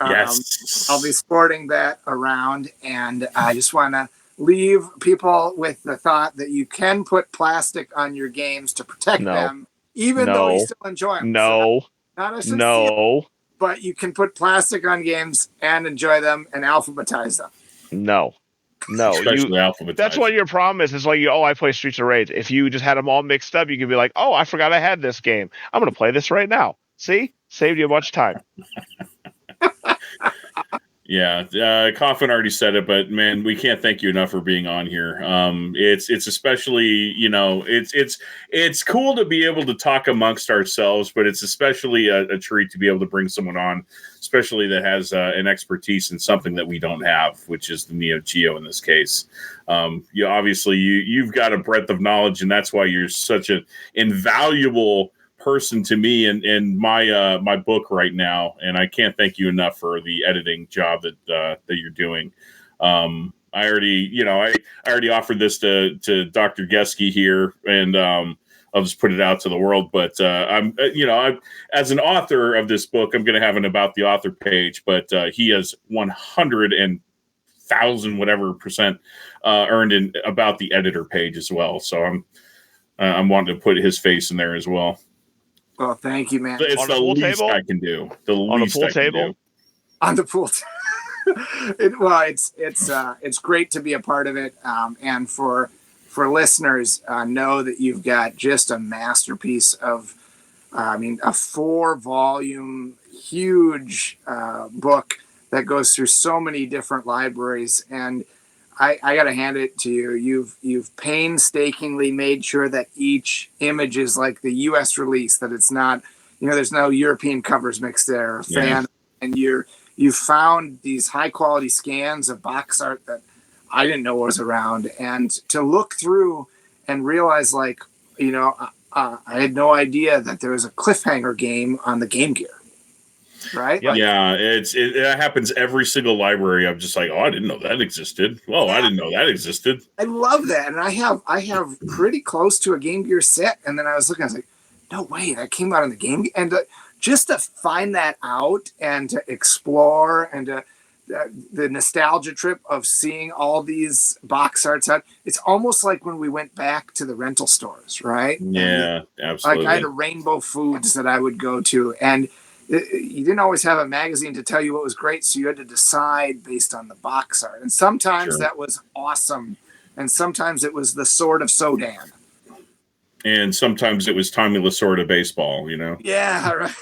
Yes. I'll be sporting that around, and I just want to leave people with the thought that you can put plastic on your games to protect them, even though you still enjoy them. No. But you can put plastic on games and enjoy them and alphabetize them. No. Especially alphabetize. That's what your problem is. It's like, I play Streets of Rage. If you just had them all mixed up, you could be like, oh, I forgot I had this game. I'm going to play this right now. See? Saved you a bunch of time. Yeah, Coffin already said it, but man, we can't thank you enough for being on here. It's especially, it's cool to be able to talk amongst ourselves, but it's especially a treat to be able to bring someone on, especially that has an expertise in something that we don't have, which is the Neo-Geo in this case. You've got a breadth of knowledge, and that's why you're such an invaluable person to me in my book right now, and I can't thank you enough for the editing job that you're doing. I already offered this to Dr. Geske here, and I'll just put it out to the world. But I'm as an author of this book, I'm going to have an about the author page, but he has 100,000 whatever percent earned in about the editor page as well. So I'm wanting to put his face in there as well. Well, thank you, man. It's the least I can do. On the pool table? On the pool table. It's great to be a part of it. And for listeners, know that you've got just a masterpiece of, a 4-volume, huge book that goes through so many different libraries. And I got to hand it to you. You've painstakingly made sure that each image is like the U.S. release, that it's not, there's no European covers mixed there, and you found these high quality scans of box art that I didn't know was around, and to look through and realize, like, I had no idea that there was a cliffhanger game on the Game Gear. Right? Yeah, it happens every single library. I'm just like, oh, I didn't know that existed. Well, I didn't know that existed. I love that, and I have pretty close to a Game Gear set. And then I was looking, I was like, no way, that came out on the Game Gear. And just to find that out and to explore and the nostalgia trip of seeing all these box arts out. It's almost like when we went back to the rental stores, right? Yeah, absolutely. Like I had a Rainbow Foods that I would go to, and you didn't always have a magazine to tell you what was great, so you had to decide based on the box art. And sometimes that was awesome, and sometimes it was the Sword of Sodan. And sometimes it was Tommy Lasorda baseball, you know? Yeah, right.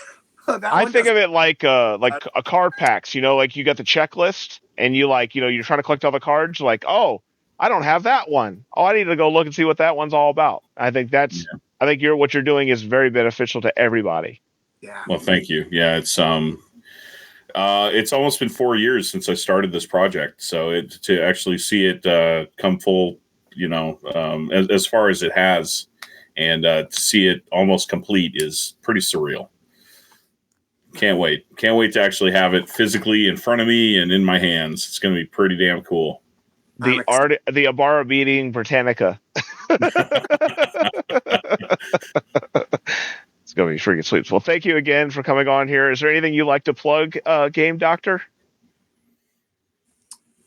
I think of it like a card packs, you know, like you got the checklist and you you're trying to collect all the cards. Like, oh, I don't have that one. Oh, I need to go look and see what that one's all about. I think what you're doing is very beneficial to everybody. Yeah. Well, thank you. Yeah, it's almost been 4 years since I started this project. So to actually see it come full, you know, as far as it has, and to see it almost complete is pretty surreal. Can't wait to actually have it physically in front of me and in my hands. It's going to be pretty damn cool. The Ibarra beating Britannica. It's going to be freaking sweet. Well, thank you again for coming on here. Is there anything you'd like to plug, Game Doctor?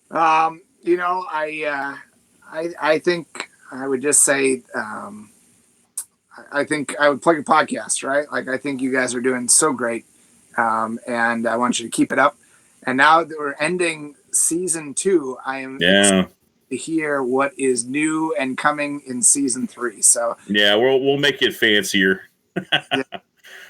You know, I think I would just say, I think I would plug your podcast, right? Like, I think you guys are doing so great. And I want you to keep it up. And now that we're ending season 2, I am excited to hear what is new and coming in season 3. So we'll make it fancier. Yeah.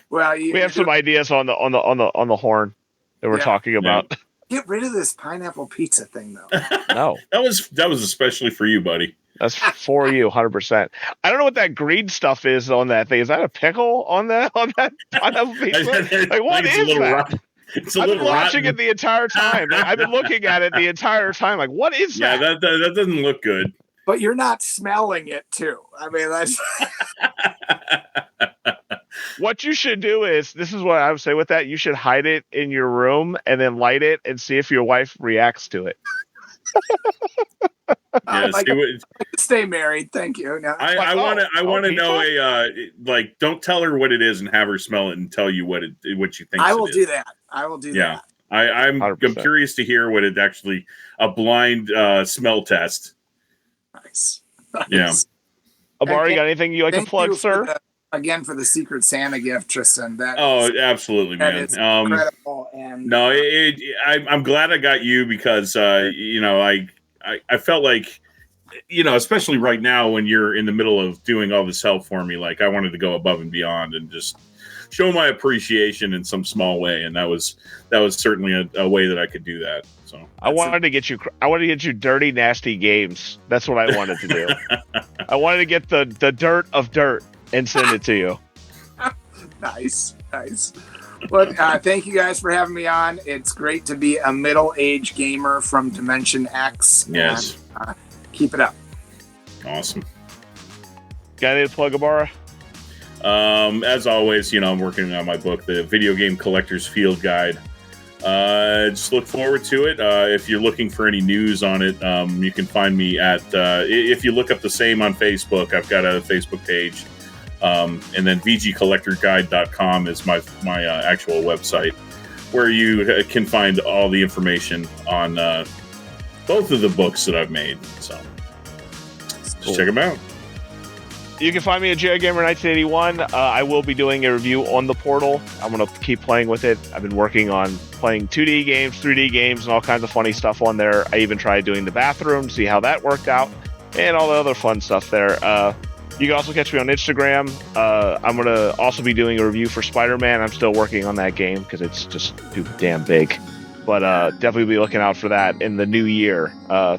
Well, we have some ideas on the horn that we're talking about. Get rid of this pineapple pizza thing, though. No, that was especially for you, buddy. That's for you, 100%. I don't know what that green stuff is on that thing. Is that a pickle on that pineapple pizza? Like, what is that? I've been watching it the entire time. I've been looking at it the entire time. Like, what is that? Yeah, that doesn't look good. But you're not smelling it, too. I mean, that's... What you should do is, this is what I would say with that, you should hide it in your room and then light it and see if your wife reacts to it. Stay married, thank you. No, I want to know don't tell her what it is and have her smell it and tell you what you think. I will do that. Yeah, I'm curious to hear what it actually, a blind smell test. Nice. Yeah. Amari, got anything you like to plug, sir? Again, for the Secret Santa gift, Tristan. Absolutely, man. It's incredible. And I'm glad I got you because you know, I felt like, you know, especially right now when you're in the middle of doing all this help for me, like I wanted to go above and beyond and just show my appreciation in some small way, and that was certainly a way that I could do that. So I wanted to get you dirty, nasty games. That's what I wanted to do. I wanted to get the dirt of dirt and send it to you. Nice. Well, thank you guys for having me on. It's great to be a middle-aged gamer from Dimension X. Yes. And, keep it up. Awesome. Got anything to plug, Ibarra? As always, you know, I'm working on my book, The Video Game Collector's Field Guide. Just look forward to it. If you're looking for any news on it, you can find me at, if you look up the same on Facebook, I've got a Facebook page. And then vgcollectorguide.com is my actual website where you can find all the information on both of the books that I've made. So just check them out. You can find me at JRGamer1981. I will be doing a review on the Portal. I'm going to keep playing with it. I've been working on playing 2D games, 3D games, and all kinds of funny stuff on there. I even tried doing the bathroom, see how that worked out, and all the other fun stuff there. You can also catch me on Instagram. I'm going to also be doing a review for Spider-Man. I'm still working on that game because it's just too damn big. But definitely be looking out for that in the new year.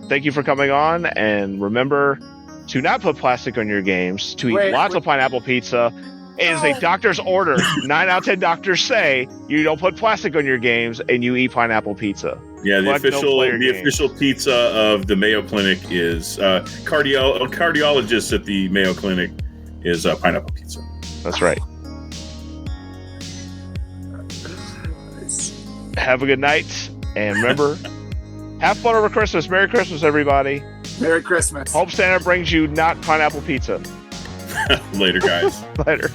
Thank you for coming on, and remember to not put plastic on your games, to eat lots of pineapple pizza. It is a doctor's order. 9 out of 10 doctors say you don't put plastic on your games and you eat pineapple pizza. Yeah, the official pizza of the Mayo Clinic is cardiologist at the Mayo Clinic is pineapple pizza. That's right. Have a good night, and remember, have fun over Christmas. Merry Christmas, everybody. Merry Christmas. Hope Santa brings you not pineapple pizza. Later, guys. Later.